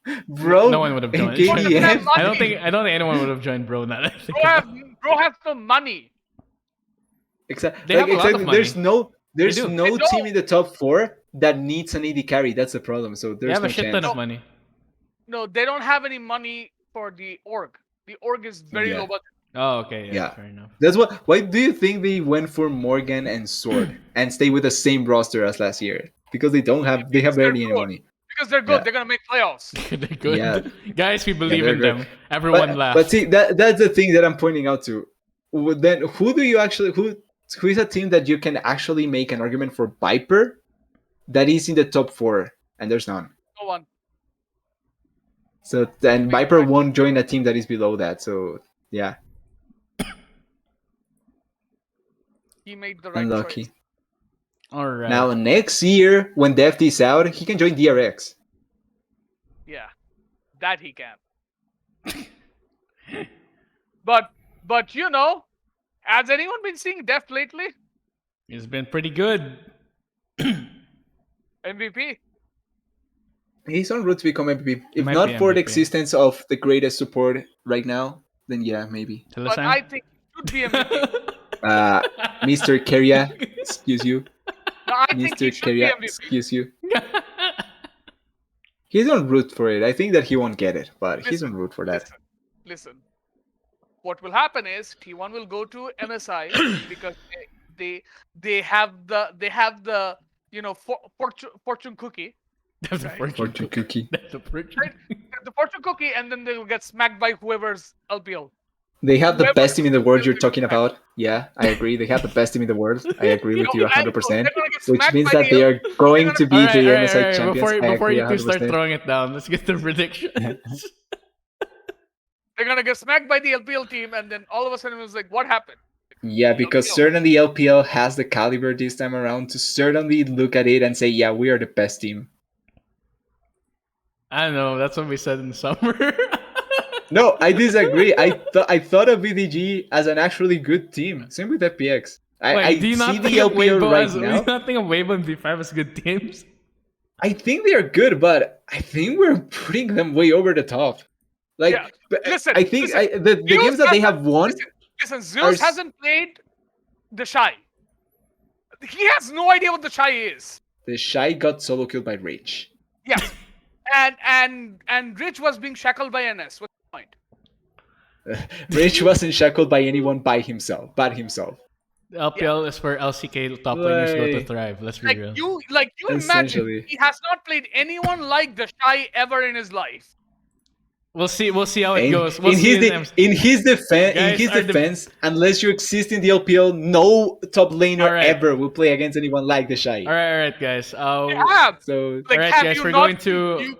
No bro, one would have and joined. bro doesn't have KDF. money. I don't think anyone would have joined Bro. Now that I think Bro about have it. bro have no money. They have a lot of Exactly. money. They There's do. no They team don't. in the top four that needs an AD carry. That's the problem. So They there's have a no shit ton chance. of money. No, they don't have any money for the org. The org is very low Yeah. budget. Oh, okay, yeah, Yeah. fair enough. That's what. Why do you think they went for Morgan and Sword and stay with the same roster as last year? Because they have Because they're barely any good. money. Because they're good. Yeah. They're gonna make playoffs. They're good. Yeah. Guys, we believe they're in good. them. Everyone But laughed. see that's the thing that I'm pointing out to. Then who do you actually who is a team that you can actually make an argument for Viper that is in the top four? And there's none. No one. So then Viper won't join a team that is below that. So yeah, He made the right unlucky. choice. All right. Now next year when Deft is out, he can join DRX. Yeah, that he can. But you know, has anyone been seeing Deft lately? He's been pretty good. MVP. He's on route to become MVP. If might not be for the MVP. existence of the greatest support right now, then yeah, maybe. But I think he should be MVP. Mr. Keria, excuse you. No, I think Mr. he should be Keria, MVP. excuse you. He's on route for it. I think that he won't get it, but he's on route for that. Listen. What will happen is T1 will go to MSI because they have the fortune cookie. That's a Right. fortune cookie. That's a fortune. Right? The fortune cookie, and then they will get smacked by whoever's LPL. They have the Whoever- best team in the world you're talking about. Yeah, I agree. They have the best team in the world. I agree with you And 100%. they're gonna get Which smacked means by that the they are going to be Alright, the alright, MSI alright. champions. Before I you agree two start 100%. throwing it down, let's get the predictions. They're gonna get smacked by the LPL team, and then all of a sudden it was like, what happened? Yeah, because LPL. certainly LPL has the caliber this time around to certainly look at it and say, yeah, we are the best team. I don't know. That's what we said in the summer. No, I disagree. I thought of VDG as an actually good team. Same with FPX. I do you see not the think of LPL Weibo right as? Do you now. not think of Weibo and V5 as good teams? I think they are good, but I think we're putting them way over the top. Like, Yeah, but listen, I think listen. the Zeus games that they have hasn't- won. Listen, Zeus are- hasn't played the Shy. He has no idea what the Shy is. The Shy got solo killed by Rage. Yes. and Rich was being shackled by NS. What's the point? Rage wasn't shackled by anyone but himself. The LPL is where LCK top laners go to Like- thrive. Let's be Like real. you imagine Essentially. he has not played anyone like the Shy ever in his life. We'll see how it In, goes. We'll in see his in in his defense, Guys are unless you exist in the LPL, no top laner Alright. ever will play against anyone like the Shy. All right, guys. Yeah. So Like, Alright, have guys, you we're not going to- you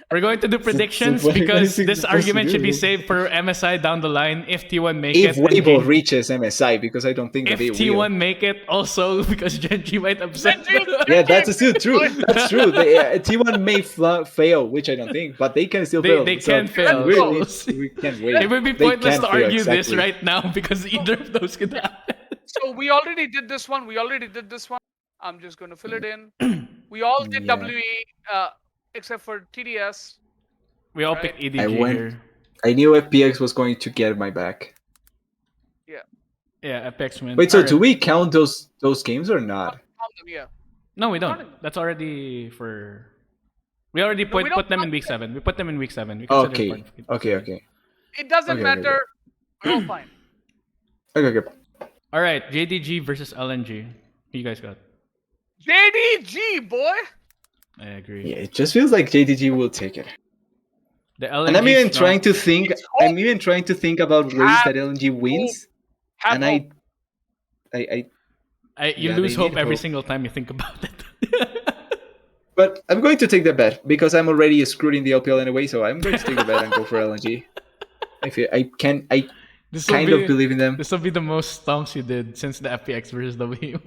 We're going to do predictions what are you because this supposed to argument should be do? saved for MSI down the line if T1 make if it. and Weibo Gen- reaches MSI, because I don't think that if they will. T1 make it also because Genji might upset. Genji- Yeah, that's still true. That's true. T1 may fail, which I don't think, but they can still fail. They So can fail. Really, So we can wait. it would be They pointless can to fail, argue this exactly. right now because either of those could happen. So we already did this one. I'm just going to fill it in. We all did Yeah. WE, except for TDS. We all Right. picked EDG I went- here. I knew FPX was going to get my back. Yeah, Apex win. Wait, so Alright. do we count those games or not? Yeah. No, we don't. Counting them. That's already for. We already No, we put don't them in count week them. 7. We put them in week 7. We consider Okay. part of it. Okay. It doesn't Okay, matter. We're all fine. Okay. All right, JDG versus LNG. Who you guys got? JDG, boy. I agree. Yeah, it just feels like JDG will take it. The LNG. And I'm even trying to think. It's hope. I'm even trying to think about ways that LNG wins, Have and hope. I. You Yeah, lose they hope need every hope. single time you think about it. But I'm going to take the bet because I'm already screwed in the LPL anyway. So I'm going to take the bet and go for LNG. I This will kind be- of believe in them. This will be the most stomps you did since the FPX versus W.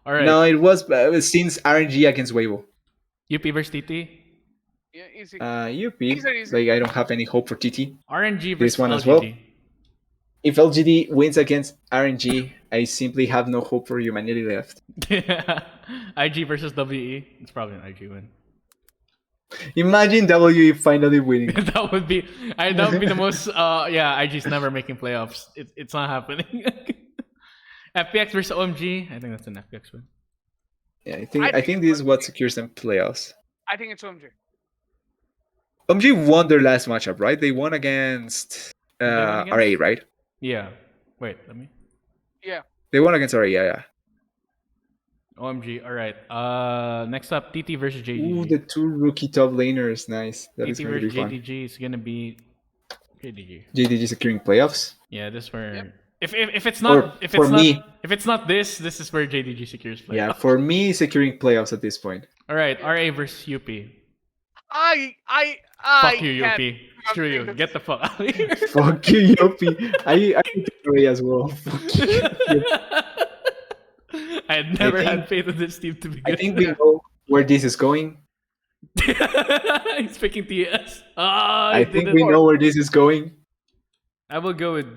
All right. No, it was since RNG against Weibo. UP versus TT. Yeah, easy. UP. These are easy. Like I don't have any hope for TT. RNG This versus one as well. LGD. If LGD wins against RNG, I simply have no hope for humanity left. IG versus WE. It's probably an IG win. Imagine WE finally winning. That would be the most yeah, IG's never making playoffs. It's not happening. FPX versus OMG. I think that's an FPX win. Yeah, I think this is what secures them playoffs. I think it's OMG. OMG won their last matchup, right? They won against They won against? RA, right? Yeah. Wait, let me. Yeah. They won against RA, yeah. OMG. All right. Next up, TT versus JDG. Ooh, the two rookie top laners, nice. That is TT going to be versus fun. JDG is gonna be JDG. JDG securing playoffs. Yeah, this where Yep. if it's Or not if for it's me- not if it's not this is where JDG secures playoffs. Yeah, for me, securing playoffs at this point. All right, RA versus UP. I Fuck you, UP. can't- Screw you. this. Get the fuck out of here. Fuck you, Yopi. I think RA as well. Fuck you. I had never think- had faith in this team to be I good. think we know where this is going. He's picking TS. Ah, I think we know where this is going. I will go with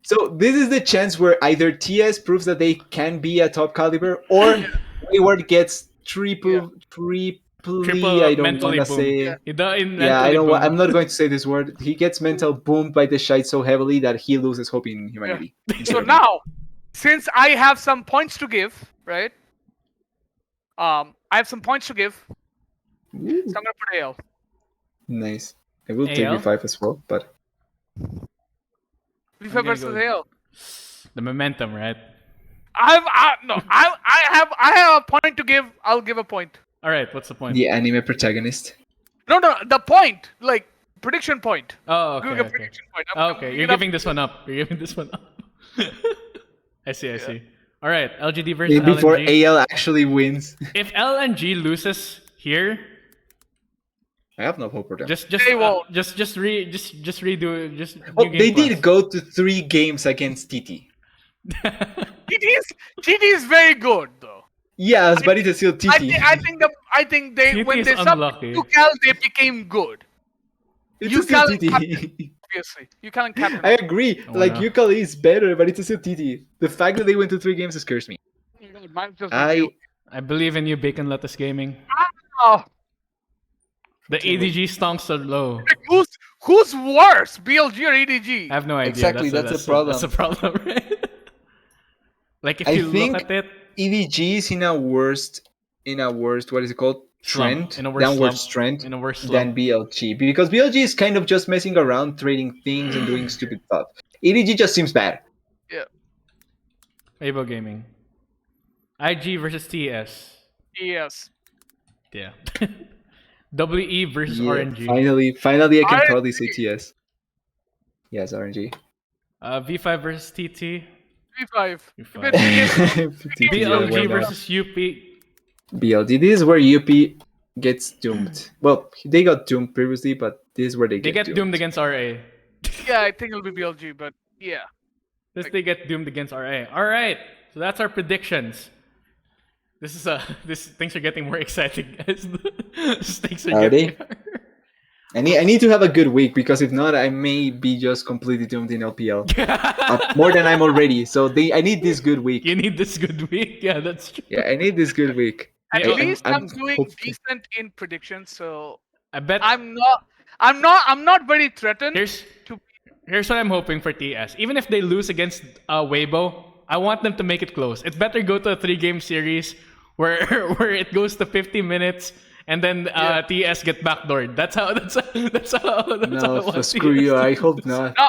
So this is the chance where either TS proves that they can be a top caliber, or Wayward gets triply. I don't mentally want to boomed. say. Yeah. Yeah, I don't. I'm not going to say this word. He gets mental boomed by the shite so heavily that he loses hope in humanity. So now, since I have some points to give, right? I have some points to give, so Ooh, I'm gonna put AL. nice. I will take AL? V5 as well, but FIFA gonna versus go- AL. the momentum, right? I have a point to give. I'll give a point. All right, what's the point? the anime protagonist. No, the point, like prediction point. Oh, Give okay. a Okay. prediction point. Oh, okay, you're giving giving this one up. You're giving this one up. I see. I see. All right, LGD versus Before LNG. AL actually wins. If LNG loses here, I have no hope for them. just They won't. just redo it. Just Oh, new game they plus. did go to 3 games against TT. GT is very good though. Yes, but it's still TT. I think they TT when is they subbed unlucky. to Cal they became good. It's you still can't- TT. Obviously, you can't captain. I agree. Oh, like no. Yukali is better, but it's still TT. The fact that they went to 3 games scares me. Mine's just I I believe in you, Bacon Lettuce Gaming. Oh, The EDG stonks are low. who's worse, BLG or EDG? I have no idea. Exactly, that's the problem. That's the problem, right? Like if I you think look at it, EVG is in a worst what is it called? Slump. Trend. In a worse Downward slump. trend in a worse than slump. BLG. Because BLG is kind of just messing around, trading things and doing stupid stuff. EVG just seems bad. Avo Gaming. IG versus TS. Yes. Yeah. WE versus Yeah, RNG. Finally I can RNG. proudly say TS. Yes, RNG. V5 versus TT. V5. V5. TT, yeah, why BLG not? versus UP. BLG. This is where UP gets doomed. Well, they got doomed previously, but this is where they They get doomed against RA. Yeah, I think it'll be BLG, but yeah. They get doomed against RA. All right. So that's our predictions. This things are getting more exciting, guys. Things are Are getting. I need to have a good week, because if not, I may be just completely doomed in LPL. More than I'm already. So I need this good week. You need this good week. Yeah, that's true. Yeah, I need this good week. At Yeah, least I'm I'm doing hopeful. decent in predictions, so I bet I'm not very threatened. here's what I'm hoping for TS. Even if they lose against Weibo, I want them to make it close. It's better go to a 3-game series where it goes to 50 minutes and then TS get backdoored. That's how I No, want screw TS you. to I do. hope not. No,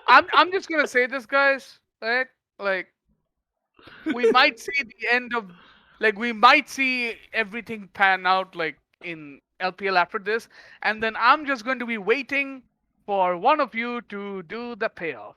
I'm just gonna say this, guys. Right? Like, we might see the end of, like, we might see everything pan out like in LPL after this, and then I'm just going to be waiting for one of you to do the payoff.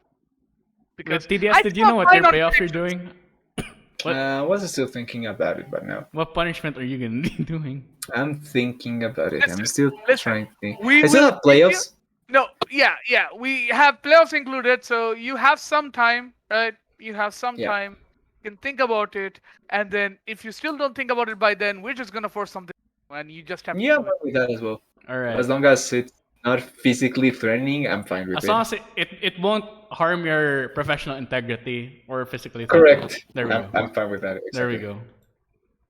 With I TDS, did you think know I'm what your fine on payoff you're predictions. doing? What? I was still thinking about it, but no. What punishment are you gonna be doing? I'm thinking about it. I'm Listen, still listen. trying to think. We I still will have playoffs. No, yeah. We have playoffs included, so you have some time, right? You have some Yeah. time. You can think about it, and then if you still don't think about it by then, we're just gonna force something. and you just have to Yeah, I'm do it. fine with that as well. All right. As long as it's not physically threatening, I'm fine with As it. long as it won't harm your professional integrity or physically. threaten you. Correct. There we go. I'm fine with that. There we Exactly.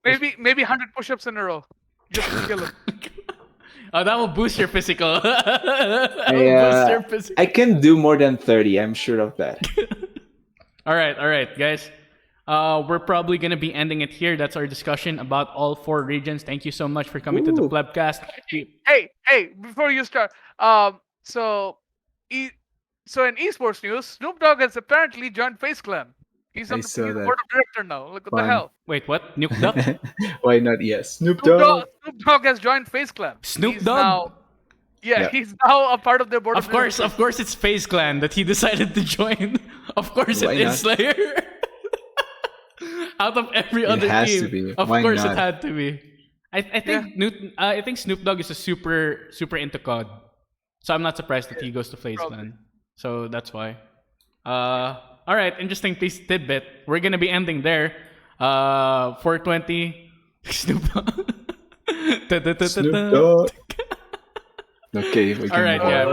go. Maybe 100 push-ups in a row, just to kill him. Oh, that will boost your physical. That will Yeah, boost your physical. I can do more than 30. I'm sure of that. All right, guys. We're probably gonna be ending it here. That's our discussion about all 4 regions. Thank you so much for coming to the Ooh. Plebcast. Hey, before you start, so in esports news, Snoop Dogg has apparently joined FaZe Clan. He's I on the saw that. board of director now. Look what the Fun. hell. Wait, what? Nuke Duck? Why not? Yes, Snoop Dogg. Snoop Dogg has joined FaZe Clan. Snoop He's Dogg? Now, Yeah. he's now a part of their board Of course, it's FaZe Clan that he decided to join. Of course Why it is, not? Slayer. Out of every other has team, to be. of Why course not? it had to be. I think I think Snoop Dogg is a super into COD, so I'm not surprised that he goes to FaZe probably. Clan. So that's why. All right, interesting piece tidbit. We're gonna be ending there. 420 Snoop Dogg. Snoop Dogg. Okay. We can All right, move on. yeah,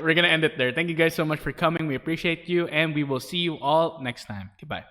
we're gonna end it there. Thank you guys so much for coming. We appreciate you, and we will see you all next time. Goodbye.